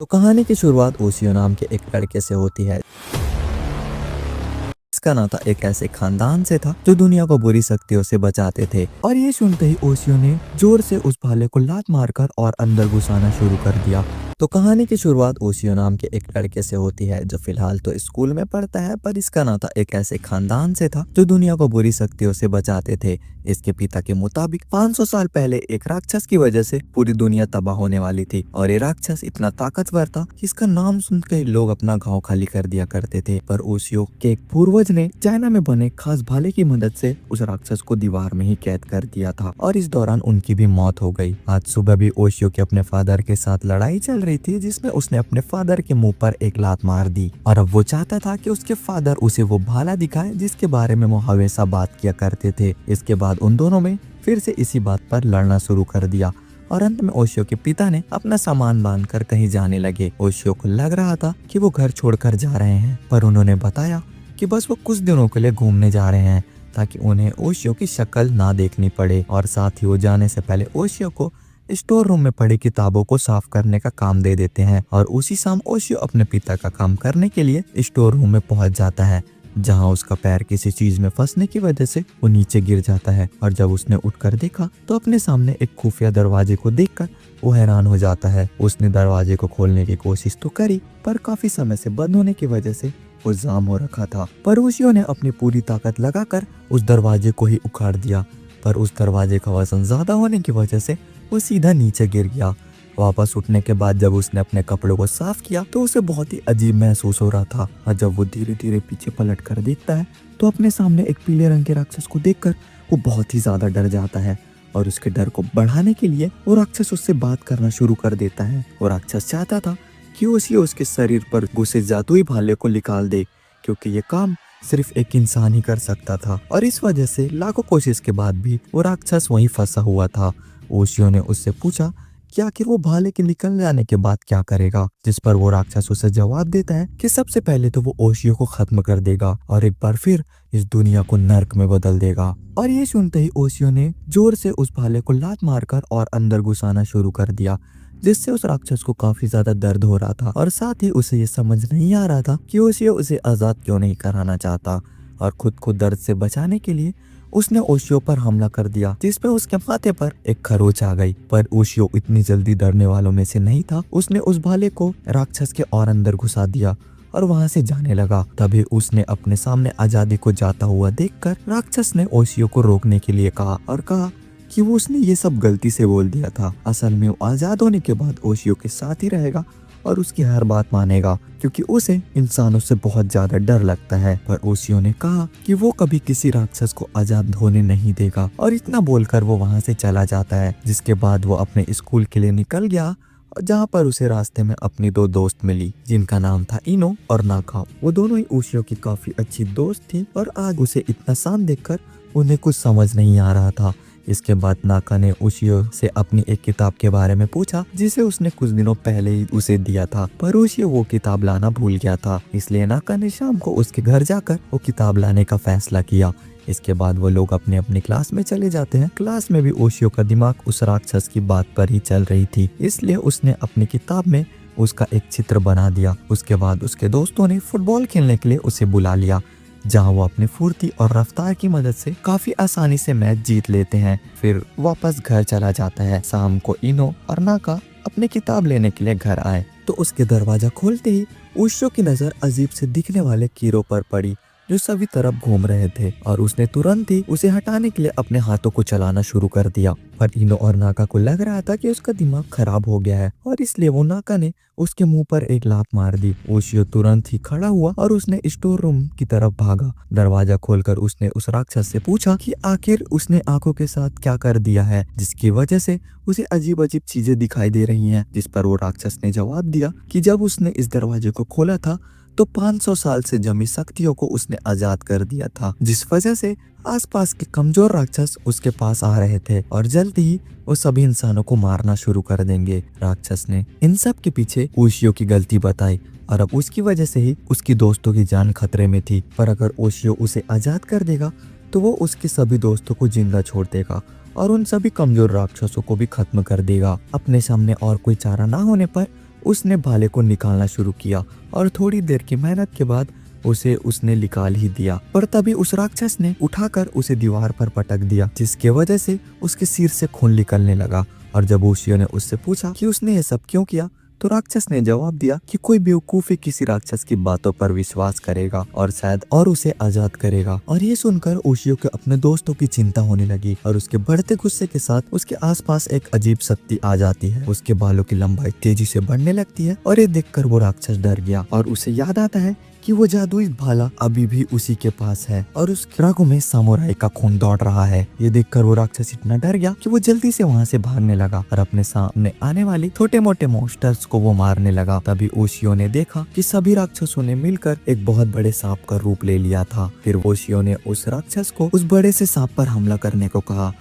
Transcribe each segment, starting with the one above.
तो कहानी की शुरुआत ओशियो नाम के एक लड़के से होती है। इसका नाता एक ऐसे खानदान से था जो दुनिया को बुरी शक्तियों से बचाते थे। और ये सुनते ही ओशियो ने जोर से उस भाले को लात मारकर और अंदर घुसाना शुरू कर दिया। तो कहानी की शुरुआत ओशियो नाम के एक लड़के से होती है जो फिलहाल तो स्कूल में पढ़ता है, पर इसका नाता एक ऐसे खानदान से था जो दुनिया को बुरी शक्तियों से बचाते थे। इसके पिता के मुताबिक 500 साल पहले एक राक्षस की वजह से पूरी दुनिया तबाह होने वाली थी और ये राक्षस इतना ताकतवर था कि इसका नाम सुनकर ही लोग अपना गांव खाली कर दिया करते थे। पर ओशियो के एक पूर्वज ने चाइना में बने खास भाले की मदद से उस राक्षस को दीवार में ही कैद कर दिया था और इस दौरान उनकी भी मौत हो गई। आज सुबह भी ओशियो के अपने फादर के साथ लड़ाई चल रही थी जिसमें उसने अपने फादर के मुंह पर एक लात मार दी और अब वो चाहता था कि उसके फादर उसे वो भाला दिखाए जिसके बारे में वो हमेशा बात किया करते थे। इसके बाद उन दोनों में फिर से इसी बात पर लड़ना शुरू कर दिया और अंत में ओशियो के पिता ने अपना सामान बांधकर कहीं जाने लगे। ओशियो को लग रहा था कि वो घर छोड़कर जा रहे हैं, पर उन्होंने बताया कि बस वो कुछ दिनों के लिए घूमने जा रहे हैं ताकि उन्हें ओशियो की शक्ल ना देखनी पड़े। और साथ ही वो जाने से पहले ओशियो को स्टोर रूम में पड़ी किताबों को साफ करने का काम दे देते हैं और उसी शाम ओशियो अपने पिता का काम करने के लिए स्टोर रूम में पहुंच जाता है, जहां उसका पैर किसी चीज में फंसने की वजह से वो नीचे गिर जाता है। और जब उसने उठकर देखा तो अपने सामने एक खुफिया दरवाजे को देखकर वो हैरान हो जाता है। उसने दरवाजे को खोलने की कोशिश तो करी, पर काफी समय से बंद होने की वजह से वो जाम हो रखा था। पर ओशियो ने अपनी पूरी ताकत लगाकर उस दरवाजे को ही उखाड़ दिया, पर उस दरवाजे का वजन ज्यादा होने की वजह से वो सीधा नीचे गिर गया। वापस उठने के बाद जब उसने अपने कपड़ों को साफ किया तो उसे बहुत ही अजीब महसूस हो रहा था और जब वो धीरे धीरे पीछे पलट कर देखता है तो अपने सामने एक पीले रंग के राक्षस को देखकर वो बहुत ही ज्यादा डर जाता है और उसके डर को बढ़ाने के लिए वो राक्षस उससे बात करना शुरू कर देता है। वो राक्षस चाहता था कि ओशियो उसके शरीर पर घुसे जादुई भाले को निकाल दे, क्योंकि ये काम सिर्फ एक इंसान ही कर सकता था और इस वजह से लाखों कोशिश के बाद भी वो राक्षस वहीं फंसा हुआ था। ओशियो ने उससे पूछा कि आखिर वो भाले के निकल जाने के बाद क्या करेगा, जिस पर वो राक्षस उसे जवाब देता है कि सबसे पहले तो वो ओशियो को खत्म कर देगा और एक बार फिर इस दुनिया को नर्क में बदल देगा। और ये सुनते ही ओशियो ने जोर से उस भाले को लात मारकर और अंदर घुसाना शुरू कर दिया, जिससे उस राक्षस को काफी ज्यादा दर्द हो रहा था और साथ ही उसे ये समझ नहीं आ रहा था कि ओशियो उसे आजाद क्यों नहीं कराना चाहता। और खुद को दर्द से बचाने के लिए उसने ओशियो पर हमला कर दिया, जिसपे उसके माथे पर एक खरोच आ गई। पर ओशियो इतनी जल्दी डरने वालों में से नहीं था। उसने उस भाले को राक्षस के और अंदर घुसा दिया और वहां से जाने लगा। तभी उसने अपने सामने आजादी को जाता हुआ देखकर राक्षस ने ओशियो को रोकने के लिए कहा और कहा कि वो उसने ये सब गलती से बोल दिया था। असल में वो आजाद होने के बाद ओशियो के साथ ही रहेगा और उसकी हर बात मानेगा, क्योंकि उसे इंसानों से बहुत ज्यादा डर लगता है। पर ओशियो ने कहा कि वो कभी किसी राक्षस को आजाद होने नहीं देगा और इतना बोलकर वो वहां से चला जाता है। जिसके बाद वो अपने स्कूल के लिए निकल गया, जहाँ पर उसे रास्ते में अपनी दो दोस्त मिली जिनका नाम था इनो और नाका। वो दोनों ही ओशियो की काफी अच्छी दोस्त थी और आज उसे इतना शांत देखकर उन्हें कुछ समझ नहीं आ रहा था। इसके बाद नाका ने ओशियो से अपनी एक किताब के बारे में पूछा जिसे उसने कुछ दिनों पहले ही उसे दिया था, पर ओशियो वो किताब लाना भूल गया था। इसलिए नाका ने शाम को उसके घर जाकर वो किताब लाने का फैसला किया। इसके बाद वो लोग अपने अपनी क्लास में चले जाते हैं। क्लास में भी ओशियो का दिमाग उस राक्षस की बात पर ही चल रही थी, इसलिए उसने अपनी किताब में उसका एक चित्र बना दिया। उसके बाद उसके दोस्तों ने फुटबॉल खेलने के लिए उसे बुला लिया, जहां वो अपनी फुर्ती और रफ्तार की मदद से काफी आसानी से मैच जीत लेते हैं। फिर वापस घर चला जाता है। शाम को इनो और नाका अपनी किताब लेने के लिए घर आए तो उसके दरवाजा खोलते ही ओशियो की नजर अजीब से दिखने वाले कीड़ों पर पड़ी जो सभी तरफ घूम रहे थे और उसने तुरंत ही उसे हटाने के लिए अपने हाथों को चलाना शुरू कर दिया। पर इनो और नाका को लग रहा था कि उसका दिमाग खराब हो गया है और इसलिए वो नाका ने उसके मुंह पर एक लात मार दी। ओशियो तुरंत ही खड़ा हुआ और उसने स्टोर रूम की तरफ भागा। दरवाजा खोलकर उसने उस राक्षस से पूछा कि आखिर उसने आंखों के साथ क्या कर दिया है जिसकी वजह से उसे अजीब अजीब चीजें दिखाई दे रही हैं। जिस पर वो राक्षस ने जवाब दिया कि जब उसने इस दरवाजे को खोला था तो 500 साल से जमी शक्तियों को उसने आजाद कर दिया था, जिस वजह से आसपास के कमजोर राक्षस उसके पास आ रहे थे और जल्द ही वो सभी इंसानों को मारना शुरू कर देंगे। राक्षस ने इन सब के पीछे ओशियो की गलती बताई और अब उसकी वजह से ही उसकी दोस्तों की जान खतरे में थी। पर अगर ओशियो उसे आजाद कर देगा तो वो उसके सभी दोस्तों को जिंदा छोड़ देगा और उन सभी कमजोर राक्षसों को भी खत्म कर देगा। अपने सामने और कोई चारा ना होने पर उसने भाले को निकालना शुरू किया और थोड़ी देर की मेहनत के बाद उसने निकाल ही दिया। पर तभी उस राक्षस ने उठाकर उसे दीवार पर पटक दिया, जिसके वजह से उसके सिर से खून निकलने लगा। और जब ओशियो ने उससे पूछा कि उसने ये सब क्यों किया, तो राक्षस ने जवाब दिया कि कोई बेवकूफी किसी राक्षस की बातों पर विश्वास करेगा और शायद और उसे आजाद करेगा। और ये सुनकर ओशियो के अपने दोस्तों की चिंता होने लगी और उसके बढ़ते गुस्से के साथ उसके आसपास एक अजीब शक्ति आ जाती है। उसके बालों की लंबाई तेजी से बढ़ने लगती है और ये देखकर वो राक्षस डर गया और उसे याद आता है कि वो जादुई भाला अभी भी उसी के पास है और उसके रगों में सामुराई का खून दौड़ रहा है। ये देखकर वो राक्षस इतना डर गया कि वो जल्दी से वहाँ से भागने लगा और अपने सामने आने वाली छोटे मोटे मॉन्स्टर्स को वो मारने लगा। तभी ओशियो ने देखा कि सभी राक्षसों ने मिलकर एक बहुत बड़े सांप का रूप ले लिया था। फिर ओशियो ने उस राक्षस को उस बड़े से सांप पर हमला करने को कहा।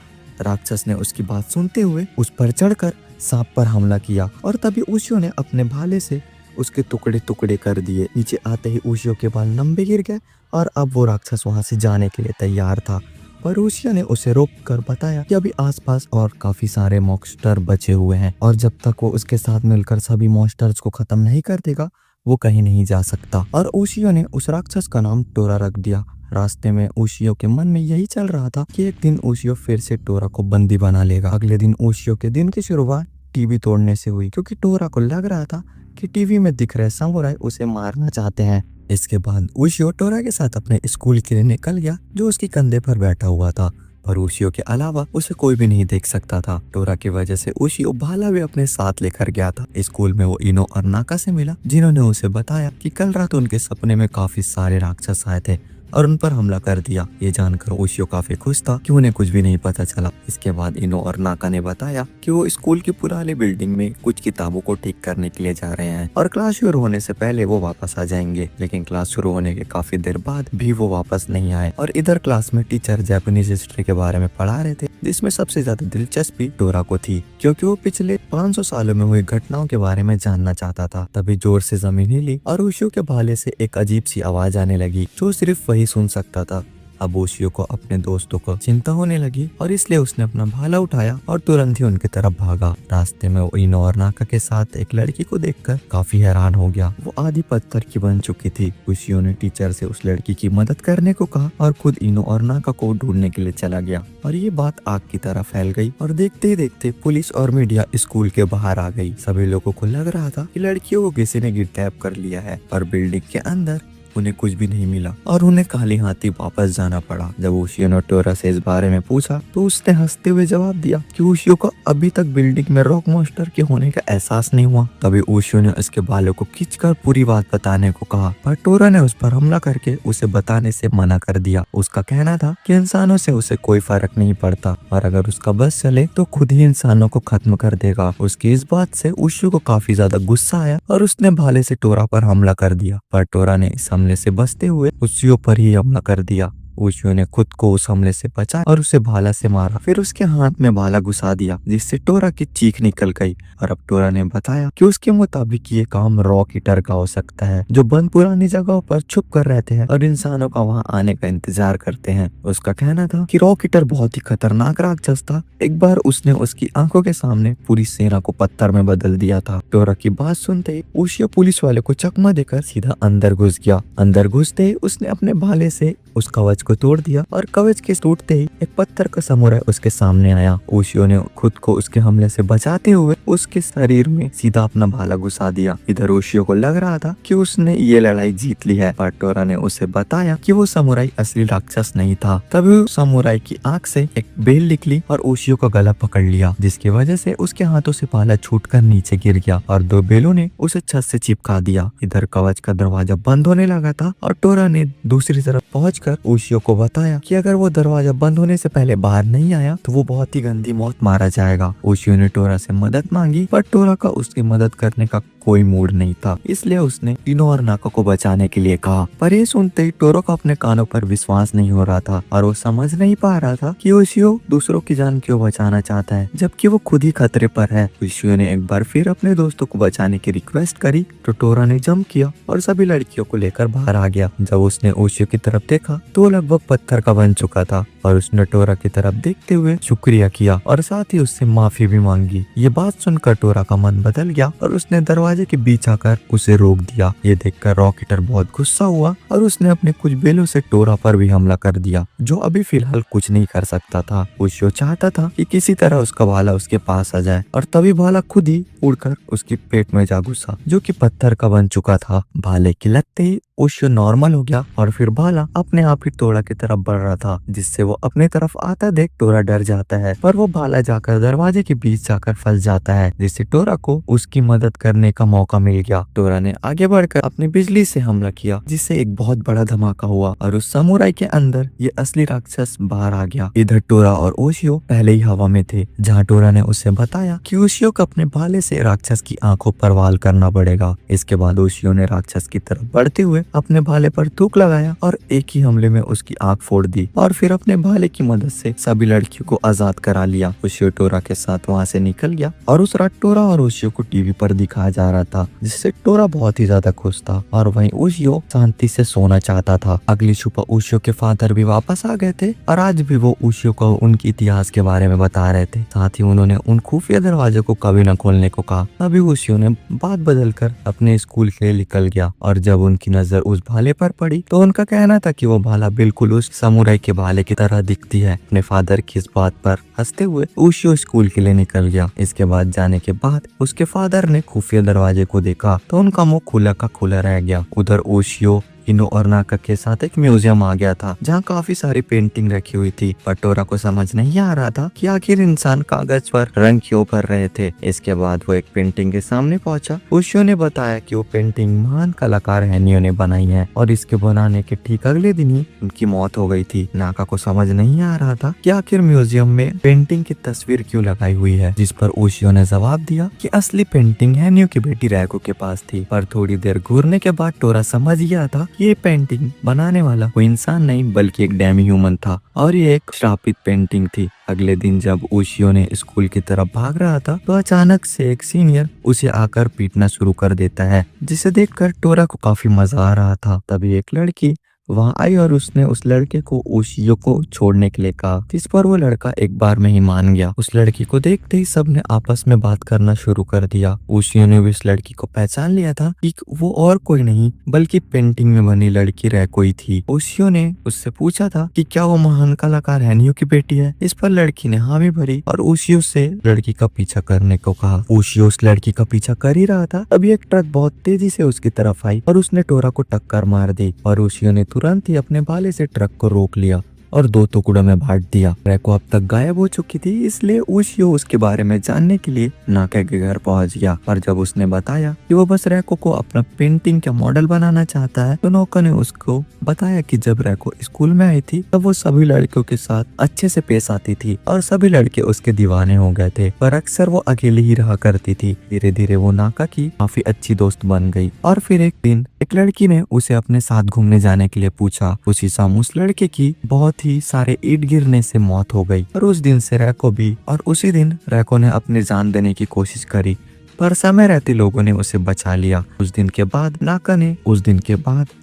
राक्षस ने उसकी बात सुनते हुए उस पर चढ़कर सांप पर हमला किया और तभी ओशियो ने अपने भाले से उसके टुकड़े टुकड़े कर दिए। नीचे आते ही ओशियो के बाल लंबे गिर गए और अब वो राक्षस वहां से जाने के लिए तैयार था। पर ओशियो ने उसे रोक कर बताया कि अभी आसपास और काफी सारे मॉन्स्टर बचे हुए हैं और जब तक वो उसके साथ मिलकर सभी मॉन्स्टर्स को खत्म नहीं कर देगा वो कहीं नहीं जा सकता। और ओशियो ने उस राक्षस का नाम टोरा रख दिया। रास्ते में ओशियो के मन में यही चल रहा था कि एक दिन ओशियो फिर से टोरा को बंदी बना लेगा। अगले दिन ओशियो के दिन की शुरुआत टीवी तोड़ने से हुई, क्योंकि टोरा को लग रहा था कि टीवी में दिख रहे सामुराई उसे मारना चाहते हैं। इसके बाद ओशियो टोरा के साथ अपने स्कूल के लिए निकल गया, जो उसके कंधे पर बैठा हुआ था। पर ओशियो के अलावा उसे कोई भी नहीं देख सकता था। टोरा की वजह से ओशियो भाला भी अपने साथ लेकर गया था। स्कूल में वो इनो और नाका से मिला, जिन्होंने उसे बताया कि कल रात उनके सपने में काफी सारे राक्षस आए थे और उन पर हमला कर दिया। ये जानकर ओशियो काफी खुश था कि उन्हें कुछ भी नहीं पता चला। इसके बाद इनो और नाका ने बताया कि वो स्कूल की पुरानी बिल्डिंग में कुछ किताबों को ठीक करने के लिए जा रहे हैं और क्लास शुरू होने से पहले वो वापस आ जाएंगे। लेकिन क्लास शुरू होने के काफी देर बाद भी वो वापस नहीं आए और इधर क्लास में टीचर जापानीज हिस्ट्री के बारे में पढ़ा रहे थे, जिसमें सबसे ज्यादा दिलचस्पी टोरा को थी, क्योंकि वो पिछले 500 सालों में हुई घटनाओं के बारे में जानना चाहता था। तभी जोर से जमीन हिली और ओशियो के भाले से एक अजीब सी आवाज आने लगी, जो सिर्फ वही सुन सकता था। अब ओशियो को अपने दोस्तों को चिंता होने लगी और इसलिए उसने अपना भाला उठाया और तुरंत ही उनकी तरफ भागा। रास्ते में वो इनो और नाका के साथ एक लड़की को देखकर काफी हैरान हो गया। वो आधी पत्थर की बन चुकी थी। ओशियो ने टीचर से उस लड़की की मदद करने को कहा और खुद इनो और नाका को ढूंढने के लिए चला गया। और ये बात आग की तरह फैल गई और देखते ही देखते पुलिस और मीडिया स्कूल के बाहर आ गई। सभी लोगों को लग रहा था कि लड़कियों को किसी ने किडनैप कर लिया है, पर बिल्डिंग के अंदर उन्हें कुछ भी नहीं मिला और उन्हें खाली हाथी वापस जाना पड़ा। जब ओशियो ने टोरा से इस बारे में पूछा तो उसने हंसते हुए जवाब दिया कि ओशियो को अभी तक बिल्डिंग में रॉक मॉन्स्टर के होने का एहसास नहीं हुआ। तभी ओशियो ने उसके बालों को खींचकर पूरी बात बताने को कहा, पर टोरा ने उस पर हमला करके उसे बताने से मना कर दिया। उसका कहना था कि इंसानों से उसे कोई फर्क नहीं पड़ता और अगर उसका बस चले तो खुद ही इंसानों को खत्म कर देगा। उसकी इस बात से ओशियो को काफी ज्यादा गुस्सा आया और उसने भाले से टोरा पर हमला कर दिया, पर टोरा ने इस हमले से बचते हुए ओशियो पर ही हमला कर दिया। ओशियो ने खुद को उस हमले से बचाया और उसे भाला से मारा, फिर उसके हाथ में भाला घुसा दिया, जिससे टोरा की चीख निकल गई। और अब टोरा ने बताया कि उसके मुताबिक ये काम रॉक ईटर का हो सकता है, जो बंद पुरानी जगहों पर छुप कर रहते हैं और इंसानों का वहां आने का इंतजार करते हैं। उसका कहना था कि रॉक ईटर बहुत ही खतरनाक राक्षस था। एक बार उसने उसकी आंखों के सामने पूरी सेना को पत्थर में बदल दिया था। टोरा की बात सुनते ही ओशियो पुलिस वाले को चकमा देकर सीधा अंदर घुस गया। अंदर घुसते ही उसने अपने भाले से उस कवच को तोड़ दिया और कवच के टूटते ही एक पत्थर का समुराई उसके सामने आया। ओशियो ने खुद को उसके हमले से बचाते हुए उसके शरीर में सीधा अपना भाला घुसा दिया। इधर ओशियो को लग रहा था कि उसने ये लड़ाई जीत ली है, पर टोरा ने उसे बताया कि वो समुराई असली राक्षस नहीं था। तभी समुराई की आंख से एक बेल निकली और ओशियो का गला पकड़ लिया, जिसकी वजह से उसके हाथों से भाला छूटकर नीचे गिर गया और दो बेलों ने उसे छत से चिपका दिया। इधर कवच का दरवाजा बंद होने लगा था और टोरा ने दूसरी तरफ पहुंचकर ओशियो को बताया कि अगर वो दरवाजा बंद होने से पहले बाहर नहीं आया तो वो बहुत ही गंदी मौत मारा जाएगा। ओशियो ने टोरा से मदद मांगी, पर टोरा का उसकी मदद करने का कोई मूड नहीं था, इसलिए उसने इनो और नाका को बचाने के लिए कहा। पर ये सुनते ही टोरा को अपने कानों पर विश्वास नहीं हो रहा था और वो समझ नहीं पा रहा था कि ओशियो दूसरों की जान क्यों बचाना चाहता है, जबकि वो खुद ही खतरे पर है। ओशियो ने एक बार फिर अपने दोस्तों को बचाने की रिक्वेस्ट करी तो टोरा ने जंप किया और सभी लड़कियों को लेकर बाहर आ गया। जब उसने ओशियो की तरफ देखा तो वो लगभग पत्थर का बन चुका था और उसने टोरा की तरफ देखते हुए शुक्रिया किया और साथ ही उससे माफी भी मांगी। ये बात सुनकर टोरा का मन बदल गया और उसने दरवाजे दरवाजे के बीच आकर उसे रोक दिया। ये देखकर रॉकेटर बहुत गुस्सा हुआ और उसने अपने कुछ बेलों से टोरा पर भी हमला कर दिया, जो अभी फिलहाल कुछ नहीं कर सकता था। ओशियो चाहता था कि किसी तरह उसका भाला उसके पास आ जाए और तभी भाला खुद ही उड़कर उसके पेट में जा घुसा, जो कि पत्थर का बन चुका था। भाले की लगते ही ओशियो नॉर्मल हो गया और फिर भाला अपने आप ही टोरा की तरफ बढ़ रहा था, जिससे वो अपने तरफ आता देख टोरा डर जाता है, पर वो भाला जाकर दरवाजे के बीच जाकर फंस जाता है, जिससे टोरा को उसकी मदद करने का मौका मिल गया। टोरा ने आगे बढ़कर अपनी बिजली से हमला किया, जिससे एक बहुत बड़ा धमाका हुआ और उस समुराई के अंदर ये असली राक्षस बाहर आ गया। इधर टोरा और ओशियो पहले ही हवा में थे, जहाँ टोरा ने उसे बताया कि ओशियो को अपने भाले से राक्षस की आंखों पर वार करना पड़ेगा। इसके बाद ओशियो ने राक्षस की तरफ बढ़ते हुए अपने भाले पर थूक लगाया और एक ही हमले में उसकी आंख फोड़ दी और फिर अपने भाले की मदद से सभी लड़कियों को आजाद करा लिया। ओशियो टोरा के साथ वहाँ से निकल गया और उस रात टोरा और ओशियो को टीवी पर दिखाया जा रहा था, जिससे टोरा बहुत ही ज्यादा खुश था और वहीं ओशियो शांति से सोना चाहता था। अगली सुबह ओशियो के फादर भी वापस आ गए थे और आज भी वो ओशियो को उनके इतिहास के बारे में बता रहे थे। साथ ही उन्होंने उन खुफिया दरवाजे को कभी न खोलने को कहा। अभी ओशियो ने बात बदलकर अपने स्कूल के लिए निकल गया और जब उनकी नजर उस भाले पर पड़ी तो उनका कहना था कि वो भाला बिल्कुल उस समुराई के भाले की तरह दिखती है। अपने फादर की इस बात पर हंसते हुए ओशियो स्कूल के लिए निकल गया। इसके बाद जाने के बाद उसके फादर ने खुफिया दरवाजे को देखा तो उनका मुंह खुला का खुला रह गया। उधर ओशियो इनो और नाका के साथ एक म्यूजियम आ गया था, जहाँ काफी सारी पेंटिंग रखी हुई थी, पर टोरा को समझ नहीं आ रहा था कि आखिर इंसान कागज पर रंग क्यों भर रहे थे। इसके बाद वो एक पेंटिंग के सामने पहुंचा। ओशियो ने बताया कि वो पेंटिंग महान कलाकार हैनियो ने बनाई है और इसके बनाने के ठीक अगले दिन ही उनकी मौत हो गई थी। नाका को समझ नहीं आ रहा था कि आखिर म्यूजियम में पेंटिंग की तस्वीर क्यों लगाई हुई है, जिस पर ओशियो ने जवाब दिया कि असली पेंटिंग हैनियो की बेटी रैको के पास थी। पर थोड़ी देर घूरने के बाद टोरा समझ गया था ये पेंटिंग बनाने वाला कोई इंसान नहीं बल्कि एक डेमी ह्यूमन था और ये एक श्रापित पेंटिंग थी। अगले दिन जब ओशियो ने स्कूल की तरफ भाग रहा था तो अचानक से एक सीनियर उसे आकर पीटना शुरू कर देता है, जिसे देखकर टोरा को काफी मजा आ रहा था। तभी एक लड़की वहाँ आई और उसने उस लड़के को ओशियो को छोड़ने के लिए कहा, जिस पर वो लड़का एक बार में ही मान गया। उस लड़की को देखते ही सबने आपस में बात करना शुरू कर दिया। ओशियो ने भी उस लड़की को पहचान लिया था कि वो और कोई नहीं बल्कि पेंटिंग में बनी लड़की रैको ही थी। ओशियो ने उससे पूछा था कि क्या वो महान कलाकार हैनियो की बेटी है। इस पर लड़की ने हाँ भी भरी और ओशियो से लड़की का पीछा करने को कहा। ओशियो उस लड़की का पीछा कर ही रहा था, तभी एक ट्रक बहुत तेजी से उसकी तरफ आई और उसने टोरा को टक्कर मार दी और ओशियो ने तुरंत ही अपने भाले से ट्रक को रोक लिया और दो टुकड़ों में बांट दिया। रैको अब तक गायब हो चुकी थी, इसलिए ओशियो उसके बारे में जानने के लिए नाका के घर पहुंच गया। और जब उसने बताया कि वो बस रैको को अपना पेंटिंग का मॉडल बनाना चाहता है तो नौका ने उसको बताया कि जब रैको स्कूल में आई थी तब वो सभी लड़कियों के साथ अच्छे से पेश आती थी और सभी लड़के उसके दीवाने हो गए थे, पर अक्सर वो अकेली ही रहा करती थी। धीरे धीरे वो नाका की काफी अच्छी दोस्त बन गई और फिर एक दिन एक लड़की ने उसे अपने साथ घूमने जाने के लिए पूछा। उसी शाम उस लड़के की बहुत ही सारे ईंट गिरने से मौत हो गई और उस दिन से रैको भी और उसी दिन रैको ने अपनी जान देने की कोशिश करी, पर समय रहते लोगों ने उसे बचा लिया। उस दिन के बाद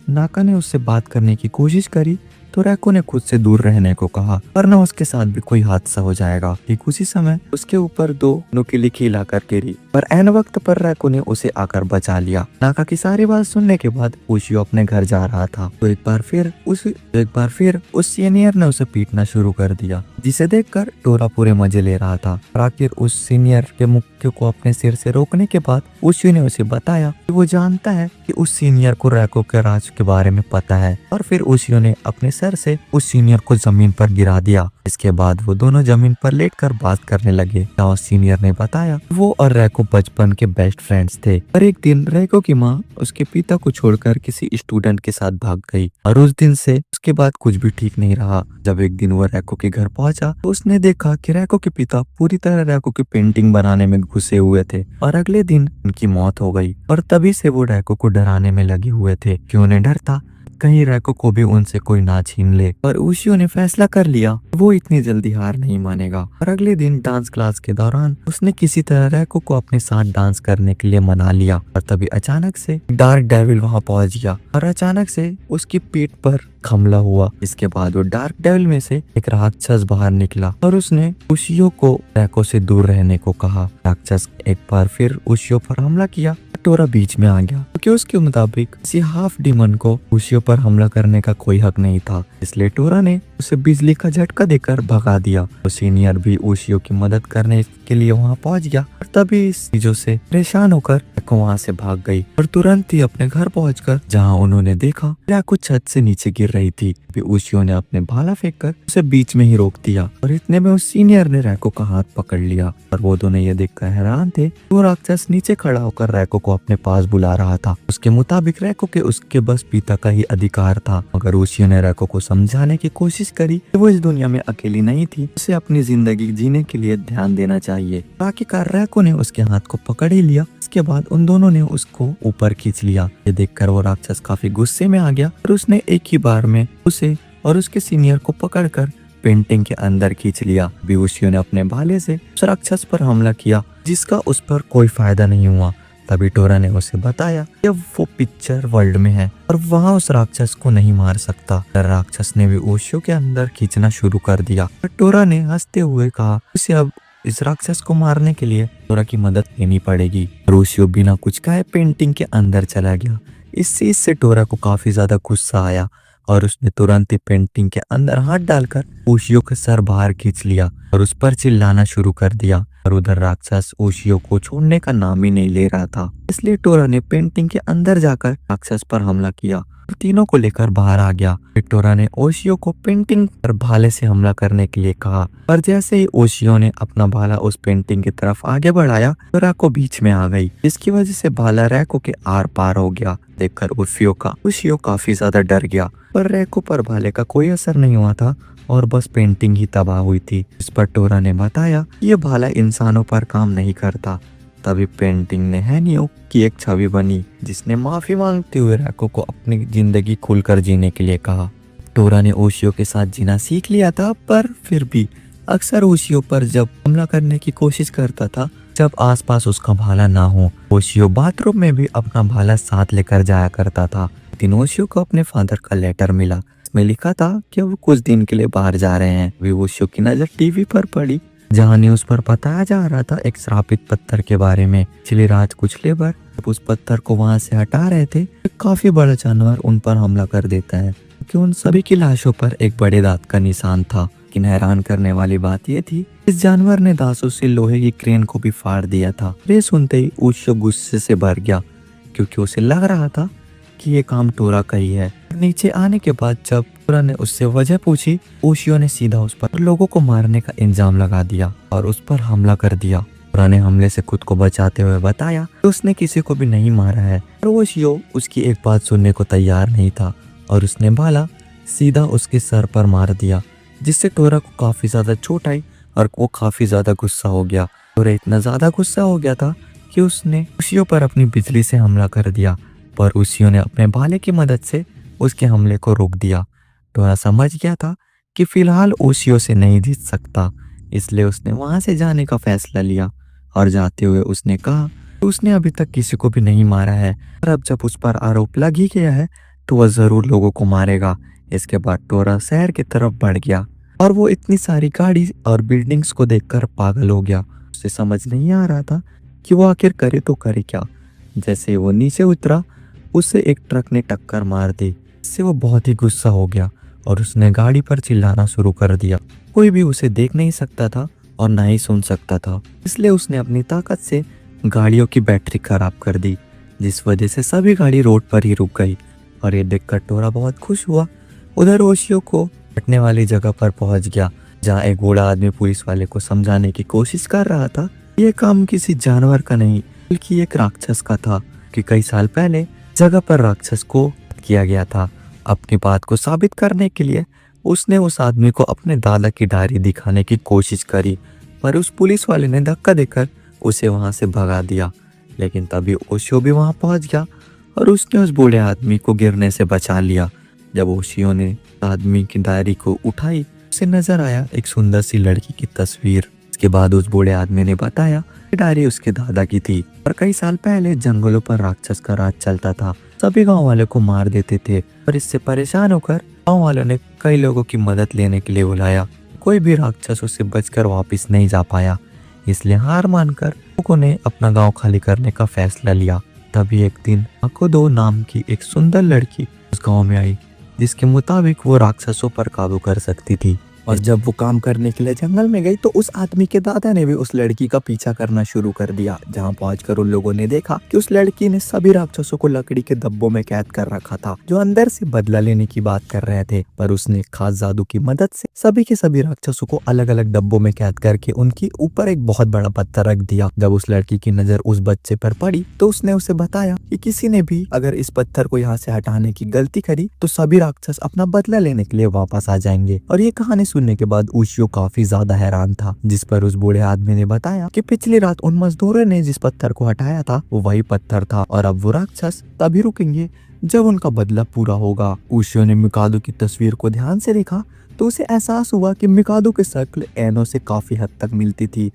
नाका ने उससे बात करने की कोशिश करी तो रैको ने खुद से दूर रहने को कहा, वरना उसके साथ भी कोई हादसा हो जाएगा। ठीक उसी समय उसके ऊपर दो नुकीली कील आकर गिरी, पर ऐन वक्त पर रैको ने उसे आकर बचा लिया। नाका की सारी बात सुनने के बाद ओशियो अपने घर जा रहा था तो एक बार फिर उस सीनियर ने उसे पीटना शुरू कर दिया, जिसे देखकर टोरा पूरे मजे ले रहा था। आखिर उस सीनियर के मुक्के को अपने सिर से रोकने के बाद ओशियो ने उसे बताया कि वो जानता है कि उस सीनियर को रैको के राज के बारे में पता है और फिर ओशियो ने अपने सर से उस सीनियर को जमीन पर गिरा दिया। इसके बाद वो दोनों जमीन पर लेटकर बात करने लगे। जहाँ सीनियर ने बताया वो और रैको बचपन के बेस्ट फ्रेंड्स थे, पर एक दिन रैको की माँ उसके पिता को छोड़कर किसी स्टूडेंट के साथ भाग गई और उस दिन से उसके बाद कुछ भी ठीक नहीं रहा। जब एक दिन वो रैको के घर पहुंचा तो उसने देखा कि रैको के पिता पूरी तरह रैको की पेंटिंग बनाने में घुसे हुए थे और अगले दिन उनकी मौत हो गई। और तभी से वो रैको को डराने में लगे हुए थे कि उन्हें डर था कहीं रैको को भी उनसे कोई ना छीन ले। पर ओशियो ने फैसला कर लिया वो इतनी जल्दी हार नहीं मानेगा और अगले दिन डांस क्लास के दौरान उसने किसी तरह रैको को अपने साथ डांस करने के लिए मना लिया। और तभी अचानक से डार्क डेविल वहां पहुंच गया और अचानक से उसकी पीठ पर हमला हुआ। इसके बाद वो डार्क डेविल में से एक राक्षस बाहर निकला और उसने ओशियो को रैको से दूर रहने को कहा। राक्षस एक बार फिर ओशियो पर हमला किया। टोरा बीच में आ गया क्योंकि उसके मुताबिक किसी हाफ डीमन को ओशियो पर हमला करने का कोई हक नहीं था। इसलिए टोरा ने उसे बिजली का झटका देकर भगा दिया। तो सीनियर भी ओशियो की मदद करने के लिए वहां पहुंच गया और तभी इस चीजों से परेशान होकर रैको वहां से भाग गई और तुरंत ही अपने घर पहुंचकर जहां उन्होंने देखा रैको छत से नीचे गिर रही थी। ओशियो ने अपने भाला फेंक कर उसे बीच में ही रोक दिया और इतने में उस सीनियर ने रैको का हाथ पकड़ लिया और वो दोनों ये देखकर हैरान थे। वो राक्षस नीचे खड़ा होकर रैको को अपने पास बुला रहा था। उसके मुताबिक रैको के उसके बस पिता का ही अधिकार था, मगर ओशियो ने रैको को समझाने की कोशिश करी कि वो इस दुनिया में अकेली नहीं थी, उसे अपनी जिंदगी जीने के लिए ध्यान देना चाहिए। आखिरकार रैको ने उसके हाथ को पकड़ ही लिया। इसके बाद उन दोनों ने उसको ऊपर खींच लिया। ये देखकर वो राक्षस काफी गुस्से में आ गया और उसने एक ही बार में उसे और उसके सीनियर को पकड़कर पेंटिंग के अंदर खींच लिया। ओशियो ने अपने भाले से उस राक्षस पर हमला किया जिसका उस पर कोई फायदा नहीं हुआ। तभी टोरा ने उसे बताया कि वो पिक्चर वर्ल्ड में है और वहाँ उस राक्षस को नहीं मार सकता। राक्षस ने भी ओशियो के अंदर खींचना शुरू कर दिया। टोरा ने हंसते हुए कहा उसे अब इस राक्षस को मारने के लिए टोरा की मदद लेनी पड़ेगी। ओशियो बिना कुछ कहे पेंटिंग के अंदर चला गया। इस चीज से टोरा को काफी ज्यादा गुस्सा आया और उसने तुरंत ही पेंटिंग के अंदर हाथ डालकर ओशियो का सर बाहर खींच लिया और उस पर चिल्लाना शुरू कर दिया। और उधर राक्षस ओशियो को छोड़ने का नाम ही नहीं ले रहा था। इसलिए टोरा ने पेंटिंग के अंदर जाकर राक्षस पर हमला किया और तीनों को लेकर बाहर आ गया। फिर टोरा ने ओशियो को पेंटिंग पर भाले से हमला करने के लिए कहा, पर जैसे ही ओशियो ने अपना भाला उस पेंटिंग की तरफ आगे बढ़ाया तो रैको बीच में आ गई, जिसकी वजह से भाला रैको के आर पार हो गया। देखकर ओशियो काफी ज्यादा डर गया, पर रैको पर भाले का कोई असर नहीं हुआ था और बस पेंटिंग ही तबाह हुई थी। इस पर टोरा ने बताया ये भाला इंसानों पर काम नहीं करता। तभी पेंटिंग ने हैनियो की एक छवि बनी जिसने माफी मांगते हुए रैको को अपनी जिंदगी खुलकर जीने के लिए कहा। टोरा ने ओशियो के साथ जीना सीख लिया था, पर फिर भी अक्सर ओशियो पर जब हमला करने की कोशिश करता था जब आसपास उसका भाला ना हो। ओशियो बाथरूम में भी अपना भाला साथ लेकर जाया करता था। दिन ओशियो को अपने फादर का लेटर मिला। इसमें लिखा था कि वो कुछ दिन के लिए बाहर जा रहे हैं। वे ओशियो की नजर टीवी पर पड़ी जहां न्यूज पर बताया जा रहा था एक श्रापित पत्थर के बारे में। पिछली रात कुछ लेबर जब उस पत्थर को वहां से हटा रहे थे एक काफी बड़ा जानवर उन पर हमला कर देता है क्योंकि उन सभी की लाशों पर एक बड़े दांत का निशान था। लेकिन हैरान करने वाली बात यह थी इस जानवर ने दांतों से लोहे की क्रेन को भी फाड़ दिया था। ये सुनते ही ओशियो गुस्से से भर गया क्योंकि उसे लग रहा था कि ये काम टोरा का ही है। नीचे आने के बाद जब टोरा ने उससे वजह पूछी, ओशियो ने सीधा उस पर लोगों को मारने का इल्जाम लगा दिया और उस पर हमला कर दिया। टोरा ने हमले से खुद को बचाते हुए बताया कि उसने किसी को भी नहीं मारा है, पर ओशियो उसकी एक बात सुनने को तैयार नहीं था और उसने भाला सीधा उसके सर पर मार दिया, जिससे टोरा को काफी ज्यादा चोट आई और वो काफी ज्यादा गुस्सा हो गया। टोरा इतना ज्यादा गुस्सा हो गया था कि उसने ओशियो पर अपनी बिजली से हमला कर दिया, पर ओशियो ने अपने भाले की मदद से उसके हमले को रोक दिया। टोरा समझ गया था कि फिलहाल ओशियो से नहीं जीत सकता, इसलिए उसने वहां से जाने का फैसला लिया और जाते हुए उसने कहा कि उसने अभी तक किसी को भी नहीं मारा है, और अब जब उस पर आरोप लग ही गया है तो वह जरूर लोगों को मारेगा। इसके बाद टोरा शहर की तरफ बढ़ गया और वो इतनी सारी गाड़ी और बिल्डिंग्स को देखकर पागल हो गया। उसे समझ नहीं आ रहा था कि वो आखिर करे तो करे क्या। जैसे वो नीचे उतरा उसे एक ट्रक ने टक्कर मार दी, इससे वो बहुत ही गुस्सा हो गया और उसने गाड़ी पर चिल्लाना शुरू कर दिया। कोई भी उसे देख नहीं सकता था और ना ही सुन सकता था, इसलिए उसने अपनी ताकत से गाड़ियों की बैटरी खराब कर दी, जिस वजह से सभी गाड़ी रोड पर ही रुक गई। और ये देखकर टोरा बहुत खुश हुआ। उधर ओशियो को हटने वाली जगह पर पहुंच गया जहाँ एक बूढ़ा आदमी पुलिस वाले को समझाने की कोशिश कर रहा था ये काम किसी जानवर का नहीं बल्कि एक राक्षस का था कि कई साल पहले जगह पर राक्षस को किया गया था। अपनी बात को साबित करने के लिए उसने उस आदमी को अपने दादा की डायरी दिखाने की कोशिश करी, पर उस पुलिस वाले ने धक्का देकर उसे वहां से भगा दिया। लेकिन तभी ओशियो भी वहां पहुंच गया और उसने उस बूढ़े आदमी को गिरने से बचा लिया। जब ओशियो ने आदमी की डायरी को उठाई उसे नजर आया एक सुंदर सी लड़की की तस्वीर। इसके बाद उस बूढ़े आदमी ने बताया कि डायरी उसके दादा की थी और कई साल पहले जंगलों पर राक्षस का राज चलता था। सभी गांव वालों को मार देते थे, पर इससे परेशान होकर गांव वालों ने कई लोगों की मदद लेने के लिए बुलाया। कोई भी राक्षस उससे बचकर वापस नहीं जा पाया, इसलिए हार मानकर लोगों ने अपना गांव खाली करने का फैसला लिया। तभी एक दिन अकोदो नाम की एक सुंदर लड़की उस गांव में आई, जिसके मुताबिक वो राक्षसों पर काबू कर सकती थी। और जब वो काम करने के लिए जंगल में गई तो उस आदमी के दादा ने भी उस लड़की का पीछा करना शुरू कर दिया। जहाँ पहुंचकर उन लोगों ने देखा कि उस लड़की ने सभी राक्षसों को लकड़ी के डब्बों में कैद कर रखा था, जो अंदर से बदला लेने की बात कर रहे थे। पर उसने खास जादू की मदद से सभी के सभी राक्षसों को अलग अलग डब्बों में कैद करके उनकी ऊपर एक बहुत बड़ा पत्थर रख दिया। जब उस लड़की की नजर उस बच्चे पर पड़ी तो उसने उसे बताया कि किसी ने भी अगर इस पत्थर को यहाँ से हटाने की गलती करी तो सभी राक्षस अपना बदला लेने के लिए वापस आ जाएंगे। और ये कहानी सुनने के बाद ओशियो काफी ज्यादा हैरान था, जिस पर उस बूढ़े आदमी ने बताया कि पिछली रात उन मजदूरों ने जिस पत्थर को हटाया था वो वही पत्थर था और अब वो राक्षस तभी रुकेंगे जब उनका बदला पूरा होगा। ओशियो ने मिकादो की तस्वीर को ध्यान से देखा तो उसे एहसास हुआ कि मिकादो की शक्ल एनो से काफी हद तक मिलती थी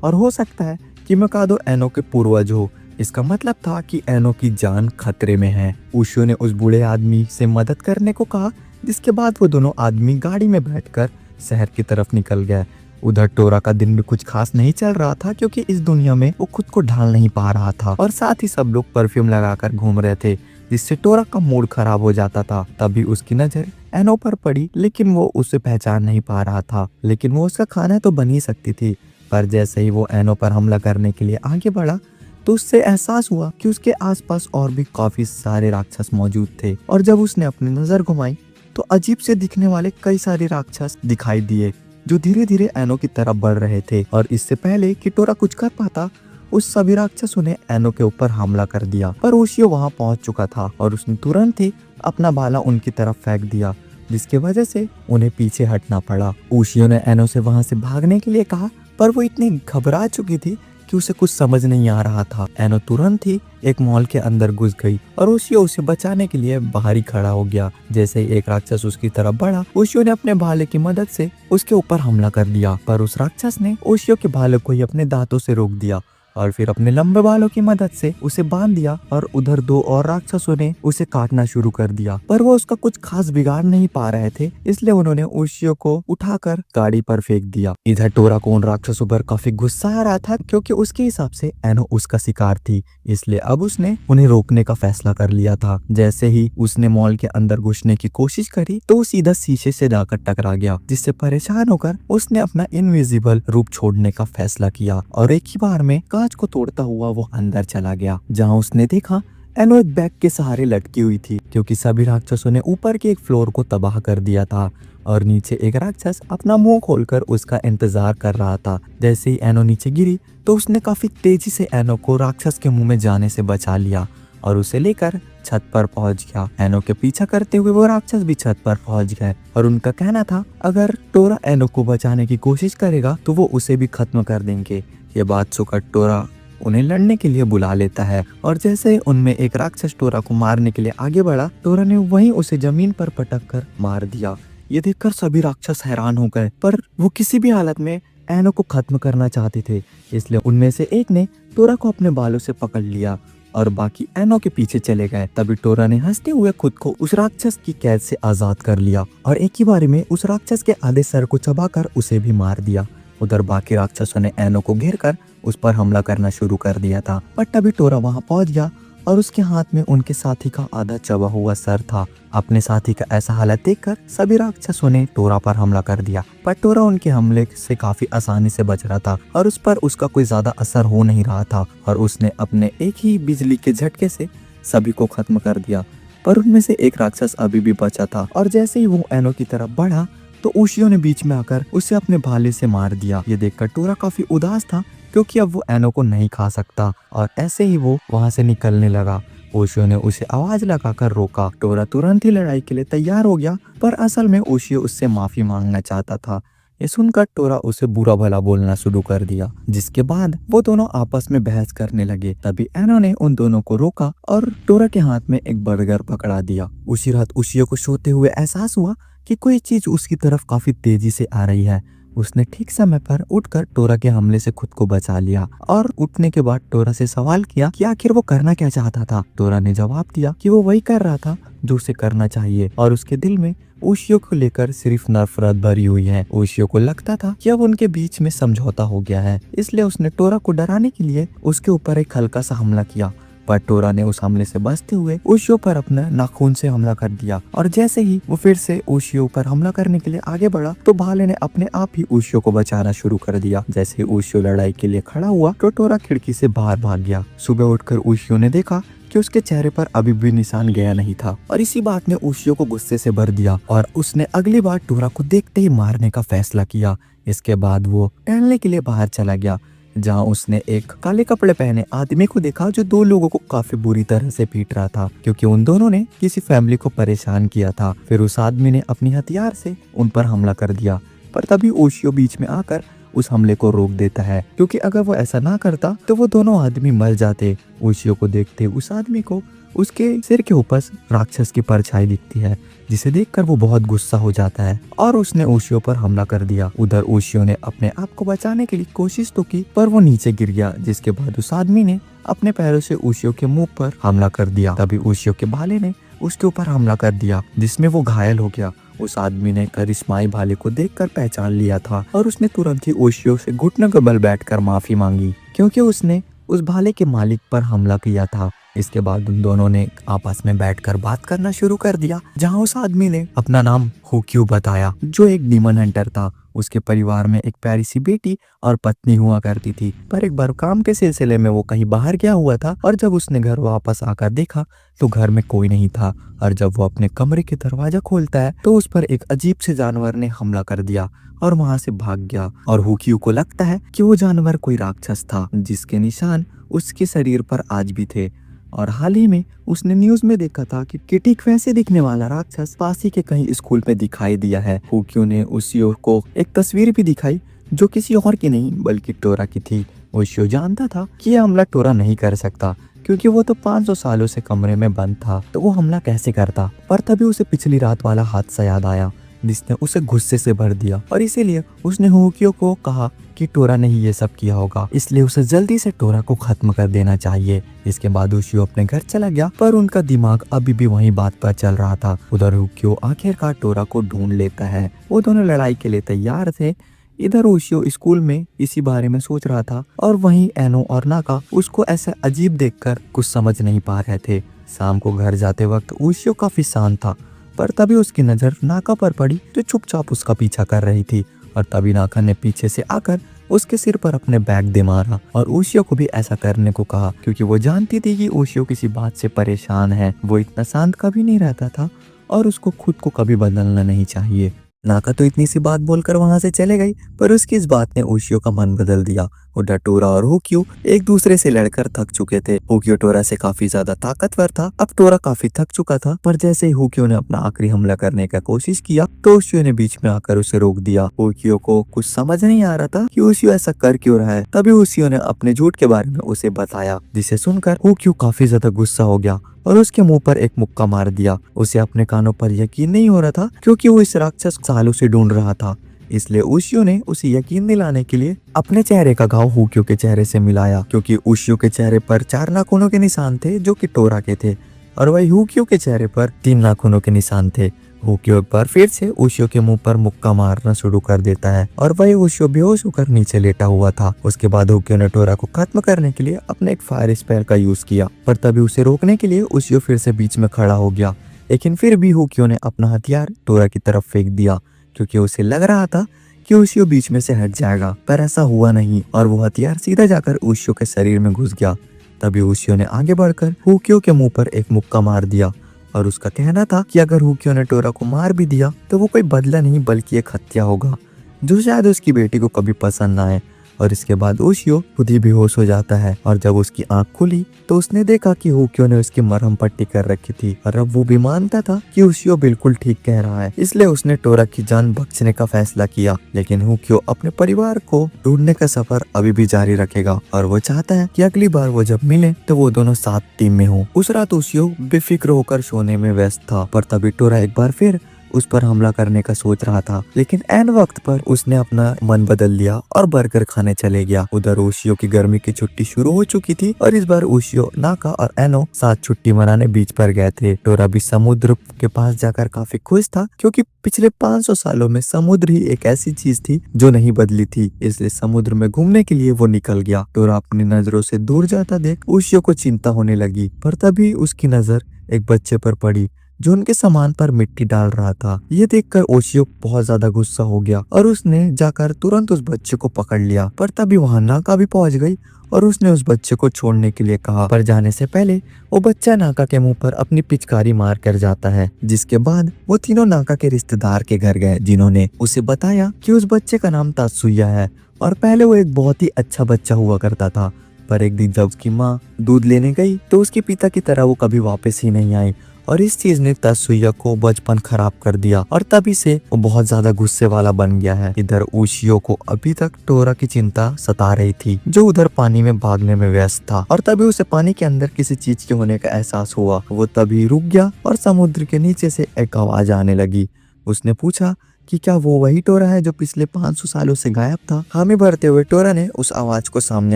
और हो सकता है कि मिकादो एनो के पूर्वज हो। इसका मतलब था कि एनो की जान खतरे में है। ओशियो ने उस बूढ़े आदमी से मदद करने को कहा, जिसके बाद वो दोनों आदमी गाड़ी में बैठकर शहर की तरफ निकल गए। उधर टोरा का दिन भी कुछ खास नहीं चल रहा था, क्योंकि इस दुनिया में वो खुद को ढाल नहीं पा रहा था और साथ ही सब लोग परफ्यूम लगाकर घूम रहे थे, जिससे टोरा का मूड खराब हो जाता था। तभी उसकी नजर एनो पर पड़ी, लेकिन वो उसे पहचान नहीं पा रहा था। लेकिन वो उसका खाना तो बन ही सकती थी। पर जैसे ही वो एनो पर हमला करने के लिए आगे बढ़ा तो उससे एहसास हुआ कि उसके आसपास और भी काफी सारे राक्षस मौजूद थे। और जब उसने अपनी नजर घुमाई तो अजीब से दिखने वाले कई सारे राक्षस दिखाई दिए, जो धीरे धीरे एनो की तरफ बढ़ रहे थे। और इससे पहले कि टोरा कुछ कर पाता, उस सभी राक्षसों ने एनो के ऊपर हमला कर दिया। पर ओशियो वहां पहुंच चुका था और उसने तुरंत ही अपना भाला उनकी तरफ फेंक दिया, जिसकी वजह से उन्हें पीछे हटना पड़ा। ओशियो ने एनो से वहां से भागने के लिए कहा, पर वो इतनी घबरा चुकी थी कि उसे कुछ समझ नहीं आ रहा था। एनो तुरंत ही एक मॉल के अंदर घुस गई और ओशियो उसे बचाने के लिए बाहर ही खड़ा हो गया। जैसे ही एक राक्षस उसकी तरफ बढ़ा, ओशियो ने अपने भाले की मदद से उसके ऊपर हमला कर दिया। पर उस राक्षस ने ओशियो के भाले को ही अपने दांतों से रोक दिया और फिर अपने लंबे बालों की मदद से उसे बांध दिया। और उधर दो और राक्षसों ने उसे काटना शुरू कर दिया, पर वो उसका कुछ खास बिगाड़ नहीं पा रहे थे, इसलिए उन्होंने ओशियो को उठाकर गाड़ी पर फेंक दिया। इधर टोरा को उन राक्षसों पर काफी गुस्सा आ रहा था, क्योंकि उसके हिसाब से एनो उसका शिकार थी, इसलिए अब उसने उन्हें रोकने का फैसला कर लिया था। जैसे ही उसने मॉल के अंदर घुसने की कोशिश करी तो वो सीधा शीशे से जाकर टकरा गया, जिससे परेशान होकर उसने अपना इनविजिबल रूप छोड़ने का फैसला किया और एक ही बार में कांच को तोड़ता हुआ वो अंदर चला गया, जहां उसने देखा एनो एक बैग के सहारे लटकी हुई थी, क्योंकि सभी राक्षसों ने ऊपर के एक फ्लोर को तबाह कर दिया था और नीचे एक राक्षस अपना मुंह खोलकर उसका इंतजार कर रहा था। जैसे ही एनो नीचे गिरी तो उसने काफी तेजी से एनो को राक्षस के मुंह में जाने से बचा लिया और उसे लेकर छत पर पहुंच गया। एनो के पीछा करते हुए वो राक्षस भी छत पर पहुंच गए और उनका कहना था अगर टोरा एनो को बचाने की कोशिश करेगा तो वो उसे भी खत्म कर देंगे। ये बात सुनकर टोरा उन्हें लड़ने के लिए बुला लेता है और जैसे ही उनमें एक राक्षस टोरा को मारने के लिए आगे बढ़ा, टोरा ने वहीं उसे जमीन पर पटक कर मार दिया। ये देखकर सभी राक्षस हैरान हो गए, पर वो किसी भी हालत में एनो को खत्म करना चाहते थे, इसलिए उनमें से एक ने टोरा को अपने बालों से पकड़ लिया और बाकी एनो के पीछे चले गए। तभी टोरा ने हंसते हुए खुद को उस राक्षस की कैद से आजाद कर लिया और एक ही बारी में उस राक्षस के आधे सर को चबाकर उसे भी मार दिया। उधर बाकी राक्षसों ने एनो को घेरकर उस पर हमला करना शुरू कर दिया था, पर तभी टोरा वहां पहुंच गया और उसके हाथ में उनके साथी का आधा चबा हुआ सर था। अपने साथी का ऐसा हालत देखकर सभी राक्षसों ने टोरा पर हमला कर दिया, पर टोरा उनके हमले से काफी आसानी से बच रहा था और उस पर उसका कोई ज्यादा असर हो नहीं रहा था और उसने अपने एक ही बिजली के झटके से सभी को खत्म कर दिया। पर उनमें से एक राक्षस अभी भी बचा था और जैसे ही वो एनो की तरफ बढ़ा तो ओशियो ने बीच में आकर उसे अपने भाले से मार दिया। ये देखकर टोरा काफी उदास था, क्योंकि अब वो एनो को नहीं खा सकता और ऐसे ही वो वहां से निकलने लगा। ओशियो ने उसे आवाज लगाकर रोका। टोरा तुरंत ही लड़ाई के लिए तैयार हो गया, पर असल में ओशियो उससे माफी मांगना चाहता था। ये सुनकर टोरा उसे बुरा भला बोलना शुरू कर दिया, जिसके बाद वो दोनों आपस में बहस करने लगे। तभी एनो ने उन दोनों को रोका और टोरा के हाथ में एक बर्गर पकड़ा दिया। उसी रात ओशियो को सोते हुए एहसास हुआ कि कोई चीज उसकी तरफ काफी तेजी से आ रही है। उसने ठीक समय पर उठकर टोरा के हमले से खुद को बचा लिया और उठने के बाद टोरा से सवाल किया कि आखिर वो करना क्या चाहता था। टोरा ने जवाब दिया कि वो वही कर रहा था जो उसे करना चाहिए और उसके दिल में ओशियो को लेकर सिर्फ नफरत भरी हुई है। ओशियो को लगता था कि अब उनके बीच में समझौता हो गया है, इसलिए उसने टोरा को डराने के लिए उसके ऊपर एक हल्का सा हमला किया। पर टोरा ने उस हमले से बचते हुए ओशियो पर अपना नाखून से हमला कर दिया और जैसे ही वो फिर से ओशियो पर हमला करने के लिए आगे बढ़ा तो भाले ने अपने आप ही ओशियो को बचाना शुरू कर दिया। जैसे ही ओशियो लड़ाई के लिए खड़ा हुआ तो टोरा खिड़की से बाहर भाग गया। सुबह उठकर ओशियो ने देखा कि उसके चेहरे पर अभी भी निशान गया नहीं था और इसी बात ने ओशियो को गुस्से से भर दिया और उसने अगली बार टोरा को देखते ही मारने का फैसला किया। इसके बाद वो टहलने के लिए बाहर चला गया, जहाँ उसने एक काले कपड़े पहने आदमी को देखा जो दो लोगों को काफी बुरी तरह से पीट रहा था क्योंकि उन दोनों ने किसी फैमिली को परेशान किया था। फिर उस आदमी ने अपनी हथियार से उन पर हमला कर दिया, पर तभी ओशियो बीच में आकर उस हमले को रोक देता है क्योंकि अगर वो ऐसा ना करता तो वो दोनों आदमी मर जाते। ओशियो को देखते उस आदमी को उसके सिर के ऊपर राक्षस की परछाई दिखती है, जिसे देखकर वो बहुत गुस्सा हो जाता है और उसने ओशियो पर हमला कर दिया। उधर ओशियो ने अपने आप को बचाने के लिए कोशिश तो की पर वो नीचे गिर गया, जिसके बाद उस आदमी ने अपने पैरों से ओशियो के मुंह पर हमला कर दिया। तभी ओशियो के भाले ने उसके ऊपर हमला कर दिया जिसमें वो घायल हो गया। उस आदमी ने करिश्माई भाले को देखकर पहचान लिया था और उसने तुरंत ही ओशियो से घुटनों के बल बैठकर माफी मांगी क्योंकि उसने उस भाले के मालिक पर हमला किया था। इसके बाद उन दोनों ने आपस में बैठकर बात करना शुरू कर दिया, जहां उस आदमी ने अपना नाम होक्यू बताया जो एक डीमन हंटर था। उसके परिवार में एक प्यारी सी बेटी और पत्नी हुआ करती थी, पर एक बार काम के सिलसिले में वो कहीं बाहर गया हुआ था और जब उसने घर वापस आकर देखा तो घर में कोई नहीं था और जब वो अपने कमरे के दरवाजा खोलता है तो उस पर एक अजीब से जानवर ने हमला कर दिया और वहां से भाग गया। और हुक्यू को लगता है कि वो जानवर कोई राक्षस था जिसके निशान उसके शरीर पर आज भी थे और हाल ही में उसने न्यूज में देखा था कि ठीक वैसे दिखने वाला राक्षस पासी के कहीं स्कूल में दिखाई दिया है। हुक्यू ने ओशियो को एक तस्वीर भी दिखाई जो किसी और की नहीं बल्कि टोरा की थी। ओशियो जानता था कि यह हमला टोरा नहीं कर सकता क्योंकि वो तो 500 सालों से कमरे में बंद था, तो वो हमला कैसे करता। पर तभी उसे पिछली रात वाला हादसा याद आया जिसने उसे गुस्से से भर दिया और इसीलिए उसने हुक्यू को कहा कि टोरा ने ही ये सब किया होगा, इसलिए उसे जल्दी से टोरा को खत्म कर देना चाहिए। इसके बाद ओशियो अपने घर चला गया पर उनका दिमाग अभी भी वही बात पर चल रहा था। उधर हुक्यू आखिरकार टोरा को ढूंढ लेता है। वो दोनों लड़ाई के लिए तैयार थे। इधर ओशियो स्कूल में इसी बारे में सोच रहा था और वहीं एनो और नाका उसको ऐसा अजीब देखकर कुछ समझ नहीं पा रहे थे। शाम को घर जाते वक्त ओशियो काफी शांत था, पर तभी उसकी नजर नाका पर पड़ी जो चुपचाप उसका पीछा कर रही थी और तभी नाका ने पीछे से आकर उसके सिर पर अपने बैग दे मारा और ओशियो को भी ऐसा करने को कहा क्योंकि वो जानती थी कि ओशियो किसी बात से परेशान है। वो इतना शांत कभी नहीं रहता था और उसको खुद को कभी बदलना नहीं चाहिए। नाका तो इतनी सी बात बोलकर वहां से चले गई, पर उसकी इस बात ने ओशियो का मन बदल दिया। उधर टोरा और हुक्यू एक दूसरे से लड़कर थक चुके थे। हुक्यू टोरा से काफी ज्यादा ताकतवर था। अब टोरा काफी थक चुका था, पर जैसे ही हुक्यू ने अपना आखिरी हमला करने का कोशिश किया तो ओशियो ने बीच में आकर उसे रोक दिया। हुक्यू को कुछ समझ नहीं आ रहा था कि ओशियो ऐसा कर क्यों रहा है। तभी ओशियो ने अपने झूठ के बारे में उसे बताया, जिसे सुनकर हुक्यू काफी ज्यादा गुस्सा हो गया और उसके मुंह पर एक मुक्का मार दिया। उसे अपने कानों पर यकीन नहीं हो रहा था क्योंकि वो इस राक्षस सालों से ढूंढ रहा था। इसलिए ओशियो ने उसे यकीन दिलाने के लिए अपने चेहरे का घाव हुक्यू के चेहरे से मिलाया क्योंकि ओशियो के चेहरे पर 4 नाखूनों के निशान थे जो कि टोरा के थे और वही हुक्यू के चेहरे पर 3 नाखूनों के निशान थे। हुक्यू एक बार फिर से ओशियो के मुंह पर मुक्का मारना शुरू कर देता है और वही ओशियो बेहोश होकर नीचे लेटा हुआ था। उसके बाद हुक्यू ने टोरा को खत्म करने के लिए अपने एक फायर स्पेयर का यूज किया, पर तभी उसे रोकने के लिए ओशियो फिर से बीच में खड़ा हो गया। लेकिन फिर भी हुक्यू ने अपना हथियार टोरा की तरफ फेंक दिया क्योंकि उसे लग रहा था कि ओशियो बीच में से हट जाएगा, पर ऐसा हुआ नहीं और वो हथियार सीधा जाकर ओशियो के शरीर में घुस गया। तभी ओशियो ने आगे बढ़कर हुक्यू के मुंह पर एक मुक्का मार दिया और उसका कहना था कि अगर हुक्यू ने टोरा को मार भी दिया तो वो कोई बदला नहीं बल्कि एक हत्या होगा जो शायद उसकी बेटी को कभी पसंद ना आए। और इसके बाद ओशियो खुद ही बेहोश हो जाता है और जब उसकी आंख खुली तो उसने देखा कि हुक्यू ने उसकी मरहम पट्टी कर रखी थी और अब वो भी मानता था कि ओशियो बिल्कुल ठीक कह रहा है, इसलिए उसने टोरा की जान बख्शने का फैसला किया। लेकिन हुक्यू अपने परिवार को ढूंढने का सफर अभी भी जारी रखेगा और वो चाहता है कि अगली बार वो जब मिले तो वो दोनों साथ टीम में हो। उस रात ओशियो बेफिक्र होकर सोने में व्यस्त था, पर तभी टोरा एक बार फिर उस पर हमला करने का सोच रहा था, लेकिन ऐन वक्त पर उसने अपना मन बदल लिया और बर्गर खाने चले गया। उधर ओशियो की गर्मी की छुट्टी शुरू हो चुकी थी और इस बार ओशियो, नाका और एनो साथ छुट्टी मनाने बीच पर गए थे। टोरा भी समुद्र के पास जाकर काफी खुश था, क्योंकि पिछले 500 सालों में समुद्र ही एक ऐसी चीज थी जो नहीं बदली थी, इसलिए समुद्र में घूमने के लिए वो निकल गया। टोरा अपनी नजरों से दूर जाता देख ओशियो को चिंता होने लगी, पर तभी उसकी नजर एक बच्चे पर पड़ी जो उनके सामान पर मिट्टी डाल रहा था। ये देखकर ओशियो बहुत ज्यादा गुस्सा हो गया और उसने जाकर तुरंत उस बच्चे को पकड़ लिया, पर तभी वहां नाका भी पहुंच गई और उसने उस बच्चे को छोड़ने के लिए कहा। पर जाने से पहले वो बच्चा नाका के मुंह पर अपनी पिचकारी मार कर जाता है, जिसके बाद वो तीनों नाका के रिश्तेदार के घर गए, जिन्होंने उसे बताया कि उस बच्चे का नाम तात्सुया है और पहले वो एक बहुत ही अच्छा बच्चा हुआ करता था। पर एक दिन जब उसकी माँ दूध लेने गई तो उसके पिता की तरह वो कभी वापस ही नहीं आई और इस चीज ने तात्सुया को बचपन खराब कर दिया और तभी से वो बहुत ज्यादा गुस्से वाला बन गया है। इधर ओशियो को अभी तक टोरा की चिंता सता रही थी, जो उधर पानी में भागने में व्यस्त था, और तभी उसे पानी के अंदर किसी चीज के होने का एहसास हुआ। वो तभी रुक गया और समुद्र के नीचे से एक आवाज आने लगी। उसने पूछा कि क्या वो वही टोरा है जो पिछले 500 सालों से गायब था। हामी भरते हुए टोरा ने उस आवाज को सामने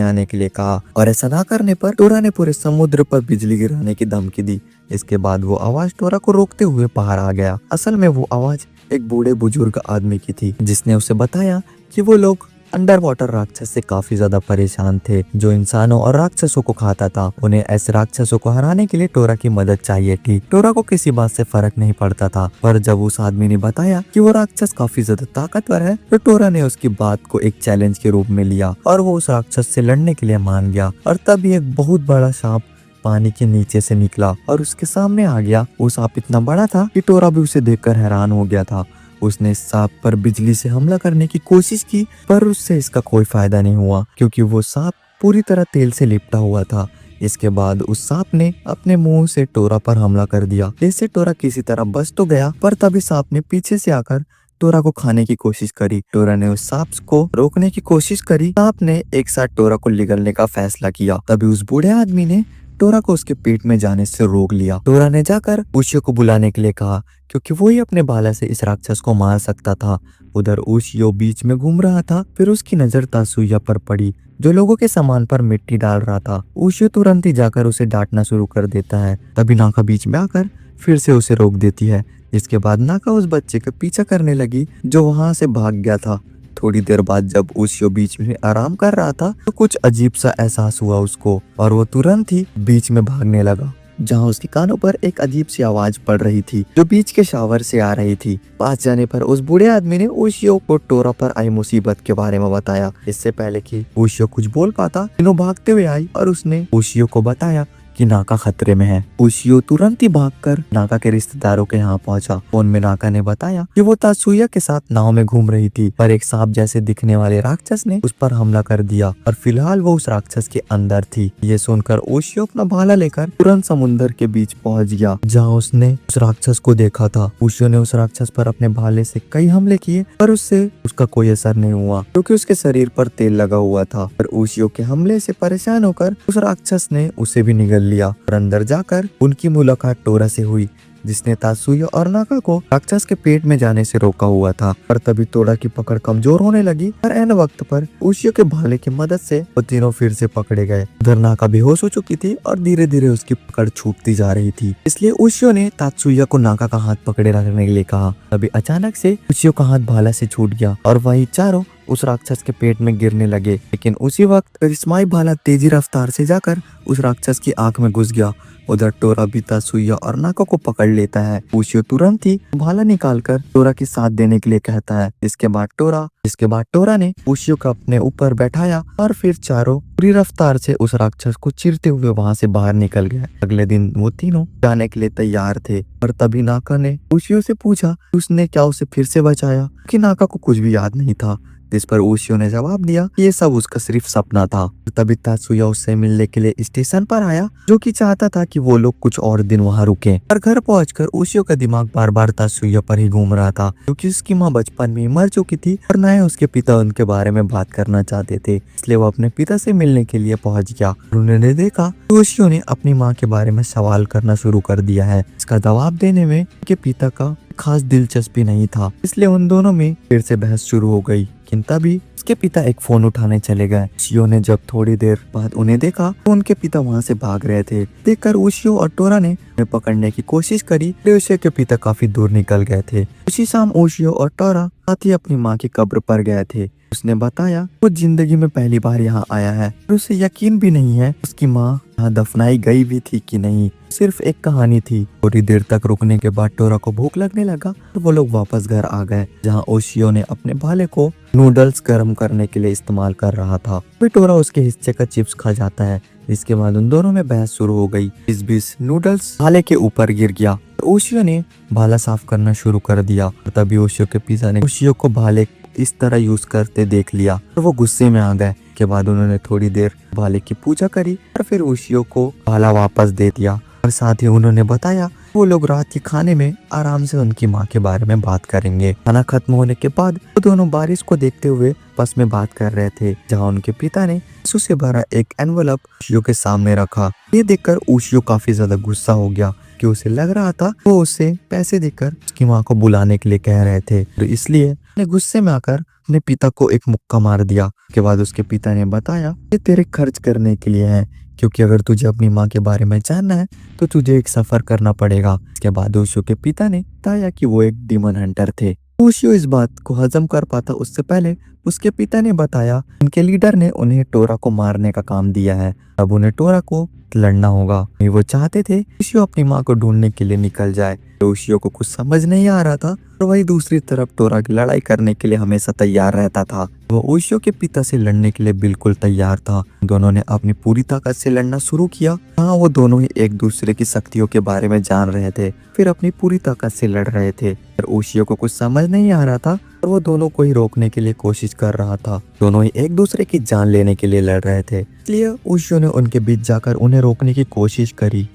आने के लिए कहा और ऐसा ना करने पर टोरा ने पूरे समुद्र पर बिजली गिराने की धमकी दी। इसके बाद वो आवाज टोरा को रोकते हुए बाहर आ गया। असल में वो आवाज एक बूढ़े बुजुर्ग आदमी की थी, जिसने उसे बताया कि वो लोग अंडर वाटर राक्षस से काफी ज्यादा परेशान थे, जो इंसानों और राक्षसों को खाता था। उन्हें ऐसे राक्षसों को हराने के लिए टोरा की मदद चाहिए थी। टोरा को किसी बात से फर्क नहीं पड़ता था, पर जब उस आदमी ने बताया कि वो राक्षस काफी ज्यादा ताकतवर है, तो टोरा ने उसकी बात को एक चैलेंज के रूप में लिया और वो उस राक्षस से लड़ने के लिए मान गया। और तभी एक बहुत बड़ा सांप पानी के नीचे से निकला और उसके सामने आ गया। वो सांप इतना बड़ा था कि टोरा भी उसे देखकर हैरान हो गया था। उसने सांप पर बिजली से हमला करने की कोशिश की, पर उससे इसका कोई फायदा नहीं हुआ, क्योंकि वो सांप पूरी तरह तेल से लिपटा हुआ था। इसके बाद उस सांप ने अपने मुंह से टोरा पर हमला कर दिया। इससे टोरा किसी तरह बच तो गया, पर तभी सांप ने पीछे से आकर टोरा को खाने की कोशिश करी। टोरा ने उस सांप को रोकने की कोशिश करी। सांप ने एक साथ टोरा को निगलने का फैसला किया। तभी उस बूढ़े आदमी ने टोरा को उसके पेट में जाने से रोक लिया। टोरा ने जाकर ओशियो को बुलाने के लिए कहा, क्योंकि वो ही अपने भाला से इस राक्षस को मार सकता था। उधर ओशियो बीच में घूम रहा था, फिर उसकी नजर तात्सुया पर पड़ी, जो लोगों के सामान पर मिट्टी डाल रहा था। ओशियो तुरंत ही जाकर उसे डांटना शुरू कर देता है। तभी नाका बीच में आकर फिर से उसे रोक देती है। इसके बाद नाका उस बच्चे का पीछा करने लगी, जो वहां से भाग गया था। थोड़ी देर बाद जब ओशियो बीच में आराम कर रहा था, तो कुछ अजीब सा एहसास हुआ उसको और वो तुरंत ही बीच में भागने लगा, जहाँ उसके कानों पर एक अजीब सी आवाज पड़ रही थी, जो बीच के शावर से आ रही थी। पास जाने पर उस बूढ़े आदमी ने ओशियो को टोरा पर आई मुसीबत के बारे में बताया। इससे पहले कि ओशियो कुछ बोल पाता, तीनों भागते हुए आई और उसने ओशियो को बताया कि नाका खतरे में है। ओशियो तुरंत ही भागकर नाका के रिश्तेदारों के यहाँ पहुंचा। फोन में नाका ने बताया कि वो तात्सुया के साथ नाव में घूम रही थी, पर एक सांप जैसे दिखने वाले राक्षस ने उस पर हमला कर दिया और फिलहाल वो उस राक्षस के अंदर थी। ये सुनकर ओशियो अपना भाला लेकर तुरंत समुद्र के बीच पहुंच गया, जहाँ उसने उस राक्षस को देखा था। ओशियो ने उस राक्षस पर अपने भाले से कई हमले किए, पर उससे उसका कोई असर नहीं हुआ, क्योंकि उसके शरीर पर तेल लगा हुआ था। पर ओशियो के हमले से परेशान होकर उस राक्षस ने उसे भी निगल लिया और अंदर जाकर उनकी मुलाकात टोरा से हुई, जिसने तात्सुया और नाका को राक्षस के पेट में जाने से रोका हुआ था। पर तभी टोरा की पकड़ कमजोर होने लगी और ऐन वक्त पर ओशियो के भाले की मदद से वो तीनों फिर से पकड़े गए। उधर नाका बेहोश हो चुकी थी और धीरे धीरे उसकी पकड़ छूटती जा रही थी, इसलिए ओशियो ने तात्सुया को नाका का हाथ पकड़े रखने के लिए कहा। तभी अचानक से ओशियो का हाथ भाला से छूट गया और वही चारों उस राक्षस के पेट में गिरने लगे। लेकिन उसी वक्त करिश्माई भाला तेजी रफ्तार से जाकर उस राक्षस की आंख में घुस गया। उधर टोरा भी तात्सुया और नाका को पकड़ लेता है। ओशियो तुरंत ही भाला निकालकर टोरा के साथ देने के लिए कहता है। इसके बाद टोरा ने ओशियो को अपने ऊपर बैठाया और फिर चारों पूरी रफ्तार से उस राक्षस को चीरते हुए वहां से बाहर निकल गए। अगले दिन वो तीनों जाने के लिए तैयार थे, पर तभी नाका ने ओशियो से पूछा कि उसने क्या उसे फिर से बचाया, कि नाका को कुछ भी याद नहीं था। जिस पर ओशियो ने जवाब दिया कि ये सब उसका सिर्फ सपना था। तभी तात्सुया उससे मिलने के लिए स्टेशन पर आया, जो कि चाहता था कि वो लोग कुछ और दिन वहाँ रुके। पर घर पहुंचकर ओशियो का दिमाग बार बार तात्सुया पर ही घूम रहा था, क्योंकि उसकी माँ बचपन में मर चुकी थी और न ही उसके पिता उनके बारे में बात करना चाहते थे। इसलिए वो अपने पिता से मिलने के लिए पहुंच गया। उन्होंने देखा कि ओशियो ने अपनी माँ के बारे में सवाल करना शुरू कर दिया है। इसका जवाब देने में उनके पिता का खास दिलचस्पी नहीं था, इसलिए उन दोनों में फिर से बहस शुरू हो गई। लेकिन तभी उसके पिता एक फोन उठाने चले गए। ओशियो ने जब थोड़ी देर बाद उन्हें देखा तो उनके पिता वहां से भाग रहे थे। देखकर ओशियो और टोरा ने उन्हें पकड़ने की कोशिश करी। ओशियो के पिता काफी दूर निकल गए थे। उसी शाम ओशियो और टोरा साथ ही अपनी माँ की कब्र पर गए थे। उसने बताया वो जिंदगी में पहली बार यहाँ आया है और उसे यकीन भी नहीं है उसकी माँ यहाँ दफनाई गई भी थी कि नहीं, सिर्फ एक कहानी थी। थोड़ी देर तक रुकने के बाद टोरा को भूख लगने लगा और वो लोग वापस घर आ गए, जहाँ ओशियो ने अपने भाले को नूडल्स गर्म करने के लिए इस्तेमाल कर रहा था। फिर टोरा उसके हिस्से का चिप्स खा जाता है। इसके बाद उन दोनों में बहस शुरू हो गई। इस बीच नूडल्स भाले के ऊपर गिर गया। ओशियो ने भाला साफ करना शुरू कर दिया और तभी ओशियो के पिता ने ओशियो को भाले इस तरह यूज करते देख लिया और वो गुस्से में आ गए। के बाद उन्होंने थोड़ी देर भाले की पूजा करी और फिर ओशियो को भाला वापस दे दिया और साथ ही उन्होंने बताया वो लोग रात के खाने में आराम से उनकी माँ के बारे में बात करेंगे। खाना खत्म होने के बाद वो दोनों बारिश को देखते हुए बस में बात कर रहे थे, जहाँ उनके पिता ने आंसू से भरा एक एनवलप ओशियो के सामने रखा। ये देखकर ओशियो काफी ज्यादा गुस्सा हो गया कि उसे लग रहा था वो उसे पैसे देकर उसकी माँ को बुलाने के लिए कह रहे थे, तो इसलिए उसने गुस्से में आकर अपने पिता को एक मुक्का मार दिया। उसके बाद उसके पिता ने बताया ये तेरे खर्च करने के लिए है, क्योंकि अगर तुझे अपनी माँ के बारे में जानना है तो तुझे एक सफर करना पड़ेगा। इसके बाद ओशियो के पिता ने बताया कि वो एक डीमन हंटर थे। ओशियो इस बात को हजम कर पाता उससे पहले उसके पिता ने बताया उनके लीडर ने उन्हें टोरा को मारने का काम दिया है। अब उन्हें टोरा को लड़ना होगा। वो चाहते थे ओशियो अपनी माँ को ढूंढने के लिए निकल जाए। ओशियो को कुछ समझ नहीं आ रहा था और वही दूसरी तरफ टोरा की लड़ाई करने के लिए हमेशा तैयार रहता था। वो ओशियो के पिता से लड़ने के लिए बिल्कुल तैयार था। दोनों ने अपनी पूरी ताकत से लड़ना शुरू किया। हाँ, वो दोनों ही एक दूसरे की शक्तियों के बारे में जान रहे थे, फिर अपनी पूरी ताकत से लड़ रहे थे। पर ओशियो को कुछ समझ नहीं आ रहा था और वो दोनों को ही रोकने के लिए कोशिश कर रहा था। दोनों ही एक दूसरे की जान लेने के लिए लड़ रहे थे, इसलिए ओशियो ने उनके बीच जाकर उन्हें रोकने की कोशिश करी,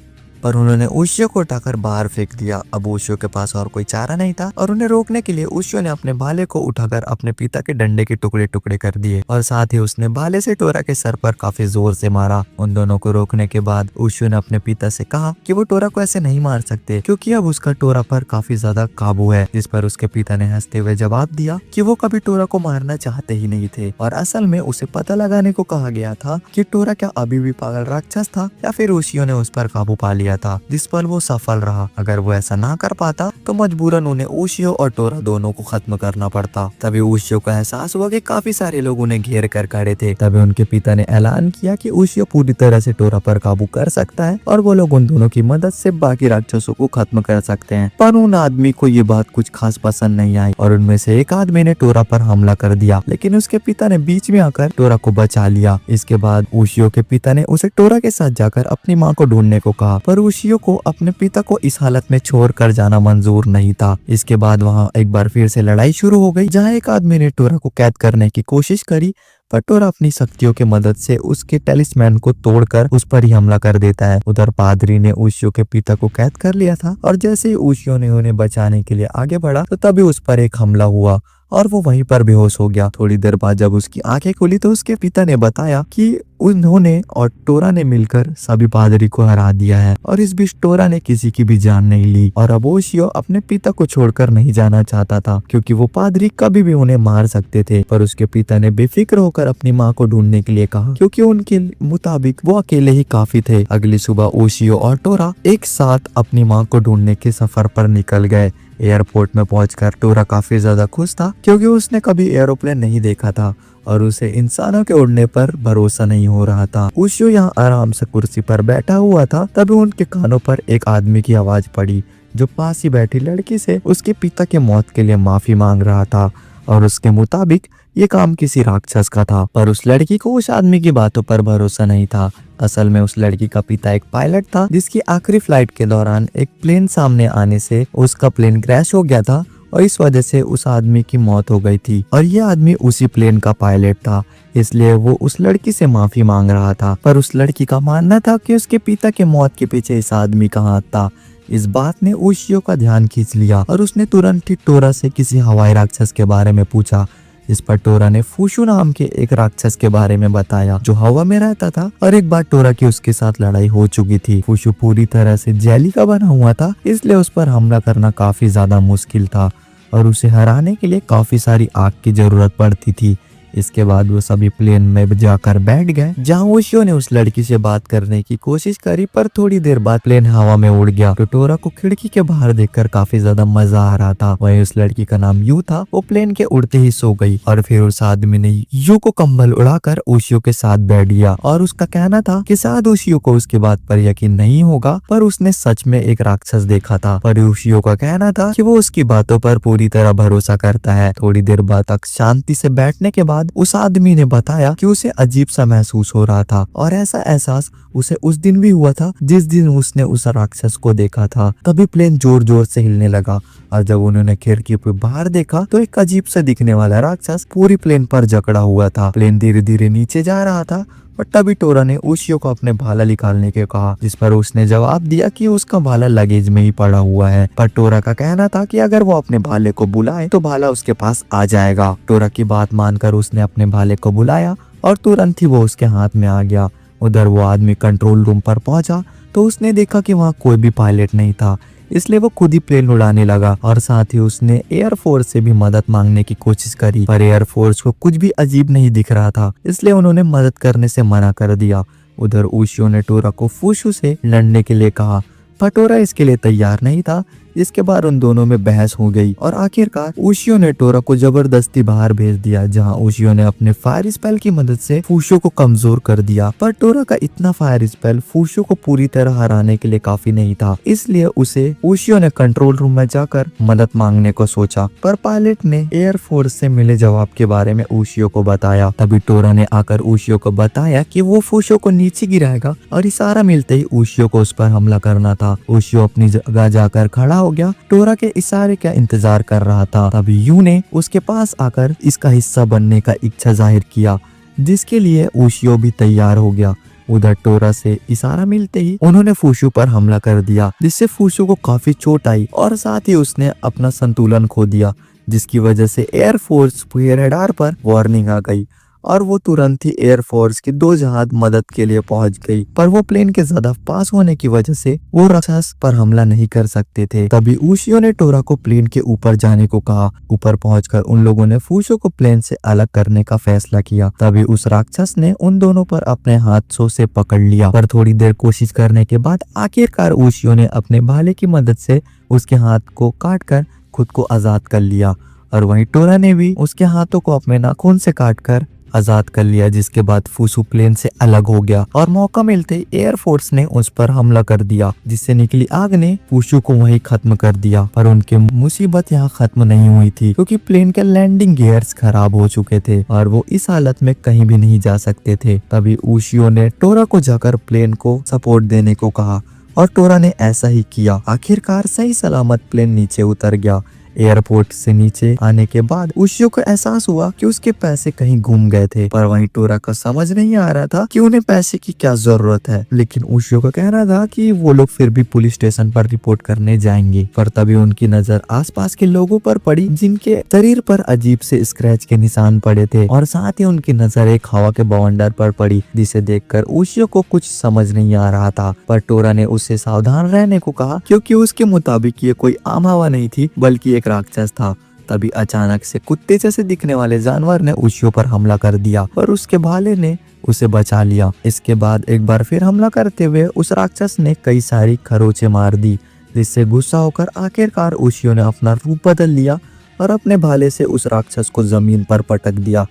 पर उन्होंने ओशियो को उठाकर बाहर फेंक दिया। अब ओशियो के पास और कोई चारा नहीं था और उन्हें रोकने के लिए ओशियो ने अपने भाले को उठाकर अपने पिता के डंडे के टुकड़े टुकड़े कर दिए और साथ ही उसने भाले से टोरा के सर पर काफी जोर से मारा। उन दोनों को रोकने के बाद ओशियो ने अपने पिता से कहा कि वो टोरा को ऐसे नहीं मार सकते, क्योंकि अब उसका टोरा पर काफी ज्यादा काबू है। जिस पर उसके पिता ने हंसते हुए जवाब दिया कि वो कभी टोरा को मारना चाहते ही नहीं थे और असल में उसे पता लगाने को कहा गया था कि टोरा क्या अभी भी पागल राक्षस था या फिर ओशियो ने उस पर काबू पा लिया था, जिस पर वो सफल रहा। अगर वो ऐसा ना कर पाता तो मजबूरन उन्हें ओशियो और टोरा दोनों को खत्म करना पड़ता। तभी ओशियो को एहसास हुआ कि काफी सारे लोग उन्हें घेर कर खड़े थे। तभी उनके पिता ने ऐलान किया कि ओशियो पूरी तरह से टोरा पर काबू कर सकता है और वो लोग उन दोनों की मदद से बाकी राक्षसों को खत्म कर सकते हैं। पर उन आदमी को ये बात कुछ खास पसंद नहीं आई और उनमें से एक आदमी ने टोरा पर हमला कर दिया, लेकिन उसके पिता ने बीच में आकर टोरा को बचा लिया। इसके बाद ओशियो के पिता ने उसे टोरा के साथ जाकर अपनी माँ को ढूंढने को कहा, पर ओशियो को अपने पिता को इस हालत में छोड़ कर जाना मंजूर नहीं था। इसके बाद वहाँ एक बार फिर से लड़ाई शुरू हो गई, जहाँ एक आदमी ने टोरा को कैद करने की कोशिश करी, पर टोरा अपनी शक्तियों की मदद से उसके टेलिस्मैन को तोड़कर उस पर ही हमला कर देता है। उधर पादरी ने ओशियो के पिता को कैद कर लिया था और जैसे ही ओशियो ने उन्हें बचाने के लिए आगे बढ़ा तो तभी उस पर एक हमला हुआ और वो वहीं पर बेहोश हो गया। थोड़ी देर बाद जब उसकी आंखें खुली तो उसके पिता ने बताया कि उन्होंने और टोरा ने मिलकर सभी पादरी को हरा दिया है और इस बीच टोरा ने किसी की भी जान नहीं ली और अब ओशियो अपने पिता को छोड़कर नहीं जाना चाहता था, क्योंकि वो पादरी कभी भी उन्हें मार सकते थे। पर उसके पिता ने बेफिक्र होकर अपनी माँ को ढूंढने के लिए कहा, क्योंकि उनके मुताबिक वो अकेले ही काफी थे। अगली सुबह ओशियो और टोरा एक साथ अपनी माँ को ढूंढने के सफर पर निकल गए। एयरपोर्ट में पहुंचकर टोरा काफी ज्यादा खुश था, क्योंकि उसने कभी एरोप्लेन नहीं देखा था और उसे इंसानों के उड़ने पर भरोसा नहीं हो रहा था। ओशियो यहाँ आराम से कुर्सी पर बैठा हुआ था, तभी उनके कानों पर एक आदमी की आवाज पड़ी, जो पास ही बैठी लड़की से उसके पिता के मौत के लिए माफी मांग रहा था और उसके मुताबिक ये काम किसी राक्षस का था। पर उस लड़की को उस आदमी की बातों पर भरोसा नहीं था। असल में उस लड़की का पिता एक पायलट था, जिसकी आखिरी फ्लाइट के दौरान एक प्लेन सामने आने से उसका प्लेन क्रैश हो गया था और इस वजह से उस आदमी की मौत हो गई थी। और ये आदमी उसी प्लेन का पायलट था, इसलिए वो उस लड़की से माफी मांग रहा था। पर उस लड़की का मानना था कि उसके पिता के मौत के पीछे इस आदमी का हाथ था। इस बात ने ओशियो का ध्यान खींच लिया और उसने तुरंत ही टोरा से किसी हवाई राक्षस के बारे में पूछा। इस पर टोरा ने फूशु नाम के एक राक्षस के बारे में बताया जो हवा में रहता था, और एक बार टोरा की उसके साथ लड़ाई हो चुकी थी। फूशु पूरी तरह से जेली का बना हुआ था, इसलिए उस पर हमला करना काफी ज्यादा मुश्किल था और उसे हराने के लिए काफी सारी आग की जरूरत पड़ती थी। इसके बाद वो सभी प्लेन में जाकर बैठ गए, जहाँ ओशियो ने उस लड़की से बात करने की कोशिश करी, पर थोड़ी देर बाद प्लेन हवा में उड़ गया। तो टोरा को खिड़की के बाहर देखकर काफी ज्यादा मजा आ रहा था। वहीं उस लड़की का नाम यू था। वो प्लेन के उड़ते ही सो गई और फिर उस आदमी ने यू को कंबल उड़ाकर ओशियो के साथ बैठ गया और उसका कहना था कि शायद ओशियो को उसकी बात पर यकीन नहीं होगा, पर उसने सच में एक राक्षस देखा था। पर ओशियो का कहना था कि वो उसकी बातों पर पूरी तरह भरोसा करता है। थोड़ी देर बाद तक शांति से बैठने के बाद उस आदमी ने बताया कि उसे अजीब सा महसूस हो रहा था और ऐसा एहसास उसे उस दिन भी हुआ था जिस दिन उसने उस राक्षस को देखा था। तभी प्लेन जोर जोर से हिलने लगा और जब उन्होंने खिड़की पर बाहर देखा तो एक अजीब सा दिखने वाला राक्षस पूरी प्लेन पर जकड़ा हुआ था। प्लेन धीरे धीरे नीचे जा रहा था और तभी टोरा ने ओशियो को अपने भाला निकालने के कहा, जिस पर उसने जवाब दिया कि उसका भाला लगेज में ही पड़ा हुआ है। पर टोरा का कहना था कि अगर वो अपने भाले को बुलाए तो भाला उसके पास आ जाएगा। टोरा की बात मानकर उसने अपने भाले को बुलाया और तुरंत ही वो उसके हाथ में आ गया। उधर वो आदमी कंट्रोल रूम पर पहुंचा तो उसने देखा कि वहाँ कोई भी पायलट नहीं था, इसलिए वो खुद ही प्लेन उड़ाने लगा और साथ ही उसने एयरफोर्स से भी मदद मांगने की कोशिश करी, पर एयरफोर्स को कुछ भी अजीब नहीं दिख रहा था, इसलिए उन्होंने मदद करने से मना कर दिया। उधर ओशियो ने टोरा को फूशु से लड़ने के लिए कहा, पर टोरा इसके लिए तैयार नहीं था। इसके बाद उन दोनों में बहस हो गई और आखिरकार ओशियो ने टोरा को जबरदस्ती बाहर भेज दिया, जहां ओशियो ने अपने फायर स्पेल की मदद से फूशो को कमजोर कर दिया। पर टोरा का इतना फायर स्पेल फूशो को पूरी तरह हराने के लिए काफी नहीं था, इसलिए उसे ओशियो ने कंट्रोल रूम में जाकर मदद मांगने को सोचा। पर पायलट ने एयरफोर्स से मिले जवाब के बारे में ओशियो को बताया। तभी टोरा ने आकर ओशियो को बताया कि वो फूशो को नीचे गिराएगा और इशारा मिलते ही ओशियो को उस पर हमला करना था। ओशियो अपनी जगह जाकर खड़ा हो गया, टोरा के इशारे का इंतजार कर रहा था। तभी यू ने उसके पास आकर इसका हिस्सा बनने का इच्छा जाहिर किया, जिसके लिए ओशियो भी तैयार हो गया। उधर टोरा से इशारा मिलते ही उन्होंने फूशु पर हमला कर दिया, जिससे फूशु को काफी चोट आई और साथ ही उसने अपना संतुलन खो दिया, जिसकी वजह से एयरफोर्स रडार पर वार्निंग आ गई और वो तुरंत ही एयरफोर्स के 2 जहाज मदद के लिए पहुंच गई। पर वो प्लेन के ज्यादा पास होने की वजह से वो राक्षस पर हमला नहीं कर सकते थे। तभी ओशियो ने टोरा को प्लेन के ऊपर जाने को कहा। ऊपर पहुंचकर उन लोगों ने फूशो को प्लेन से अलग करने का फैसला किया। तभी उस राक्षस ने उन दोनों पर अपने हाथों से पकड़ लिया। पर थोड़ी देर कोशिश करने के बाद आखिरकार ओशियो ने अपने भाले की मदद से उसके हाथ को काटकर खुद को आजाद कर लिया और वहीं टोरा ने भी उसके हाथों को अपने नाखून से काटकर आजाद कर लिया, जिसके बाद फूशु प्लेन से अलग हो गया और मौका मिलते ही एयरफोर्स ने उस पर हमला कर दिया, जिससे निकली आग ने फूशु को वहीं खत्म कर दिया। पर उनकी मुसीबत यहाँ खत्म नहीं हुई थी, क्योंकि प्लेन के लैंडिंग गियर्स खराब हो चुके थे और वो इस हालत में कहीं भी नहीं जा सकते थे। तभी ओशियो ने टोरा को जाकर प्लेन को सपोर्ट देने को कहा और टोरा ने ऐसा ही किया। आखिरकार सही सलामत प्लेन नीचे उतर गया। एयरपोर्ट से नीचे आने के बाद ओशियो को एहसास हुआ कि उसके पैसे कहीं गुम गए थे, पर वहीं टोरा को समझ नहीं आ रहा था कि उन्हें पैसे की क्या जरूरत है। लेकिन ओशियो का कहना था कि वो लोग फिर भी पुलिस स्टेशन पर रिपोर्ट करने जाएंगे। पर तभी उनकी नजर आसपास के लोगों पर पड़ी, जिनके शरीर पर अजीब से स्क्रैच के निशान पड़े थे और साथ ही उनकी नजर एक हवा के बवंडर पर पड़ी, जिसे देखकर ओशियो को कुछ समझ नहीं आ रहा था। पर टोरा ने उससे सावधान रहने को कहा, क्योंकि उसके मुताबिक ये कोई आम हवा नहीं थी बल्कि एक राक्षस था। तभी अचानक से कुत्ते जैसे दिखने वाले जानवर ने ओशियो पर हमला कर दिया, पर उसके भाले ने उसे बचा लिया। इसके बाद एक बार फिर हमला करते हुए उस राक्षस ने कई सारी खरोंचें मार दी, जिससे गुस्सा होकर आखिरकार ओशियो ने अपना रूप बदल लिया और अपने भाले से उस राक्षस को जमीन पर पटक दिया।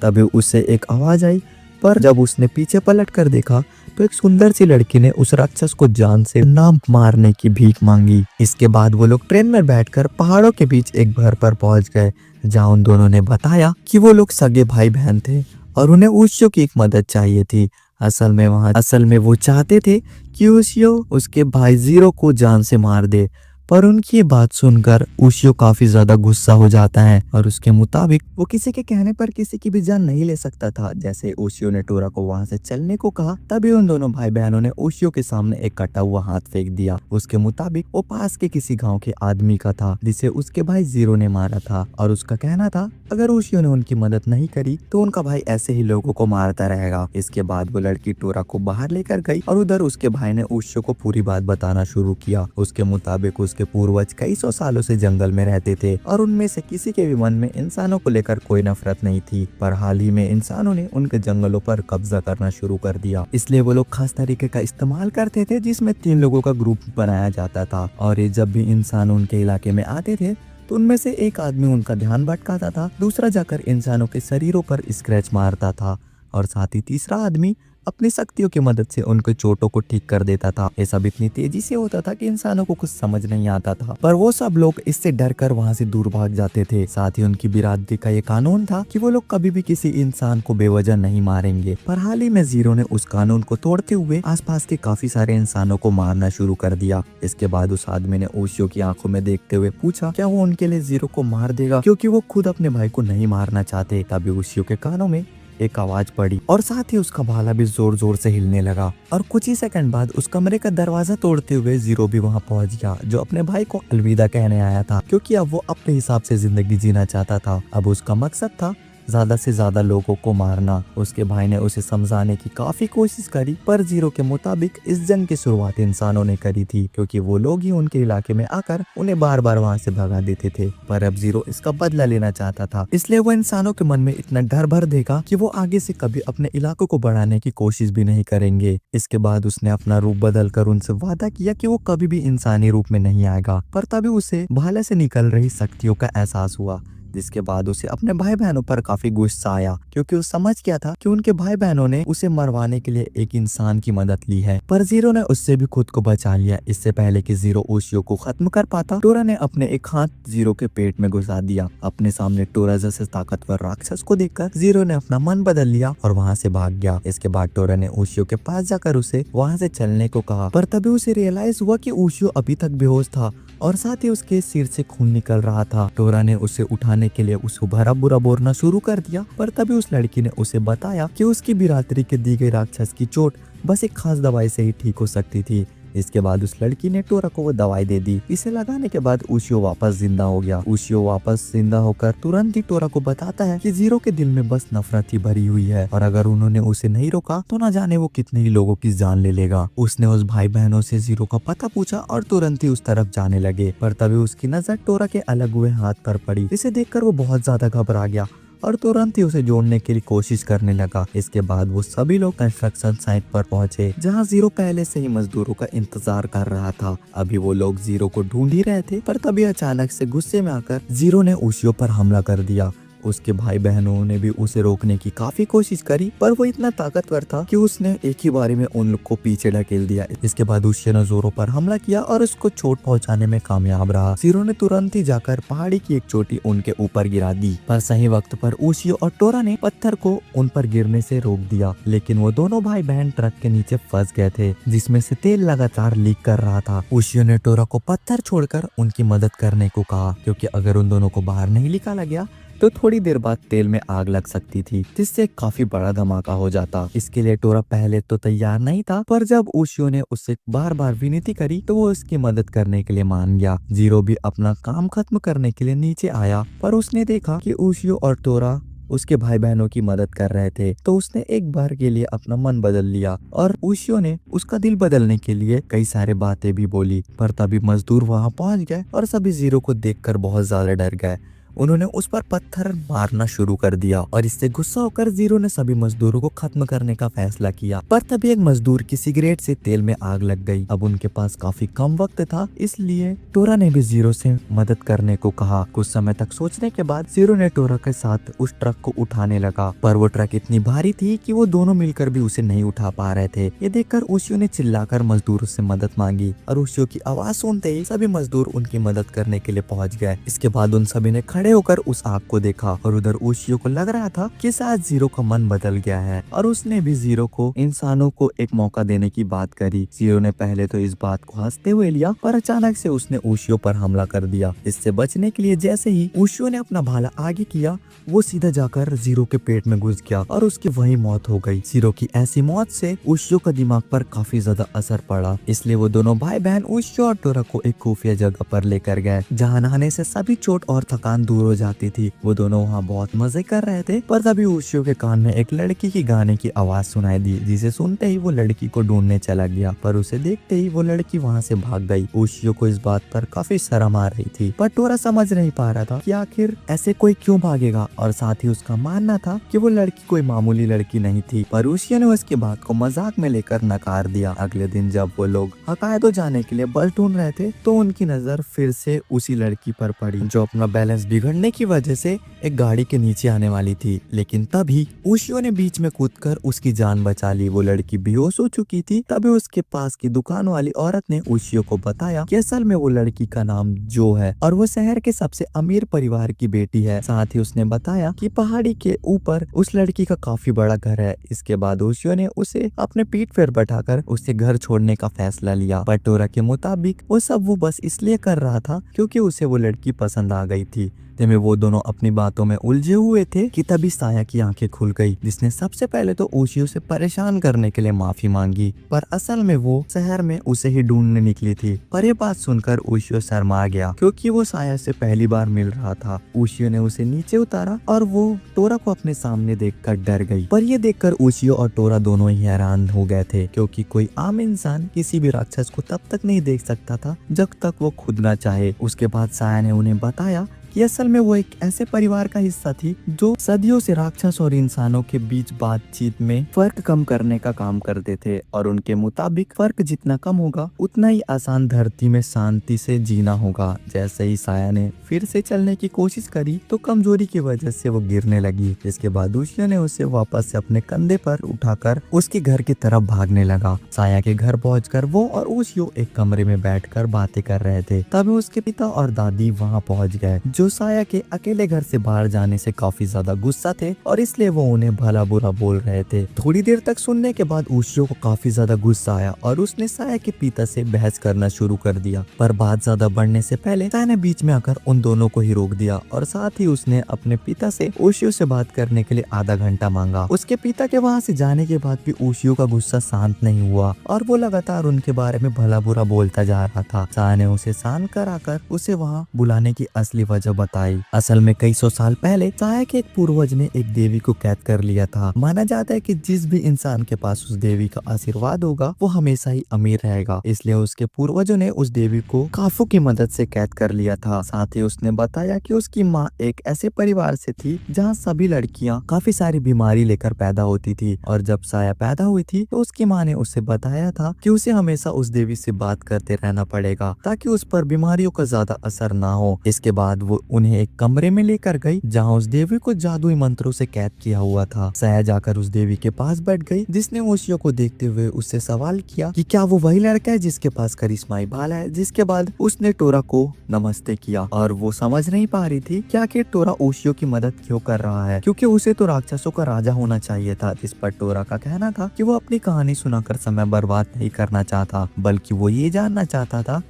तभी उसे एक आवाज आई, पर जब उसने पीछे पलट कर देखा तो एक सुंदर सी लड़की ने उस राक्षस को जान से ना मारने की भीख मांगी। इसके बाद वो लोग ट्रेन में बैठकर पहाड़ों के बीच एक घर पर पहुंच गए, जहां उन दोनों ने बताया कि वो लोग सगे भाई बहन थे और उन्हें ओशियो की एक मदद चाहिए थी। असल में वो चाहते थे कि ओशियो उसके भाई जीरो को जान से मार दे, पर उनकी ये बात सुनकर ओशियो काफी ज्यादा गुस्सा हो जाता है और उसके मुताबिक वो किसी के कहने पर किसी की भी जान नहीं ले सकता था। जैसे ओशियो ने टोरा को वहां से चलने को कहा, तभी उन दोनों भाई बहनों ने ओशियो के सामने एक कटा हुआ हाथ फेंक दिया। उसके मुताबिक वो पास के किसी गाँव के आदमी का था जिसे उसके भाई जीरो ने मारा था और उसका कहना था अगर ओशियो ने उनकी मदद नहीं करी तो उनका भाई ऐसे ही लोगों को मारता रहेगा। इसके बाद वो लड़की टोरा को बाहर लेकर गई और उधर उसके भाई ने ओशियो को पूरी बात बताना शुरू किया। उसके मुताबिक उसके पूर्वज कई सौ सालों से जंगल में रहते थे और उनमें से किसी के भी मन में इंसानों को लेकर कोई नफरत नहीं थी, पर हाल ही में इंसानों ने उनके जंगलों पर कब्जा करना शुरू कर दिया। इसलिए वो लोग खास तरीके का इस्तेमाल करते थे जिसमें 3 लोगों का ग्रुप बनाया जाता था और ये जब भी इंसान उनके इलाके में आते थे तो उनमें से एक आदमी उनका ध्यान भटकाता था, दूसरा जाकर इंसानों के शरीरों पर स्क्रैच मारता था और साथ ही तीसरा आदमी अपनी शक्तियों की मदद से उनके चोटों को ठीक कर देता था। ये सब इतनी तेजी से होता था कि इंसानों को कुछ समझ नहीं आता था, पर वो सब लोग इससे डर कर वहाँ से दूर भाग जाते थे। साथ ही उनकी बिरादरी का ये कानून था कि वो लोग कभी भी किसी इंसान को बेवजह नहीं मारेंगे। पर हाल ही में जीरो ने उस कानून को तोड़ते हुए आसपास के काफी सारे इंसानों को मारना शुरू कर दिया। इसके बाद उस आदमी ने ओशियो की आंखों में देखते हुए पूछा क्या वो उनके लिए जीरो को मार देगा, क्योंकि वो खुद अपने भाई को नहीं मारना चाहते। तभी ओशियो के कानों में एक आवाज पड़ी और साथ ही उसका भाला भी जोर जोर से हिलने लगा और कुछ ही सेकंड बाद उस कमरे का दरवाजा तोड़ते हुए जीरो भी वहां पहुंच गया, जो अपने भाई को अलविदा कहने आया था, क्योंकि अब वो अपने हिसाब से जिंदगी जीना चाहता था। अब उसका मकसद था ज्यादा से ज्यादा लोगों को मारना। उसके भाई ने उसे समझाने की काफी कोशिश करी, पर जीरो के मुताबिक इस जंग की शुरुआत इंसानों ने करी थी, क्योंकि वो लोग ही उनके इलाके में आकर उन्हें बार बार वहां से भगा देते थे। पर अब जीरो इसका बदला लेना चाहता था, इसलिए वो इंसानों के मन में इतना डर भर देगा कि वो आगे से कभी अपने इलाकों को बढ़ाने की कोशिश भी नहीं करेंगे। इसके बाद उसने अपना रूप बदल कर उनसे वादा किया कि वो कभी भी इंसानी रूप में नहीं आएगा। पर तभी उसे भाले से निकल रही शक्तियों का एहसास हुआ, जिसके बाद उसे अपने भाई बहनों पर काफी गुस्सा आया, क्योंकि वो समझ गया था कि उनके भाई बहनों ने उसे मरवाने के लिए एक इंसान की मदद ली है। पर जीरो ने उससे भी खुद को बचा लिया। इससे पहले कि जीरो ओशियो को खत्म कर पाता, टोरा ने अपने एक हाथ जीरो के पेट में घुसा दिया। अपने सामने टोरा जैसे ताकतवर राक्षस को देखकर जीरो ने अपना मन बदल लिया और वहाँ से भाग गया। इसके बाद टोरा ने ओशियो के पास जाकर उसे वहाँ से चलने को कहा, पर तभी उसे रियलाइज हुआ कि ओशियो अभी तक बेहोश था और साथ ही उसके सिर से खून निकल रहा था। टोरा ने उसे उठाने के लिए उसे भरा बुरा बोलना शुरू कर दिया, पर तभी उस लड़की ने उसे बताया कि उसकी बिरादरी के दी गई राक्षस की चोट बस एक खास दवाई से ही ठीक हो सकती थी। इसके बाद उस लड़की ने टोरा को वो दवाई दे दी। इसे लगाने के बाद ओशियो वापस जिंदा हो गया। ओशियो वापस जिंदा होकर तुरंत ही टोरा को बताता है कि जीरो के दिल में बस नफरत ही भरी हुई है और अगर उन्होंने उसे नहीं रोका तो ना जाने वो कितने ही लोगों की जान ले लेगा। उसने उस भाई बहनों से जीरो का पता पूछा और तुरंत ही उस तरफ जाने लगे, पर तभी उसकी नजर टोरा के अलग हुए हाथ पर पड़ी। इसे देखकर वो बहुत ज्यादा घबरा गया और तुरंत ही उसे जोड़ने के लिए कोशिश करने लगा। इसके बाद वो सभी लोग कंस्ट्रक्शन साइट पर पहुंचे, जहां जीरो पहले से ही मजदूरों का इंतजार कर रहा था। अभी वो लोग जीरो को ढूंढ ही रहे थे, पर तभी अचानक से गुस्से में आकर जीरो ने ओशियो पर हमला कर दिया। उसके भाई बहनों ने भी उसे रोकने की काफी कोशिश करी, पर वो इतना ताकतवर था कि उसने एक ही बारी में उन लोग को पीछे ढकेल दिया। इसके बाद ओशियो ने जोरों पर हमला किया और उसको चोट पहुंचाने में कामयाब रहा। जीरो ने तुरंत ही जाकर पहाड़ी की एक चोटी उनके ऊपर गिरा दी, पर सही वक्त पर ओशियो और टोरा ने पत्थर को उन पर गिरने से रोक दिया। लेकिन वो दोनों भाई बहन ट्रक के नीचे फंस गए थे, जिसमें से तेल लगातार लीक कर रहा था। ओशियो ने टोरा को पत्थर छोड़कर उनकी मदद करने को कहा, क्योंकि अगर उन दोनों को बाहर नहीं निकाला गया तो थोड़ी देर बाद तेल में आग लग सकती थी, जिससे काफी बड़ा धमाका हो जाता। इसके लिए टोरा पहले तो तैयार नहीं था, पर जब ओशियो ने उससे बार बार विनती करी तो वो उसकी मदद करने के लिए मान गया। जीरो भी अपना काम खत्म करने के लिए नीचे आया, पर उसने देखा कि ओशियो और टोरा उसके भाई बहनों की मदद कर रहे थे, तो उसने एक बार के लिए अपना मन बदल लिया और ओशियो ने उसका दिल बदलने के लिए कई सारे बातें भी बोली। पर तभी मजदूर वहां पहुंच गए और सभी जीरो को देखकर बहुत ज्यादा डर गए। उन्होंने उस पर पत्थर मारना शुरू कर दिया और इससे गुस्सा होकर जीरो ने सभी मजदूरों को खत्म करने का फैसला किया। पर तभी एक मजदूर की सिगरेट से तेल में आग लग गई। अब उनके पास काफी कम वक्त था, इसलिए टोरा ने भी जीरो से मदद करने को कहा। कुछ समय तक सोचने के बाद जीरो ने टोरा के साथ उस ट्रक को उठाने लगा, पर वो ट्रक इतनी भारी थी कि वो दोनों मिलकर भी उसे नहीं उठा पा रहे थे। ये देखकर ओशियो ने चिल्लाकर मजदूरों से मदद मांगी और ओशियो की आवाज सुनते ही सभी मजदूर उनकी मदद करने के लिए पहुंच गए। इसके बाद उन सभी ने खड़े होकर उस आग को देखा और उधर ओशियो को लग रहा था कि शायद जीरो का मन बदल गया है और उसने भी जीरो को इंसानों को एक मौका देने की बात करी। जीरो ने पहले तो इस बात को हंसते हुए लिया, पर अचानक से उसने ओशियो पर हमला कर दिया। इससे बचने के लिए जैसे ही ओशियो ने अपना भाला आगे किया, वो सीधा जाकर जीरो के पेट में घुस गया और उसकी वही मौत हो गई। जीरो की ऐसी मौत से ओशियो का दिमाग पर काफी ज्यादा असर पड़ा, इसलिए वो दोनों भाई बहन ओशियो और टोरा को एक खुफिया जगह पर लेकर गए, जहाँ नहाने से सभी चोट और थकान दूर हो जाती थी। वो दोनों वहाँ बहुत मजे कर रहे थे, पर तभी ओशियो के कान में एक लड़की की गाने की आवाज सुनाई दी, जिसे सुनते ही वो लड़की को ढूंढने चला गया, पर उसे देखते ही वो लड़की वहाँ से भाग गई। ओशियो को इस बात पर काफी शर्म आ रही थी, पर टोरा समझ नहीं पा रहा था कि आखिर ऐसे कोई क्यों भागेगा, और साथ ही उसका मानना था कि वो लड़की कोई मामूली लड़की नहीं थी, पर ओशियो ने उसकी बात को मजाक में लेकर नकार दिया। अगले दिन जब वो लोग हकायदो जाने के लिए बस ढूंढ रहे थे, तो उनकी नजर फिर से उसी लड़की पर पड़ी, जो अपना बैलेंस बिगड़ने की वजह से एक गाड़ी के नीचे आने वाली थी। लेकिन तभी ओशियो ने बीच में कूदकर उसकी जान बचा ली। वो लड़की बेहोश हो चुकी थी। तभी उसके पास की दुकान वाली औरत ने ओशियो को बताया कि असल में वो लड़की का नाम जो है और वो शहर के सबसे अमीर परिवार की बेटी है। साथ ही उसने बताया कि पहाड़ी के ऊपर उस लड़की का काफी बड़ा घर है। इसके बाद ओशियो ने उसे अपने पीठ पर बैठाकर उससे घर छोड़ने का फैसला लिया। पर टोरा के मुताबिक वो सब वो बस इसलिए कर रहा था क्योंकि उसे वो लड़की पसंद आ गई थी। में वो दोनों अपनी बातों में उलझे हुए थे कि तभी साया की आंखें खुल गई, जिसने सबसे पहले तो ओशियो से परेशान करने के लिए माफी मांगी, पर असल में वो शहर में उसे ही ढूंढने निकली थी। पर ये बात सुनकर ओशियो शर्मा गया, क्योंकि वो साया से पहली बार मिल रहा था। ओशियो ने उसे नीचे उतारा और वो टोरा को अपने सामने देखकर डर गई। पर ये देखकर ओशियो और टोरा दोनों ही हैरान हो गए थे, क्योंकि कोई आम इंसान किसी भी राक्षस को तब तक नहीं देख सकता था जब तक वो खुद ना चाहे। उसके बाद साया ने उन्हें बताया कि असल में वो एक ऐसे परिवार का हिस्सा थी जो सदियों से राक्षस और इंसानों के बीच बातचीत में फर्क कम करने का काम करते थे, और उनके मुताबिक फर्क जितना कम होगा उतना ही आसान धरती में शांति से जीना होगा। जैसे ही साया ने फिर से चलने की कोशिश करी तो कमजोरी की वजह से वो गिरने लगी। इसके बाद ओशियो ने उसे वापस से अपने कंधे पर उठाकर उसके घर की तरफ भागने लगा। साया के घर पहुंचकर वो और ओशियो एक कमरे में बैठकर बातें कर रहे थे। तभी उसके पिता और दादी वहां पहुंच गए, जो साया के अकेले घर से बाहर जाने से काफी ज्यादा गुस्सा थे और इसलिए वो उन्हें भला बुरा बोल रहे थे। थोड़ी देर तक सुनने के बाद ओशियो को काफी ज्यादा गुस्सा आया और उसने साया के पिता से बहस करना शुरू कर दिया। पर बात ज्यादा बढ़ने से पहले साया ने बीच में आकर उन दोनों को ही रोक दिया और साथ ही उसने अपने पिता से ओशियो से बात करने के लिए आधा घंटा मांगा। उसके पिता के वहाँ से जाने के बाद भी ओशियो का गुस्सा शांत नहीं हुआ और वो लगातार उनके बारे में भला बुरा बोलता जा रहा था। साया ने उसे शांत कराकर उसे वहाँ बुलाने की असली वजह बताई। असल में कई सौ साल पहले साया के एक पूर्वज ने एक देवी को कैद कर लिया था। माना जाता है कि जिस भी इंसान के पास उस देवी का आशीर्वाद होगा वो हमेशा ही अमीर रहेगा। इसलिए उसके पूर्वजों ने उस देवी को काफू की मदद से कैद कर लिया था। साथ ही उसने बताया कि उसकी माँ एक ऐसे परिवार से थी जहाँ सभी लड़कियाँ काफी सारी बीमारी लेकर पैदा होती थी, और जब साया पैदा हुई थी तो उसकी माँ ने उसे बताया था कि उसे हमेशा उस देवी से बात करते रहना पड़ेगा ताकि उस पर बीमारियों का ज्यादा असर ना हो। इसके बाद वो उन्हें एक कमरे में लेकर गई जहां उस देवी को जादुई मंत्रों से कैद किया हुआ था। साया जाकर उस देवी के पास बैठ गई, जिसने ओशियो को देखते हुए उससे सवाल किया कि क्या वो वही लड़का है जिसके पास करिश्माई भाला है। जिसके बाद उसने टोरा को नमस्ते किया और वो समझ नहीं पा रही थी कि आखिर टोरा ओशियो की मदद क्यों कर रहा है, क्योंकि उसे तो राक्षसों का राजा होना चाहिए था। इस पर टोरा का कहना था कि वो अपनी कहानी सुनाकर समय बर्बाद नहीं करना चाहता, बल्कि वो ये जानना चाहता था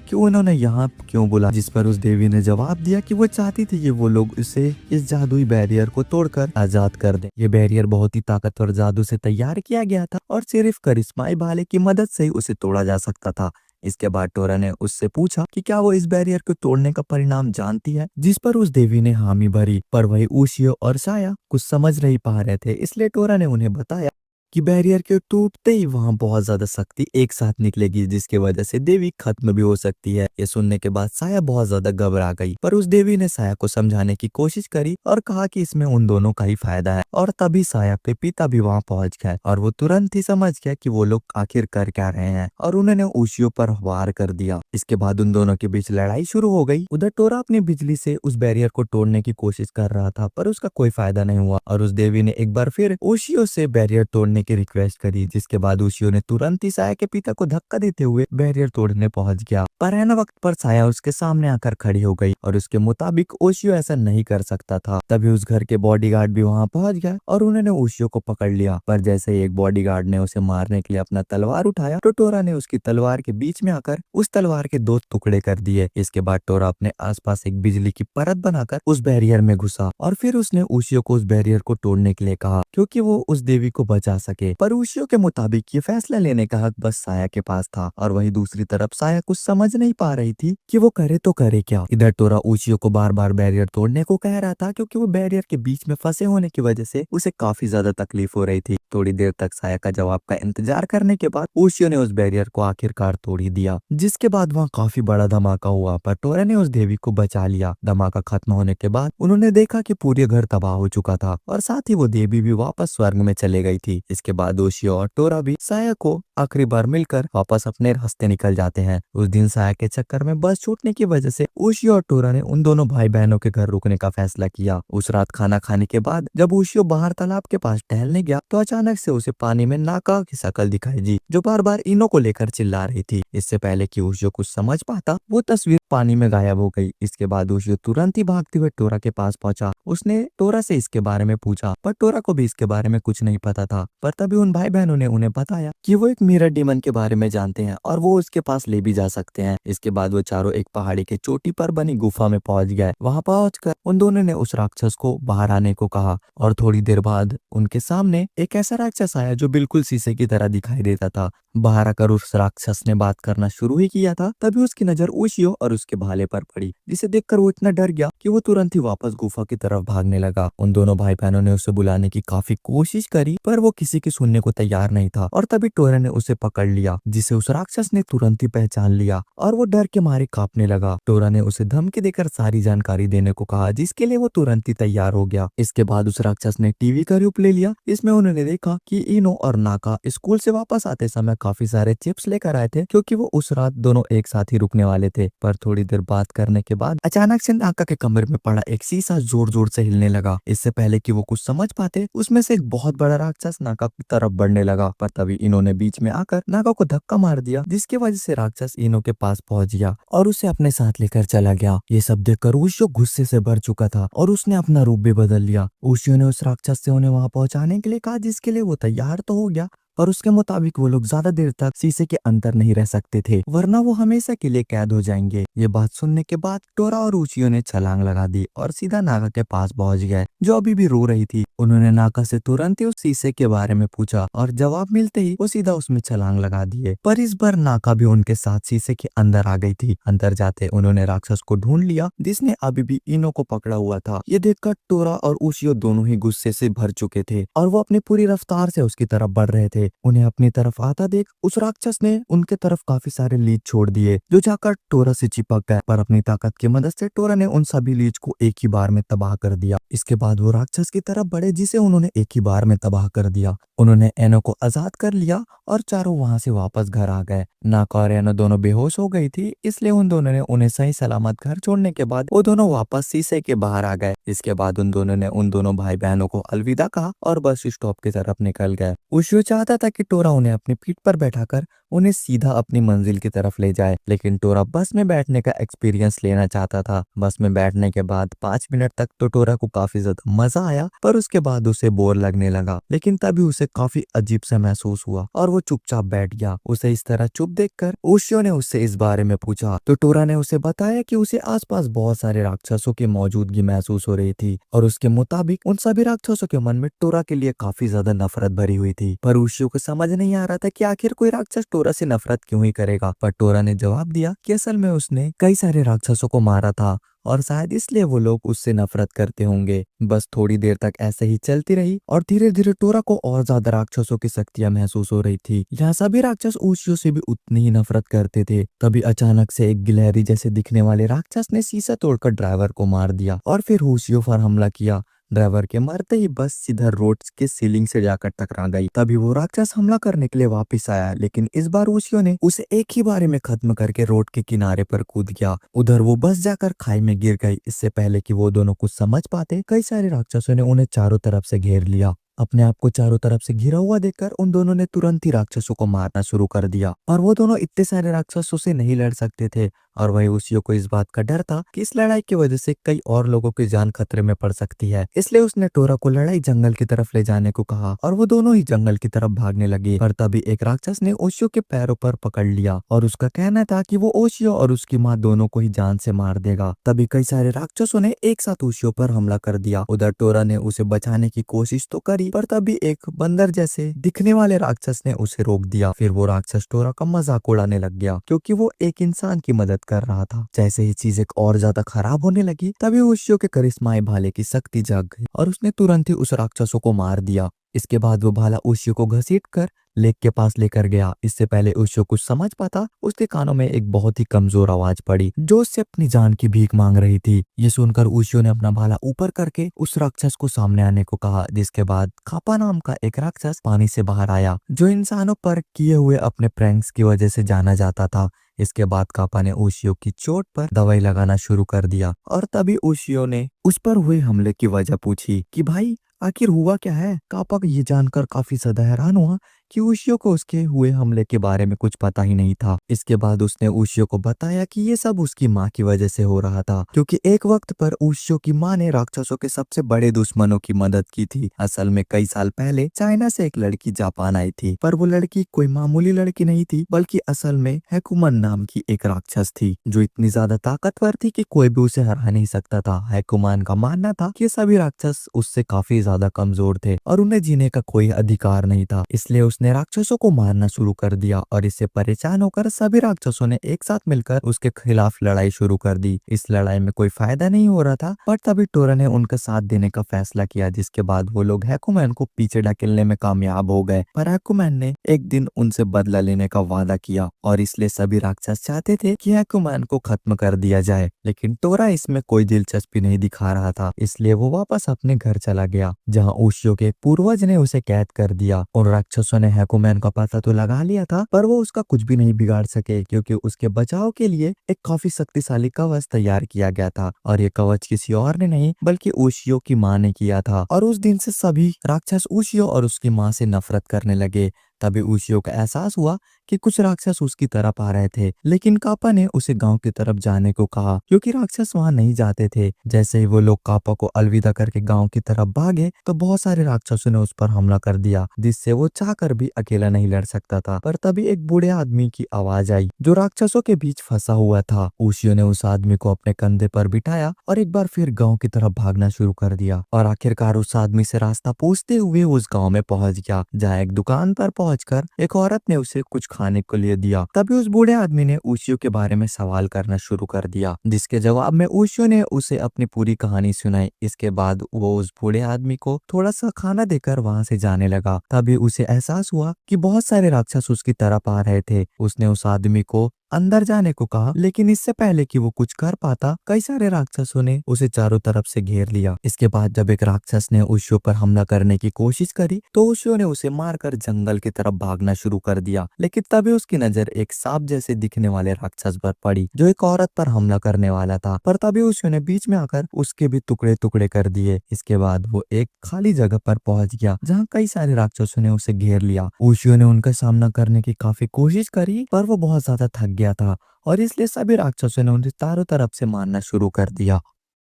कि उन्होंने यहाँ क्यों बुला। जिस पर उस देवी ने जवाब दिया कि वो चाहती थी कि वो लोग उसे इस जादुई बैरियर को तोड़कर आजाद कर दें। ये बैरियर बहुत ही ताकतवर जादू से तैयार किया गया था और सिर्फ करिश्माई भाले की मदद से ही उसे तोड़ा जा सकता था। इसके बाद टोरा ने उससे पूछा कि क्या वो इस बैरियर को तोड़ने का परिणाम जानती है, जिस पर उस देवी ने हामी भरी। पर वही ओशियो और साया कुछ समझ नहीं पा रहे थे, इसलिए टोरा ने उन्हें बताया कि बैरियर के टूटते ही वहाँ बहुत ज्यादा शक्ति एक साथ निकलेगी, जिसकी वजह से देवी खत्म भी हो सकती है। ये सुनने के बाद साया बहुत ज्यादा घबरा गई, पर उस देवी ने साया को समझाने की कोशिश करी और कहा कि इसमें उन दोनों का ही फायदा है। और तभी साया के पिता भी वहाँ पहुँच गए और वो तुरंत ही समझ गया कि वो लोग आखिर कर क्या रहे हैं और उन्होंने ओशियो पर वार कर दिया। इसके बाद उन दोनों के बीच लड़ाई शुरू हो गई। उधर टोरा अपनी बिजली से उस बैरियर को तोड़ने की कोशिश कर रहा था, पर उसका कोई फायदा नहीं हुआ और उस देवी ने एक बार फिर ओशियो से बैरियर तोड़ने की रिक्वेस्ट करी, जिसके बाद ओशियो ने तुरंत ही साया के पिता को धक्का देते हुए बैरियर तोड़ने पहुंच गया। पर ऐन वक्त पर साया उसके सामने आकर खड़ी हो गई और उसके मुताबिक ओशियो ऐसा नहीं कर सकता था। तभी उस घर के बॉडीगार्ड भी वहां पहुंच गया और उन्होंने ओशियो को पकड़ लिया। पर जैसे ही एक बॉडीगार्ड ने उसे मारने के लिए अपना तलवार उठाया तो टोरा ने उसकी तलवार के बीच में आकर उस तलवार के दो टुकड़े कर दिए। इसके बाद टोरा अपने आसपास एक बिजली की परत बनाकर उस बैरियर में घुसा और फिर उसने ओशियो को उस बैरियर को तोड़ने के लिए कहा, क्योंकि वो उस देवी को बचा सके। पर ओशियो के मुताबिक ये फैसला लेने का हक बस साया के पास था और वही दूसरी तरफ साया कुछ समझ नहीं पा रही थी कि वो करे तो करे क्या। इधर टोरा ओशियो को बार बार बैरियर तोड़ने को कह रहा था, क्योंकि वो बैरियर के बीच में फंसे होने की वजह से उसे काफी ज्यादा तकलीफ हो रही थी। थोड़ी देर तक साया का जवाब का इंतजार करने के बाद ओशियो ने उस बैरियर को आखिरकार तोड़ ही दिया, जिसके बाद वहाँ काफी बड़ा धमाका हुआ। पर टोरा ने उस देवी को बचा लिया। धमाका खत्म होने के बाद उन्होंने देखा कि पूरे घर तबाह हो चुका था और साथ ही वो देवी भी वापस स्वर्ग में चले गई थी। इसके बाद ओशियो और टोरा भी साया को आखिरी बार मिलकर वापस अपने रास्ते निकल जाते हैं। उस दिन साया के चक्कर में बस छूटने की वजह से ओशियो और टोरा ने उन दोनों भाई बहनों के घर रुकने का फैसला किया। उस रात खाना खाने के बाद जब ओशियो बाहर तालाब के पास टहलने गया तो अचानक से उसे पानी में नाका की शक्ल दिखाई दी, जो बार बार इनो को लेकर चिल्ला रही थी। इससे पहले कि ओशियो कुछ समझ पाता, वो तस्वीर पानी में गायब हो गई। इसके बाद ओशियो तुरंत ही भागते हुए टोरा के पास पहुंचा। उसने टोरा से इसके बारे में पूछा, पर टोरा को भी इसके बारे में कुछ नहीं पता था। पर तभी उन भाई बहनों ने उन्हें बताया कि वो एक मिरर डीमन के बारे में जानते हैं और वो उसके पास ले भी जा सकते हैं। इसके बाद वो चारों एक पहाड़ी के चोटी पर बनी गुफा में पहुंच गए। वहां पहुंचकर उन दोनों ने उस राक्षस को बाहर आने को कहा और थोड़ी देर बाद उनके सामने एक ऐसा राक्षस आया जो बिल्कुल शीशे की तरह दिखाई देता था। बाहर आकर उस राक्षस ने बात करना शुरू ही किया था, तभी उसकी नजर ओशियो और उसके भाले पर पड़ी, जिसे देखकर वो इतना डर गया कि वो तुरंत ही वापस गुफा की तरफ भागने लगा। उन दोनों भाई बहनों ने उसे बुलाने की काफी कोशिश करी, पर वो किसी की सुनने को तैयार नहीं था और तभी टोरा ने उसे पकड़ लिया, जिसे उस राक्षस ने तुरंत ही पहचान लिया और वो डर के मारे कांपने लगा। टोरा ने उसे धमकी देकर सारी जानकारी देने को कहा, जिसके लिए वो तुरंत ही तैयार हो गया। इसके बाद उस राक्षस ने टीवी का रूप ले लिया। इसमें उन्होंने देखा कि इनो और नाका स्कूल से वापस आते समय काफी सारे चिप्स लेकर आए थे, क्योंकि वो उस रात दोनों एक साथ ही रुकने वाले थे। पर थोड़ी देर बात करने के बाद अचानक से नाका के कमरे में पड़ा एक शीशा जोर जोर से हिलने लगा। इससे पहले कि वो कुछ समझ पाते, उसमें से एक बहुत बड़ा राक्षस नाका की तरफ बढ़ने लगा। पर तभी इन्होंने बीच में आकर नाका को धक्का मार दिया, जिसकी वजह से राक्षस इनो के पास पहुंच गया और उसे अपने साथ लेकर चला गया। ये सब देखकर ओशियो गुस्से से भर चुका था और उसने अपना रूप भी बदल लिया। ओशियो ने उस राक्षस से उन्हें वहां पहुंचाने के लिए कहा, जिसके लिए वो तैयार तो हो गया, और उसके मुताबिक वो लोग ज्यादा देर तक शीशे के अंदर नहीं रह सकते थे, वरना वो हमेशा के लिए कैद हो जाएंगे। ये बात सुनने के बाद टोरा और ओशियो ने छलांग लगा दी और सीधा नाका के पास पहुंच गए, जो अभी भी रो रही थी। उन्होंने नाका से तुरंत ही उस शीशे के बारे में पूछा और जवाब मिलते ही वो सीधा उसमें छलांग लगा दिए। पर इस बार नाका भी उनके साथ शीशे के अंदर आ गई थी। अंदर जाते उन्होंने राक्षस को ढूंढ लिया, जिसने अभी भी इनो को पकड़ा हुआ था। ये देखकर टोरा और ओशियो दोनों ही गुस्से से भर चुके थे और वो अपनी पूरी रफ्तार से उसकी तरफ बढ़ रहे थे। उन्हें अपनी तरफ आता देख उस राक्षस ने उनके तरफ काफी सारे लीच छोड़ दिए, जो जाकर टोरा से चिपक गए। पर अपनी ताकत की मदद से टोरा ने उन सभी लीच को एक ही बार में तबाह कर दिया। इसके बाद वो राक्षस की तरफ बढ़े, जिसे उन्होंने एक ही बार में तबाह कर दिया। उन्होंने एनो को आजाद कर लिया और चारों वहां से वापस घर आ गए। नाका और एनो दोनों बेहोश हो गई थी, इसलिए उन दोनों ने उन्हें सही सलामत घर छोड़ने के बाद वो दोनों वापस शीशे के बाहर आ गए। इसके बाद उन दोनों ने उन दोनों भाई बहनों को अलविदा कहा और बस स्टॉप की तरफ निकल गए। ओशियो चाहता था कि टोरा उन्हें अपनी पीठ पर बैठाकर उन्हें सीधा अपनी मंजिल की तरफ ले जाए, लेकिन टोरा बस में बैठने का एक्सपीरियंस लेना चाहता था। बस में बैठने के बाद 5 मिनट तक तो टोरा को काफी ज्यादा मजा आया, पर उसके बाद उसे बोर लगने लगा। लेकिन तभी उसे काफी अजीब सा महसूस हुआ और वो चुपचाप बैठ गया। उसे इस तरह चुप देखकर ओशियो ने उससे इस बारे में पूछा, तो टोरा ने उसे बताया कि उसे आसपास बहुत सारे राक्षसों की मौजूदगी महसूस हो रही थी और उसके मुताबिक उन सभी राक्षसों के मन में टोरा के लिए काफी ज्यादा नफरत भरी हुई थी। पर ओशियो को समझ नहीं आ रहा था कि आखिर कोई राक्षस टोरा से नफरत क्यों ही करेगा। पर टोरा ने जवाब दिया कि असल में उसने कई सारे राक्षसों को मारा था और शायद इसलिए वो लोग उससे नफरत करते होंगे। बस थोड़ी देर तक ऐसे ही चलती रही और धीरे धीरे टोरा को और ज्यादा राक्षसों की शक्तियां महसूस हो रही थी। यहाँ सभी राक्षस ओशियो से भी उतनी ही नफरत करते थे। तभी अचानक से एक गिलहरी जैसे दिखने वाले राक्षस ने शीशा तोड़कर ड्राइवर को मार दिया और फिर ओशियो पर हमला किया। ड्राइवर के मरते ही बस सीधा रोड के सीलिंग से जाकर टकरा गई। तभी वो राक्षस हमला करने के लिए वापस आया, लेकिन इस बार ओशियो ने उसे एक ही बारे में खत्म करके रोड के किनारे पर कूद गया। उधर वो बस जाकर खाई में गिर गई। इससे पहले कि वो दोनों कुछ समझ पाते, कई सारे राक्षसों ने उन्हें चारों तरफ से घेर लिया। अपने आप को चारों तरफ से घिरा हुआ देखकर उन दोनों ने तुरंत ही राक्षसों को मारना शुरू कर दिया। और वो दोनों इतने सारे राक्षसों से नहीं लड़ सकते थे, और वही ओशियो को इस बात का डर था कि इस लड़ाई की वजह से कई और लोगों की जान खतरे में पड़ सकती है। इसलिए उसने टोरा को लड़ाई जंगल की तरफ ले जाने को कहा और वो दोनों ही जंगल की तरफ भागने लगे। पर तभी एक राक्षस ने ओशियो के पैरों पर पकड़ लिया और उसका कहना था कि वो ओशियो और उसकी माँ दोनों को ही जान से मार देगा। तभी कई सारे राक्षसों ने एक साथ ओशियो पर हमला कर दिया। उधर टोरा ने उसे बचाने की कोशिश तो करी, पर तभी एक बंदर जैसे दिखने वाले राक्षस ने उसे रोक दिया। फिर वो राक्षस टोरा का मजाक उड़ाने लग गया, क्योंकि वो एक इंसान की मदद कर रहा था। जैसे ही चीजें और ज्यादा खराब होने लगी, तभी ओशियो के करिश्माई भाले की शक्ति जाग गई और उसने तुरंत ही उस राक्षसों को मार दिया। इसके बाद वो भाला ओशियो को घसीट कर लेक के पास लेकर गया। इससे पहले ओशियो कुछ समझ पाता, उसके कानों में एक बहुत ही कमजोर आवाज पड़ी जो उससे अपनी जान की भीख मांग रही थी। ये सुनकर ओशियो ने अपना भाला ऊपर करके उस राक्षस को सामने आने को कहा, जिसके बाद कापा नाम का एक राक्षस पानी से बाहर आया, जो इंसानों पर किए हुए अपने प्रैंक्स की वजह से जाना जाता था। इसके बाद कापा ने ओशियो की चोट पर दवाई लगाना शुरू कर दिया और तभी ओशियो ने उस पर हुए हमले की वजह पूछी कि भाई आखिर हुआ क्या है। कापा ये जानकर काफी ज्यादा हैरान हुआ कि ओशियो को उसके हुए हमले के बारे में कुछ पता ही नहीं था। इसके बाद उसने ओशियो को बताया कि ये सब उसकी माँ की वजह से हो रहा था, क्योंकि एक वक्त पर ओशियो की माँ ने राक्षसों के सबसे बड़े दुश्मनों की मदद की थी। असल में कई साल पहले चाइना से एक लड़की जापान आई थी, पर वो लड़की कोई मामूली लड़की नहीं थी, बल्कि असल में हैकुमन नाम की एक राक्षस थी, जो इतनी ज्यादा ताकतवर थी कि कोई भी उसे हरा नहीं सकता था। हैकुमान का मानना था कि सभी राक्षस उससे काफी ज्यादा कमजोर थे और उन्हें जीने का कोई अधिकार नहीं था। इसलिए उसने राक्षसों को मारना शुरू कर दिया और इससे परेशान होकर सभी राक्षसों ने एक साथ मिलकर उसके खिलाफ लड़ाई शुरू कर दी। इस लड़ाई में कोई फायदा नहीं हो रहा था, पर तभी टोरा ने उनका साथ देने का फैसला किया, जिसके बाद वो लोग हैकुमैन को पीछे ढकेलने में कामयाब हो गए। पर हैकुमैन ने एक दिन उनसे बदला लेने का वादा किया और इसलिए सभी राक्षस चाहते थे कि हैकुमैन को खत्म कर दिया जाए, लेकिन टोरा इसमें कोई दिलचस्पी नहीं दिखा रहा था। इसलिए वो वापस अपने घर चला गया, जहाँ ओशियो के पूर्वज ने उसे कैद कर दिया। और राक्षसों ने हैकुमैन का पता तो लगा लिया था, पर वो उसका कुछ भी नहीं बिगाड़ सके, क्योंकि उसके बचाव के लिए एक काफी शक्तिशाली कवच तैयार किया गया था। और ये कवच किसी और ने नहीं बल्कि ओशियो की माँ ने किया था। और उस दिन से सभी राक्षस ओशियो और उसकी माँ से नफरत करने लगे। तभी ओशियो को एहसास हुआ कि कुछ राक्षस उसकी तरफ आ रहे थे, लेकिन कापा ने उसे गांव की तरफ जाने को कहा, क्योंकि राक्षस वहां नहीं जाते थे। जैसे ही वो लोग कापा को अलविदा करके गांव की तरफ भागे, तो बहुत सारे राक्षसों ने उस पर हमला कर दिया, जिससे वो चाहकर भी अकेला नहीं लड़ सकता था। पर तभी एक बूढ़े आदमी की आवाज आई, जो राक्षसों के बीच फंसा हुआ था। ओशियो ने उस आदमी को अपने कंधे पर बिठाया और एक बार फिर गाँव की तरफ भागना शुरू कर दिया और आखिरकार उस आदमी से रास्ता पूछते हुए उस गाँव में पहुंच गया, जहाँ एक दुकान पर पहुंचकर एक औरत ने उसे कुछ खाने को लिए दिया। तभी उस बूढ़े आदमी ने ओशियो के बारे में सवाल करना शुरू कर दिया, जिसके जवाब में ओशियो ने उसे अपनी पूरी कहानी सुनाई। इसके बाद वो उस बूढ़े आदमी को थोड़ा सा खाना देकर वहां से जाने लगा। तभी उसे एहसास हुआ कि बहुत सारे राक्षस उसकी तरफ आ रहे थे। उसने उस आदमी को अंदर जाने को कहा, लेकिन इससे पहले कि वो कुछ कर पाता, कई सारे राक्षसों ने उसे चारों तरफ से घेर लिया। इसके बाद जब एक राक्षस ने ओशियो पर हमला करने की कोशिश करी, तो ओशियो ने उसे मारकर जंगल की तरफ भागना शुरू कर दिया। लेकिन तभी उसकी नजर एक सांप जैसे दिखने वाले राक्षस पर पड़ी, जो एक औरत पर हमला करने वाला था। पर तभी ओशियो ने बीच में आकर उसके भी टुकड़े टुकड़े कर दिए। इसके बाद वो एक खाली जगह पर पहुंच गया, जहाँ कई सारे राक्षसों ने उसे घेर लिया। ओशियो ने उनका सामना करने की काफी कोशिश करी, पर वो बहुत ज्यादा थक गया था और इसलिए सभी राक्षसों ने उन्हें चारों तरफ से मारना शुरू कर दिया।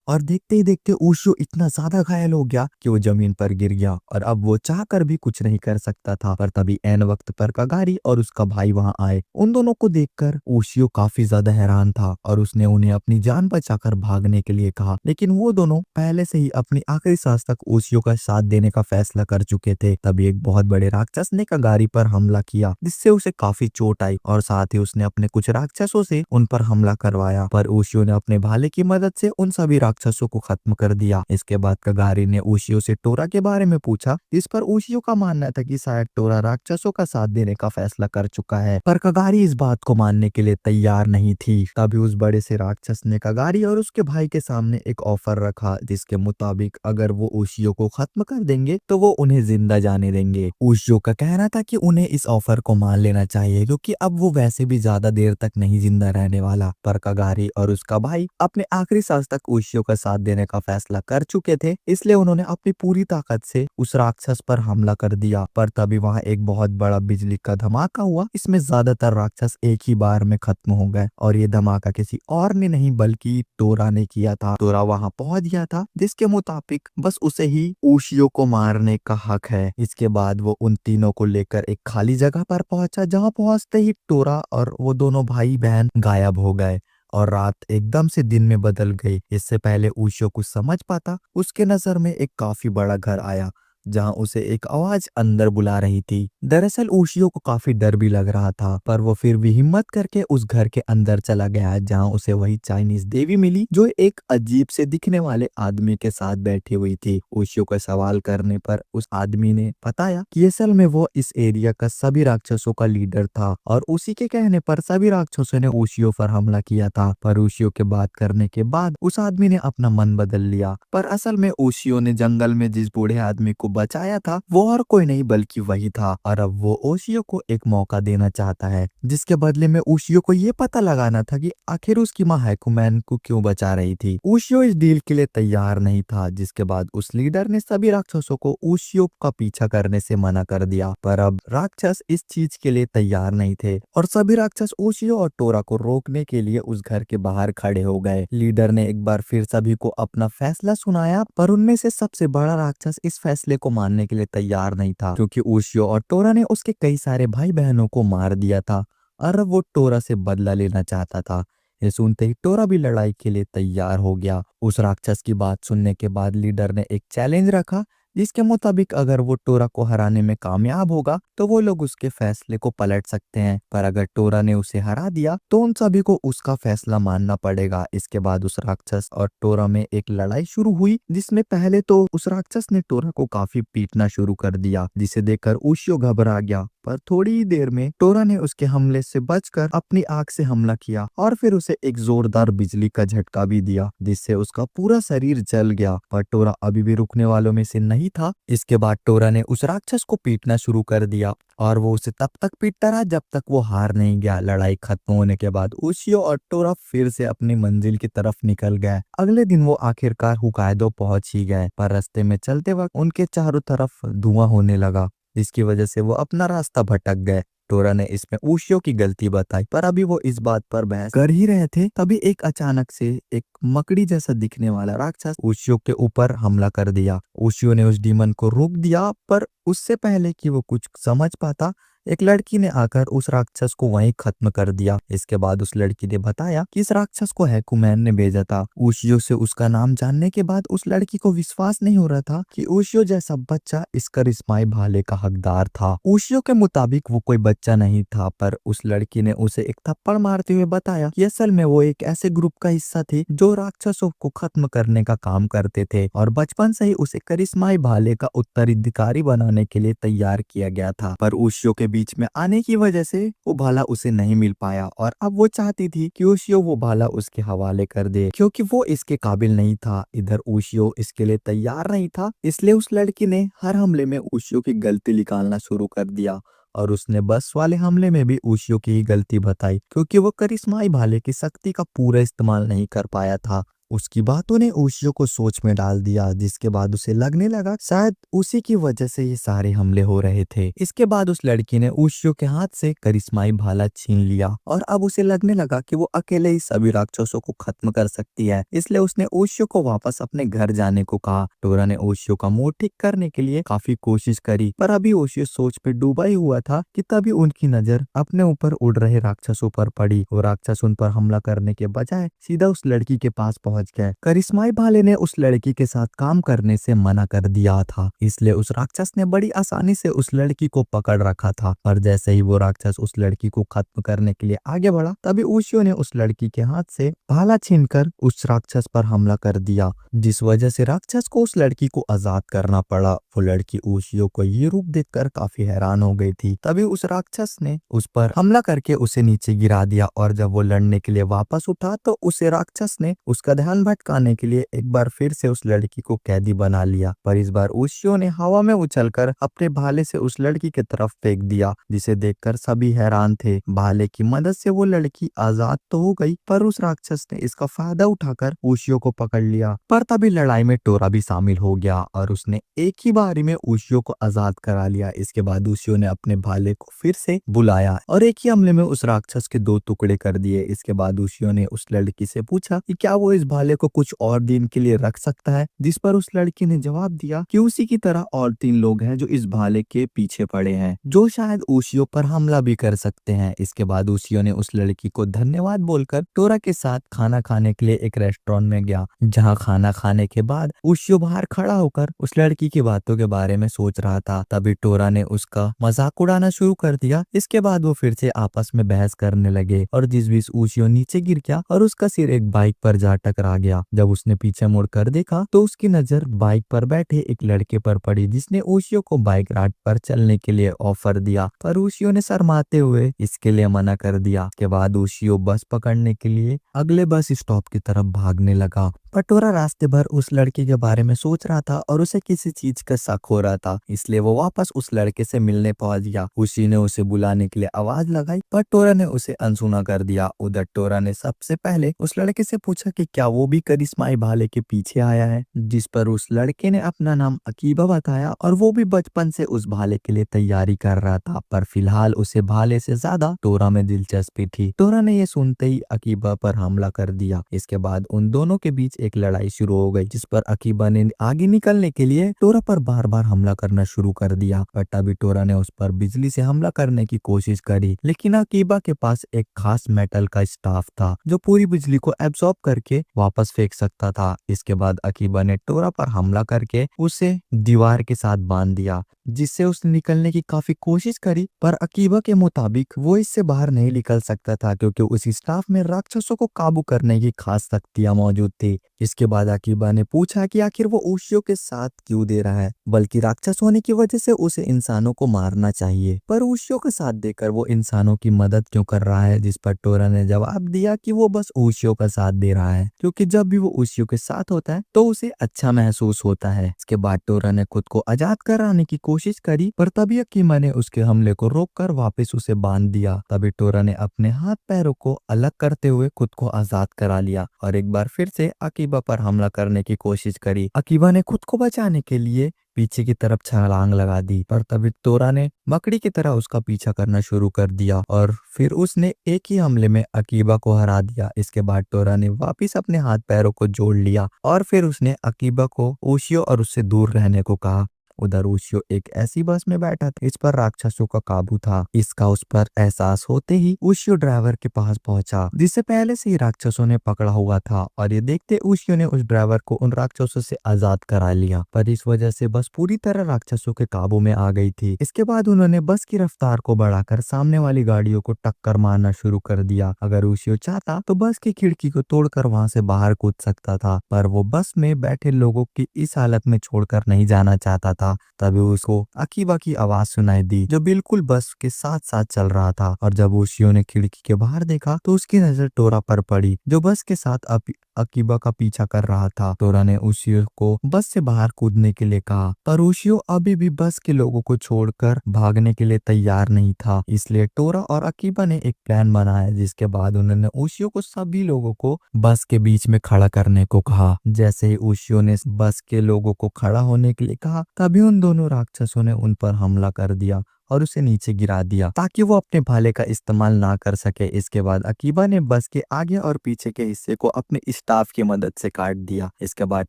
और देखते ही देखते ओशियो इतना ज्यादा घायल हो गया कि वो जमीन पर गिर गया और अब वो चाहकर भी कुछ नहीं कर सकता था। पर तभी ऐन वक्त पर कगारी और उसका भाई वहां आए। उन दोनों को देखकर ओशियो काफी ज्यादा हैरान था और उसने उन्हें अपनी जान बचाकर भागने के लिए कहा, लेकिन वो दोनों पहले से ही अपनी आखिरी सांस तक ओशियो का साथ देने का फैसला कर चुके थे। तभी एक बहुत बड़े राक्षस ने कगारी पर हमला किया, जिससे उसे काफी चोट आई और साथ ही उसने अपने कुछ राक्षसों से उन पर हमला करवाया। पर ओशियो ने अपने भाले की मदद से उन सभी राक्षसों को खत्म कर दिया। इसके बाद कगारी ने ओशियो से टोरा के बारे में पूछा, इस पर ओशियो का मानना था कि शायद टोरा राक्षसों का साथ देने का फैसला कर चुका है, पर कगारी इस बात को मानने के लिए तैयार नहीं थी। तभी उस बड़े से राक्षस ने कगारी और उसके भाई के सामने एक ऑफर रखा, जिसके मुताबिक अगर वो ओशियो को खत्म कर देंगे तो वो उन्हें जिंदा जाने देंगे। ओशियो का कहना था कि उन्हें इस ऑफर को मान लेना चाहिए, क्योंकि अब वो वैसे भी ज्यादा देर तक नहीं जिंदा रहने वाला। पर कगारी और उसका भाई अपने आखिरी सांस तक ओशियो का साथ देने का फैसला कर चुके थे, इसलिए उन्होंने अपनी पूरी ताकत से उस राक्षस पर हमला कर दिया। पर तभी वहां एक बहुत बड़ा बिजली का धमाका हुआ। इसमें ज्यादातर राक्षस एक ही बार में खत्म हो गए, और ये धमाका किसी और ने नहीं बल्कि टोरा ने किया था। टोरा वहां पहुंच गया था, जिसके मुताबिक बस उसे ही ओशियो को मारने का हक है। इसके बाद वो उन तीनों को लेकर एक खाली जगह पर पहुंचा, जहां पहुंचते ही टोरा और वो दोनों भाई बहन गायब हो गए और रात एकदम से दिन में बदल गई। इससे पहले ओशियो कुछ समझ पाता, उसके नजर में एक काफी बड़ा घर आया, जहां उसे एक आवाज अंदर बुला रही थी। दरअसल ओशियो को काफी डर भी लग रहा था, पर वो फिर भी हिम्मत करके उस घर के अंदर चला गया, जहां उसे वही चाइनीज देवी मिली, जो एक अजीब से दिखने वाले आदमी के साथ बैठी हुई थी। ओशियो का सवाल करने पर उस आदमी ने बताया कि असल में वो इस एरिया का सभी राक्षसों का लीडर था, और उसी के कहने पर सभी राक्षसों ने ओशियो पर हमला किया था। पर ओशियो के बात करने के बाद उस आदमी ने अपना मन बदल लिया। पर असल में ओशियो ने जंगल में जिस बूढ़े आदमी को बचाया था वो और कोई नहीं बल्कि वही था, और अब वो ओशियो को एक मौका देना चाहता है, जिसके बदले में ओशियो को ये पता लगाना था कि आखिर उसकी माँ हैकुमैन को क्यों बचा रही थी। ओशियो इस डील के लिए तैयार नहीं था, जिसके बाद उस लीडर ने सभी राक्षसों को ओशियो का पीछा करने से मना कर दिया। पर अब राक्षस इस चीज के लिए तैयार नहीं थे, और सभी राक्षस ओशियो और टोरा को रोकने के लिए उस घर के बाहर खड़े हो गए। लीडर ने एक बार फिर सभी को अपना फैसला सुनाया, पर उनमें से सबसे बड़ा राक्षस इस फैसले को मानने के लिए तैयार नहीं था, क्योंकि ओशियो और टोरा ने उसके कई सारे भाई बहनों को मार दिया था, और अब वो टोरा से बदला लेना चाहता था। ये सुनते ही टोरा भी लड़ाई के लिए तैयार हो गया। उस राक्षस की बात सुनने के बाद लीडर ने एक चैलेंज रखा, जिसके मुताबिक अगर वो टोरा को हराने में कामयाब होगा तो वो लोग उसके फैसले को पलट सकते हैं, पर अगर टोरा ने उसे हरा दिया तो उन सभी को उसका फैसला मानना पड़ेगा। इसके बाद उस राक्षस और टोरा में एक लड़ाई शुरू हुई, जिसमें पहले तो उस राक्षस ने टोरा को काफी पीटना शुरू कर दिया, जिसे देखकर ओशियो घबरा गया। पर थोड़ी ही देर में टोरा ने उसके हमले से बचकर अपनी आग से हमला किया, और फिर उसे एक जोरदार बिजली का झटका भी दिया, जिससे उसका पूरा शरीर जल गया। पर टोरा अभी भी रुकने वालों में से नहीं था। इसके बाद टोरा ने उस राक्षस को पीटना शुरू कर दिया, और वो उसे तब तक पीटता रहा जब तक वो हार नहीं गया। लड़ाई खत्म होने के बाद ओशियो और टोरा फिर से अपनी मंजिल की तरफ निकल गए। अगले दिन वो आखिरकार होकाइडो पहुंच ही गए, पर रास्ते में चलते वक्त उनके चारों तरफ धुआं होने लगा, जिसकी वजह से वो अपना रास्ता भटक गए। टोरा ने इसमें ओशियो की गलती बताई, पर अभी वो इस बात पर बहस कर ही रहे थे, तभी एक अचानक से एक मकड़ी जैसा दिखने वाला राक्षस ओशियो के ऊपर हमला कर दिया। ओशियो ने उस डीमन को रोक दिया, पर उससे पहले कि वो कुछ समझ पाता, एक लड़की ने आकर उस राक्षस को वहीं खत्म कर दिया। इसके बाद उस लड़की ने बताया कि इस राक्षस को हैकुमैन ने भेजा था। ओशियो से उसका नाम जानने के बाद उस लड़की को विश्वास नहीं हो रहा था कि ओशियो जैसा बच्चा इस करिश्माई भाले का हकदार था। ओशियो के मुताबिक वो कोई बच्चा नहीं था, पर उस लड़की ने उसे एक थप्पड़ मारते हुए बताया कि असल में वो एक ऐसे ग्रुप का हिस्सा थी जो राक्षसों को खत्म करने का काम करते थे, और बचपन से ही उसे करिश्माई भाले का उत्तराधिकारी बनाने के लिए तैयार किया गया था। पर ओशियो के बीच में आने की वजह से वो भाला उसे नहीं मिल पाया, और अब वो चाहती थी कि ओशियो वो भाला उसके हवाले कर दे, क्योंकि वो इसके काबिल नहीं था। इधर ओशियो इसके लिए तैयार नहीं था, इसलिए उस लड़की ने हर हमले में ओशियो की गलती निकालना शुरू कर दिया, और उसने बस वाले हमले में भी ओशियो की ही गलती बताई, क्योंकि वो करिश्माई भाले की शक्ति का पूरा इस्तेमाल नहीं कर पाया था। उसकी बातों ने ओशियो को सोच में डाल दिया, जिसके बाद उसे लगने लगा शायद उसी की वजह से ये सारे हमले हो रहे थे। इसके बाद उस लड़की ने ओशियो के हाथ से करिश्माई भाला छीन लिया, और अब उसे लगने लगा कि वो अकेले ही सभी राक्षसों को खत्म कर सकती है, इसलिए उसने ओशियो को वापस अपने घर जाने को कहा। टोरा ने ओशियो का मूड ठीक करने के लिए काफी कोशिश करी, पर अभी ओशियो सोच पे डूबा ही हुआ था कि तभी उनकी नजर अपने ऊपर उड़ रहे राक्षसों पर पड़ी। वो राक्षस उन पर हमला करने के बजाय सीधा उस लड़की के पास पहुंच गए। करिश्माई भाले ने उस लड़की के साथ काम करने से मना कर दिया था, इसलिए उस राक्षस ने बड़ी आसानी से उस लड़की को पकड़ रखा था। पर जैसे ही वो राक्षस उस लड़की को खत्म करने के लिए आगे बढ़ा, तभी ओशियो ने उस लड़की के हाथ से भाला छीनकर उस राक्षस पर हमला कर दिया, जिस वजह से राक्षस को उस लड़की को आजाद करना पड़ा। वो लड़की ओशियो को ये रूप देखकर काफी हैरान हो गई थी। तभी उस राक्षस ने उस पर हमला करके उसे नीचे गिरा दिया और जब वो लड़ने के लिए वापस उठा तो उसे राक्षस ने उसका ध्यान भटकाने के लिए एक बार फिर से उस लड़की को कैदी बना लिया। पर इस बार ओशियो ने हवा में उछलकर अपने भाले से उस लड़की की तरफ फेंक दिया, जिसे देखकर सभी हैरान थे। भाले की मदद से वो लड़की आजाद तो हो गई, पर उस राक्षस ने इसका फायदा उठाकर ओशियो को पकड़ लिया। पर तभी लड़ाई में टोरा भी शामिल हो गया और उसने एक ही बारी में ओशियो को आजाद करा लिया। इसके बाद ओशियो ने अपने भाले को फिर से बुलाया और एक ही हमले में उस राक्षस के 2 टुकड़े कर दिए। इसके बाद ओशियो ने उस लड़की से पूछा कि क्या वो इस भाले को कुछ और दिन के लिए रख सकता है, जिस पर उस लड़की ने जवाब दिया कि उसी की तरह और 3 लोग हैं जो इस भाले के पीछे पड़े हैं, जो शायद ओशियो पर हमला भी कर सकते हैं। इसके बाद ओशियो ने उस लड़की को धन्यवाद बोलकर टोरा के साथ खाना खाने के लिए एक रेस्टोरेंट में गया, जहां खाना खाने के बाद ओशियो बाहर खड़ा होकर उस लड़की की बातों के बारे में सोच रहा था। तभी टोरा ने उसका मजाक उड़ाना शुरू कर दिया। इसके बाद वो फिर से आपस में बहस करने लगे और जिस बीच ओशियो नीचे गिर गया और उसका सिर एक बाइक पर जा टकरा गया। जब उसने पीछे मुड़कर देखा तो उसकी नजर बाइक पर बैठे एक लड़के पर पड़ी, जिसने ओशियो को बाइक राइड पर चलने के लिए ऑफर दिया, पर ओशियो ने शर्माते हुए इसके लिए मना कर दिया। इसके बाद ओशियो बस पकड़ने के लिए अगले बस स्टॉप की तरफ भागने लगा। पर टोरा रास्ते भर उस लड़के के बारे में सोच रहा था और उसे किसी चीज का शक हो रहा था, इसलिए वो वापस उस लड़के से मिलने पहुंच गया। उसी ने उसे बुलाने के लिए आवाज लगाई, पर टोरा ने उसे अनसुना कर दिया। उधर टोरा ने सबसे पहले उस लड़के से पूछा कि क्या वो भी करिश्माई भाले के पीछे आया है, जिस पर उस लड़के ने अपना नाम अकीबा बताया और वो भी बचपन से उस भाले के लिए तैयारी कर रहा था, पर फिलहाल उसे भाले से ज्यादा टोरा में दिलचस्पी थी। टोरा ने ये सुनते ही अकीबा पर हमला कर दिया। इसके बाद उन दोनों के बीच एक लड़ाई शुरू हो गई, जिस पर अकीबा ने आगे निकलने के लिए टोरा पर बार बार हमला करना शुरू कर दिया। पर तभी टोरा ने उस पर बिजली से हमला करने की कोशिश करी, लेकिन अकीबा के पास एक खास मेटल का स्टाफ था जो पूरी बिजली को एब्सॉर्ब करके वापस फेंक सकता था। इसके बाद अकीबा ने टोरा पर हमला करके उसे दीवार के साथ बांध दिया, जिससे उसने निकलने की काफी कोशिश करी, पर अकीबा के मुताबिक वो इससे बाहर नहीं निकल सकता था क्योंकि उस स्टाफ में राक्षसों को काबू करने की खास शक्तियां मौजूद थी। इसके बाद अकीबा ने पूछा कि आखिर वो ओशियो के साथ क्यों दे रहा है, बल्कि राक्षस होने की वजह से उसे इंसानों को मारना चाहिए, पर ओशियो का साथ देकर वो इंसानों की मदद क्यों कर रहा है। जिस पर टोरा ने जवाब दिया कि वो बस ओशियो का साथ दे रहा है क्योंकि जब भी वो ओशियो के साथ होता है तो उसे अच्छा महसूस होता है। इसके बाद टोरा ने खुद को आजाद कराने की कोशिश करी, पर तभी अकीबा ने उसके हमले को रोककर वापस उसे बांध दिया। तभी टोरा ने अपने हाथ पैरों को अलग करते हुए खुद को आजाद करा लिया और एक बार फिर से अकीबा पर हमला करने की कोशिश करी। अकीबा ने खुद को बचाने के लिए पीछे की तरफ छलांग लगा दी, पर तभी टोरा ने मकड़ी की तरह उसका पीछा करना शुरू कर दिया और फिर उसने एक ही हमले में अकीबा को हरा दिया। इसके बाद टोरा ने वापस अपने हाथ पैरों को जोड़ लिया और फिर उसने अकीबा को ओशियो और उससे दूर रहने को कहा। उधर ओशियो एक ऐसी बस में बैठा था, इस पर राक्षसों का काबू था। इसका उस पर एहसास होते ही ओशियो ड्राइवर के पास पहुंचा, जिसे पहले से ही राक्षसों ने पकड़ा हुआ था, और ये देखते ओशियो ने उस ड्राइवर को उन राक्षसों से आजाद करा लिया। पर इस वजह से बस पूरी तरह राक्षसों के काबू में आ गई थी। इसके बाद उन्होंने बस की रफ्तार को बढ़ाकर सामने वाली गाड़ियों को टक्कर मारना शुरू कर दिया। अगर ओशियो चाहता तो बस की खिड़की को तोड़कर वहां से बाहर कूद सकता था, पर वो बस में बैठे लोगों की इस हालत में छोड़कर नहीं जाना चाहता था। तभी उसको अकीबा की आवाज सुनाई दी, जो बिल्कुल बस के साथ साथ चल रहा था, और जब ओशियो ने खिड़की के बाहर देखा तो उसकी नजर टोरा पर पड़ी, जो बस के साथ अकीबा का पीछा कर रहा था। टोरा ने ओशियो को बस से बाहर कूदने के लिए कहा, पर ओशियो अभी भी बस के लोगों को छोड़कर भागने के लिए तैयार नहीं था। इसलिए टोरा और अकीबा ने एक प्लान बनाया, जिसके बाद उन्होंने ओशियो को सभी लोगों को बस के बीच में खड़ा करने को कहा। जैसे ही ओशियो ने बस के लोगों को खड़ा होने के लिए कहा, तभी उन दोनों राक्षसों ने उन पर हमला कर दिया और उसे नीचे गिरा दिया ताकि वो अपने भाले का इस्तेमाल ना कर सके। इसके बाद अकीबा ने बस के आगे और पीछे के हिस्से को अपने स्टाफ की मदद से काट दिया। इसके बाद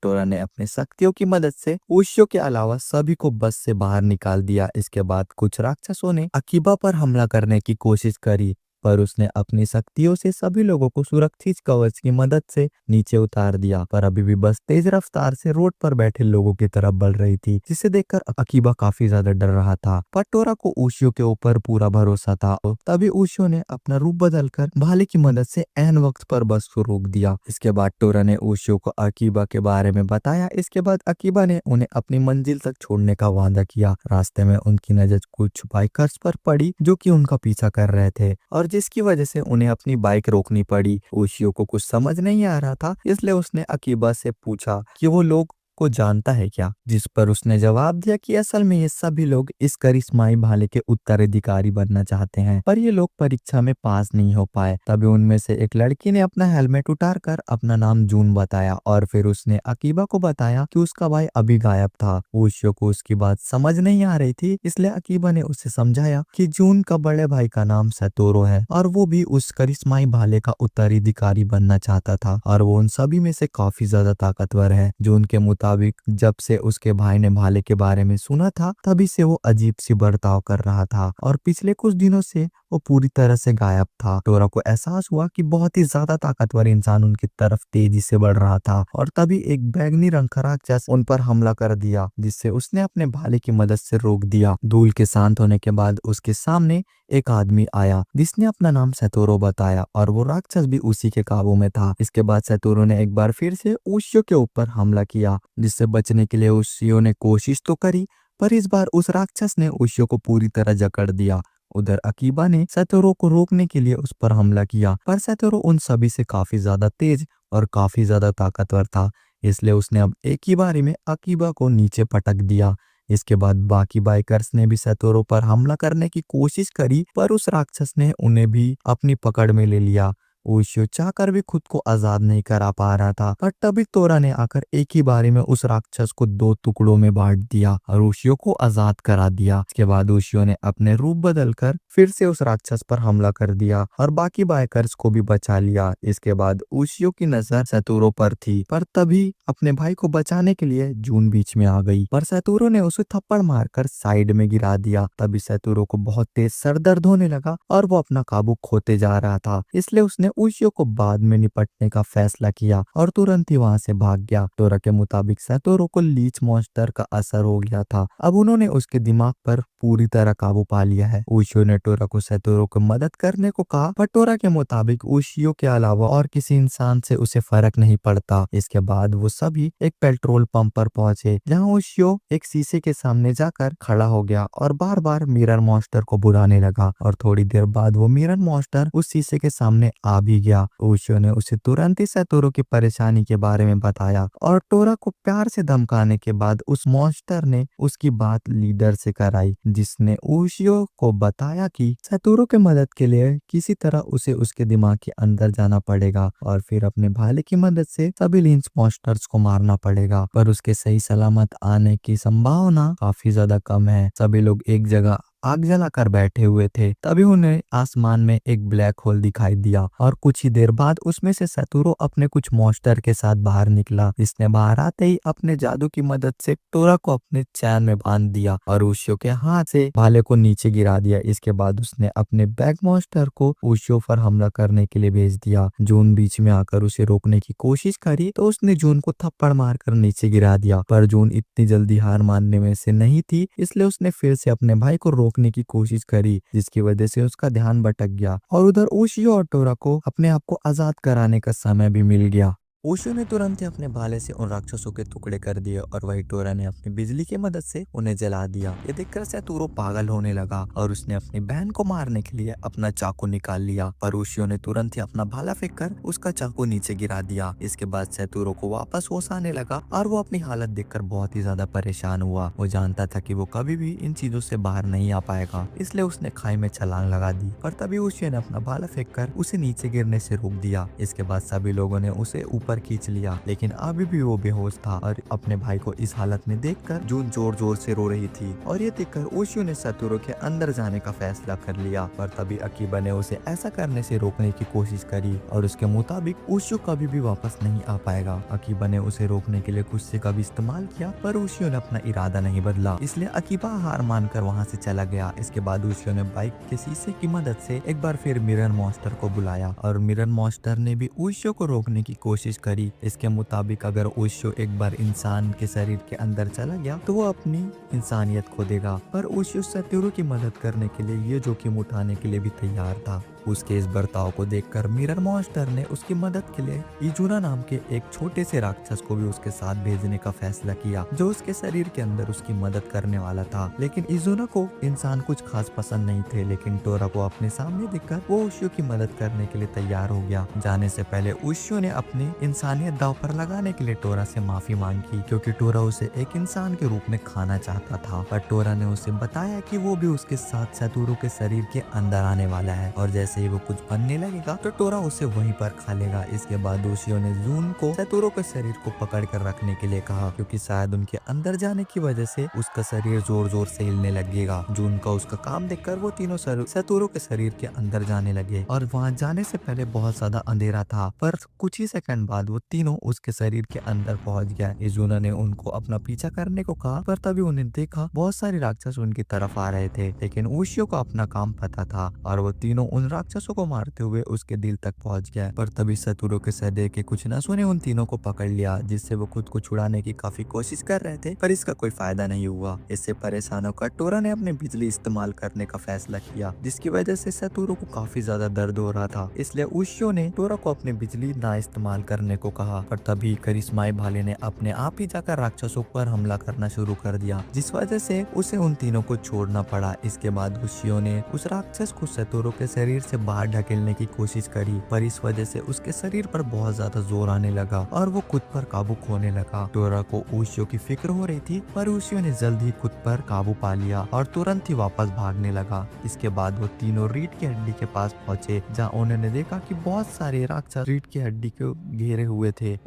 टोरा ने अपने शक्तियों की मदद से ओशियो के अलावा सभी को बस से बाहर निकाल दिया। इसके बाद कुछ राक्षसों ने अकीबा पर हमला करने की कोशिश करी, पर उसने अपनी शक्तियों से सभी लोगों को सुरक्षित कवच की मदद से नीचे उतार दिया, पर अभी भी बस तेज रफ्तार से रोड पर बैठे लोगों की तरफ बढ़ रही थी, जिसे देखकर अकीबा काफी ज्यादा डर रहा था। पर टोरा को ओशियो के ऊपर पूरा भरोसा था। और तभी ओशियो ने अपना रूप बदलकर भाले की मदद से ऐन वक्त पर बस को रोक दिया। इसके बाद टोरा ने ओशियो को अकीबा के बारे में बताया। इसके बाद अकीबा ने उन्हें अपनी मंजिल तक छोड़ने का वादा किया। रास्ते में उनकी नजर कुछ बाइकर्स पर पड़ी जो कि उनका पीछा कर रहे थे, और जिसकी वजह से उन्हें अपनी बाइक रोकनी पड़ी। ओशियो को कुछ समझ नहीं आ रहा था, इसलिए उसने अकीबा से पूछा कि वो लोग को जानता है क्या, जिस पर उसने जवाब दिया कि असल में ये सभी लोग इस करिश्माई भाले के उत्तराधिकारी बनना चाहते हैं, पर ये लोग परीक्षा में पास नहीं हो पाए। तभी उनमें से एक लड़की ने अपना हेलमेट उतारकर अपना नाम जून बताया, और फिर उसने अकीबा को बताया कि उसका भाई अभी गायब था। ओशियो को उसकी बात समझ नहीं आ रही थी, इसलिए अकीबा ने उसे समझाया कि जून का बड़े भाई का नाम सतोरो है, और वो भी उस करिश्माई भाले का उत्तराधिकारी बनना चाहता था, और वो उन सभी में से काफी ज्यादा ताकतवर है। जून के मुताबिक जब से उसके भाई ने भाले के बारे में सुना था, तभी से वो अजीब सी बर्ताव कर रहा था, और पिछले कुछ दिनों से वो पूरी तरह से गायब था। टोरा को एहसास हुआ कि बहुत ही ज्यादा ताकतवर इंसान उनकी तरफ तेजी से बढ़ रहा था, और तभी एक बैंगनी रंग का राक्षस उन पर हमला कर दिया, जिससे उसने अपने भाले की मदद से रोक दिया। धूल के शांत होने के बाद उसके सामने एक आदमी आया, जिसने अपना नाम सतोरो बताया, और वो राक्षस भी उसी के काबू में था। इसके बाद सतोरो ने एक बार फिर से ओशियो के ऊपर हमला किया, जिससे बचने के लिए ओशियो ने कोशिश तो करी, पर इस बार उस राक्षस ने ओशियो को पूरी तरह जकड़ दिया। उधर अकीबा ने सतोरो को रोकने के लिए उस पर हमला किया, पर सतोरो उन सभी से काफी ज्यादा तेज और काफी ज्यादा ताकतवर था, इसलिए उसने अब एक ही बारी में अकीबा को नीचे पटक दिया। इसके बाद बाकी बाइकर्स ने भी सतोरो पर हमला करने की कोशिश करी, पर उस राक्षस ने उन्हें भी अपनी पकड़ में ले लिया। ओशियो चाहकर भी खुद को आजाद नहीं करा पा रहा था, पर तभी तोरा ने आकर एक ही बारी में उस राक्षस को दो टुकड़ों में बांट दिया और ओशियो को आजाद करा दिया। इसके बाद ओशियो ने अपने रूप बदलकर फिर से उस राक्षस पर हमला कर दिया और बाकी बाइकर्स को भी बचा लिया। इसके बाद ओशियो की नजर सतोरो पर थी, पर तभी अपने भाई को बचाने के लिए जून बीच में आ गई, पर सतोरो ने उसे थप्पड़ मारकर साइड में गिरा दिया। तभी सतोरो को बहुत तेज सर दर्द होने लगा और वो अपना काबू खोते जा रहा था, इसलिए उसने ओशियो को बाद में निपटने का फैसला किया और तुरंत ही वहां से भाग गया। टोरा के मुताबिक सतोरो को लीच मॉन्स्टर का असर हो गया था, अब उन्होंने उसके दिमाग पर पूरी तरह काबू पा लिया है। ओशियो ने टोरा को सतोरो को मदद करने को कहा, पर टोरा के मुताबिक ओशियो के अलावा और किसी इंसान से उसे फर्क नहीं पड़ता। इसके बाद वो सभी एक पेट्रोल पंप पर पहुंचे, जहां ओशियो एक शीशे के सामने जाकर खड़ा हो गया और बार बार मिरर मॉन्स्टर को बुलाने लगा, और थोड़ी देर बाद वो मिरर मॉन्स्टर उस शीशे के सामने आ भी गया। ओशियो ने उसे तुरंत ही सतोरो की परेशानी के बारे में बताया, और टोरा को प्यार से धमकाने के बाद उस मॉन्स्टर ने उसकी बात लीडर से कराई, जिसने ओशियो को बताया कि सतोरो के मदद के लिए किसी तरह उसे उसके दिमाग के अंदर जाना पड़ेगा और फिर अपने भाले की मदद से सभी लिंच मॉन्स्टर्स को मारना पड़ेगा, पर उसके सही सलामत आने की संभावना काफी ज्यादा कम है। सभी लोग एक जगह आग जलाकर बैठे हुए थे, तभी उन्हें आसमान में एक ब्लैक होल दिखाई दिया और कुछ ही देर बाद उसमें से सतोरो अपने कुछ मॉन्स्टर के साथ बाहर निकला। इसने बाहर आते ही अपने जादू की मदद से टोरा को अपने चैन में बांध दिया और ओशियो के हाथ से भाले को नीचे गिरा दिया। इसके बाद उसने अपने बैक मॉन्स्टर को ओशियो पर हमला करने के लिए भेज दिया। जून बीच में आकर उसे रोकने की कोशिश करी, तो उसने जून को थप्पड़ मारकर नीचे गिरा दिया, पर जून इतनी जल्दी हार मानने में से नहीं थी, इसलिए उसने फिर से अपने भाई को रोकने की कोशिश करी, जिसकी वजह से उसका ध्यान भटक गया और उधर ओशियो और टोरा को अपने आप को आजाद कराने का समय भी मिल गया। ओशियो ने तुरंत ही अपने भाले से उन राक्षसों के टुकड़े कर दिए और वही टोरा ने अपनी बिजली की मदद से उन्हें जला दिया। ये देखकर सतोरो पागल होने लगा और उसने अपनी बहन को मारने के लिए अपना चाकू निकाल लिया, पर ओशियो ने तुरंत ही अपना भाला फेंककर उसका चाकू नीचे गिरा दिया। इसके बाद सतोरो को वापस होश आने लगा और वो अपनी हालत देखकर बहुत ही ज्यादा परेशान हुआ। वो जानता था कि वो कभी भी इन चीजों से बाहर नहीं आ पाएगा, इसलिए उसने खाई में छलांग लगा दी, पर तभी ओशियो ने अपना भाला फेंककर उसे नीचे गिरने से रोक दिया। इसके बाद सभी लोगों ने उसे ऊपर ऊपर खींच लिया, लेकिन अभी भी वो बेहोश था और अपने भाई को इस हालत में देखकर जून जोर जोर से रो रही थी। और ये देखकर ओशियो ने सतोरू के अंदर जाने का फैसला कर लिया, पर तभी अकीबा ने उसे ऐसा करने से रोकने की कोशिश करी और उसके मुताबिक ओशियो कभी भी वापस नहीं आ पाएगा। अकीबा ने उसे रोकने के लिए गुस्से का भी इस्तेमाल किया, पर ओशियो ने अपना इरादा नहीं बदला, इसलिए अकीबा हार मानकर वहाँ से चला गया। इसके बाद ओशियो ने बाइक के शीशे की मदद से एक बार फिर मिरर मॉन्स्टर को बुलाया और मिरर मॉन्स्टर ने भी ओशियो को रोकने की कोशिश करी। इसके मुताबिक अगर ओशियो एक बार इंसान के शरीर के अंदर चला गया तो वो अपनी इंसानियत खो देगा, पर ओशियो सतोरू की मदद करने के लिए ये जोखिम उठाने के लिए भी तैयार था। उसके इस बर्ताव को देखकर मिरर मॉन्स्टर ने उसकी मदद के लिए इजुना नाम के एक छोटे से राक्षस को भी उसके साथ भेजने का फैसला किया, जो उसके शरीर के अंदर उसकी मदद करने वाला था। लेकिन इजुना को इंसान कुछ खास पसंद नहीं थे, लेकिन टोरा को अपने सामने देखकर वो ओशियो की मदद करने के लिए तैयार हो गया। जाने से पहले ओशियो ने अपनी इंसानियत दांव पर लगाने के लिए टोरा से माफी मांगी, क्योंकि टोरा उसे एक इंसान के रूप में खाना चाहता था। पर टोरा ने उसे बताया कि वो भी उसके साथ सतोरू के शरीर के अंदर आने वाला है और जैसे ही वो कुछ बनने लगेगा तो टोरा उसे वहीं पर खा लेगा। इसके बाद ओशियो ने जून को सतोरू के शरीर को पकड़ कर रखने के लिए कहा, क्योंकि शायद उनके अंदर जाने की वजह से उसका शरीर जोर जोर से हिलने लगेगा। जून का उसका काम देखकर वो तीनों सतोरू के शरीर के अंदर जाने लगे और वहां जाने से पहले बहुत ज्यादा अंधेरा था, पर कुछ ही सेकंड बाद वो तीनों उसके शरीर के अंदर पहुंच गया। इजुना ने उनको अपना पीछा करने को कहा, पर तभी उन्हें देखा बहुत सारे राक्षस उनकी तरफ आ रहे थे, लेकिन ओशियो को अपना काम पता था और वो तीनों उन राक्षसों को मारते हुए उसके दिल तक पहुंच गया। पर तभी सतोरू के सदे के कुछ नसों ने उन तीनों को पकड़ लिया, जिससे वो खुद को छुड़ाने की काफी कोशिश कर रहे थे, पर इसका कोई फायदा नहीं हुआ। इससे परेशान होकर टोरा ने अपने बिजली इस्तेमाल करने का फैसला किया, जिसकी वजह से सतोरू को काफी ज्यादा दर्द हो रहा था। इसलिए ओशियो ने टोरा को अपनी बिजली ना इस्तेमाल करने को कहा, पर तभी करिश्माई भाले ने अपने आप ही जाकर राक्षसों पर हमला करना शुरू कर दिया, जिस वजह से उसे उन तीनों को छोड़ना पड़ा। इसके बाद ओशियो ने उस राक्षस को सतोरू के शरीर से बाहर ढकेलने की कोशिश करी, पर इस वजह से उसके शरीर पर बहुत ज्यादा जोर आने लगा और वो खुद पर काबू खोने लगा। टोरा को ओशियो की फिक्र हो रही थी, पर ओशियो ने जल्द ही खुद पर काबू पा लिया और तुरंत ही वापस भागने लगा। इसके बाद वो तीनों रीढ़ की हड्डी के पास पहुंचे, जहाँ उन्होंने देखा कि बहुत सारे राक्षस रीढ़ की हड्डी को घेरे हुए थे।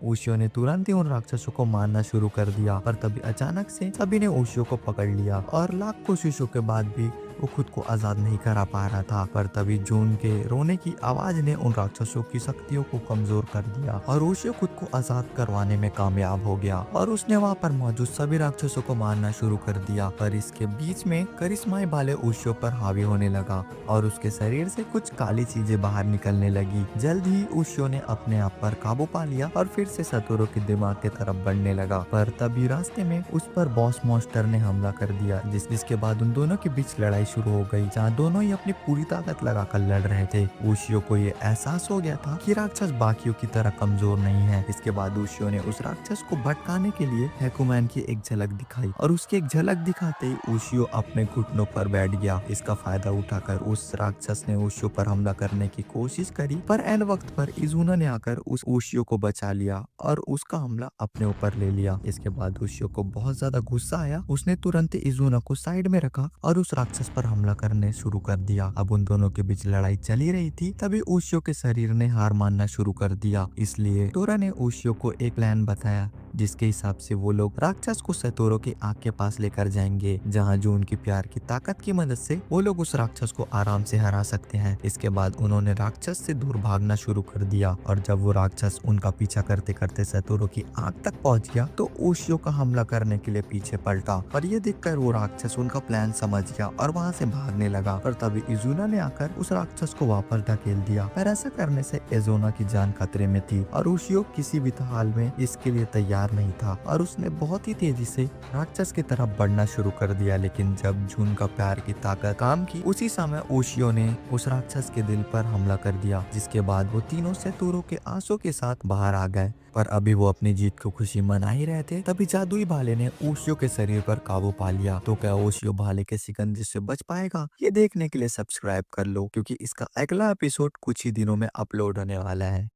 ओशियो ने तुरंत ही उन राक्षसों को मारना शुरू कर दिया, पर तभी अचानक से सभी ने ओशियो को पकड़ लिया और लाख कोशिशों के बाद भी वो खुद को आजाद नहीं करा पा रहा था। पर तभी जून के रोने की आवाज ने उन राक्षसों की शक्तियों को कमजोर कर दिया और ओशियो खुद को आजाद करवाने में कामयाब हो गया और उसने वहाँ पर मौजूद सभी राक्षसों को मारना शुरू कर दिया। पर इसके बीच में करिश्माई भाले ओशियो पर हावी होने लगा और उसके शरीर से कुछ काली चीजें बाहर निकलने लगी। जल्द ही ओशियो ने अपने आप पर काबू पा लिया और फिर से सतोरू के दिमाग की तरफ बढ़ने लगा। पर तभी रास्ते में उस पर बॉस मॉन्स्टर ने हमला कर दिया, जिसके बाद उन दोनों के बीच लड़ाई शुरू हो गई, जहाँ दोनों ही अपनी पूरी ताकत लगाकर लड़ रहे थे। ओशियो को ये एहसास हो गया था कि राक्षस बाकियों की तरह कमजोर नहीं है। इसके बाद ओशियो ने उस राक्षस को भटकाने के लिए हैकुमैन की एक झलक दिखाई और उसकी एक झलक दिखाते ही ओशियो अपने घुटनों पर बैठ गया। इसका फायदा उठाकर उस राक्षस ने ओशियो पर हमला करने की कोशिश करी, पर एन वक्त पर इजुना ने आकर उस ओशियो को बचा लिया और उसका हमला अपने ऊपर ले लिया। इसके बाद ओशियो को बहुत ज्यादा गुस्सा आया, उसने तुरंत इजुना को साइड में रखा और उस राक्षस पर हमला करने शुरू कर दिया। अब उन दोनों के बीच लड़ाई चली रही थी, तभी ओशियो के शरीर ने हार मानना शुरू कर दिया। इसलिए टोरा ने ओशियो को एक प्लान बताया, जिसके हिसाब से वो लोग राक्षस को सतोरू की आग के पास लेकर जाएंगे, जहाँ जून की प्यार की ताकत की मदद से वो लोग उस राक्षस को आराम से हरा सकते हैं। इसके बाद उन्होंने राक्षस से दूर भागना शुरू कर दिया और जब वो राक्षस उनका पीछा करते करते सतोरू की आग तक पहुंच गया तो ओशियो का हमला करने के लिए पीछे पलटा और ये देखकर वो राक्षस उनका प्लान समझ गया और वहाँ से भागने लगा। पर तभी इजुना ने आकर उस राक्षस को वापस ढकेल दिया, पर ऐसा करने से इजुना की जान खतरे में थी और ओशियो किसी भी हाल में इसके लिए तैयार नहीं था और उसने बहुत ही तेजी से राक्षस की तरफ बढ़ना शुरू कर दिया। लेकिन जब जून का प्यार की ताकत काम की, उसी समय ओशियो ने उस राक्षस के दिल पर हमला कर दिया, जिसके बाद वो तीनों सतोरू के आंसू के साथ बाहर आ गए। पर अभी वो अपनी जीत को खुशी मना ही रहे थे, तभी जादुई भाले ने ओशियो के शरीर पर काबू पा लिया। तो क्या ओशियो भाले के शिकंजे से बच पाएगा? ये देखने के लिए सब्सक्राइब कर लो, क्योंकि इसका अगला एपिसोड कुछ ही दिनों में अपलोड होने वाला है।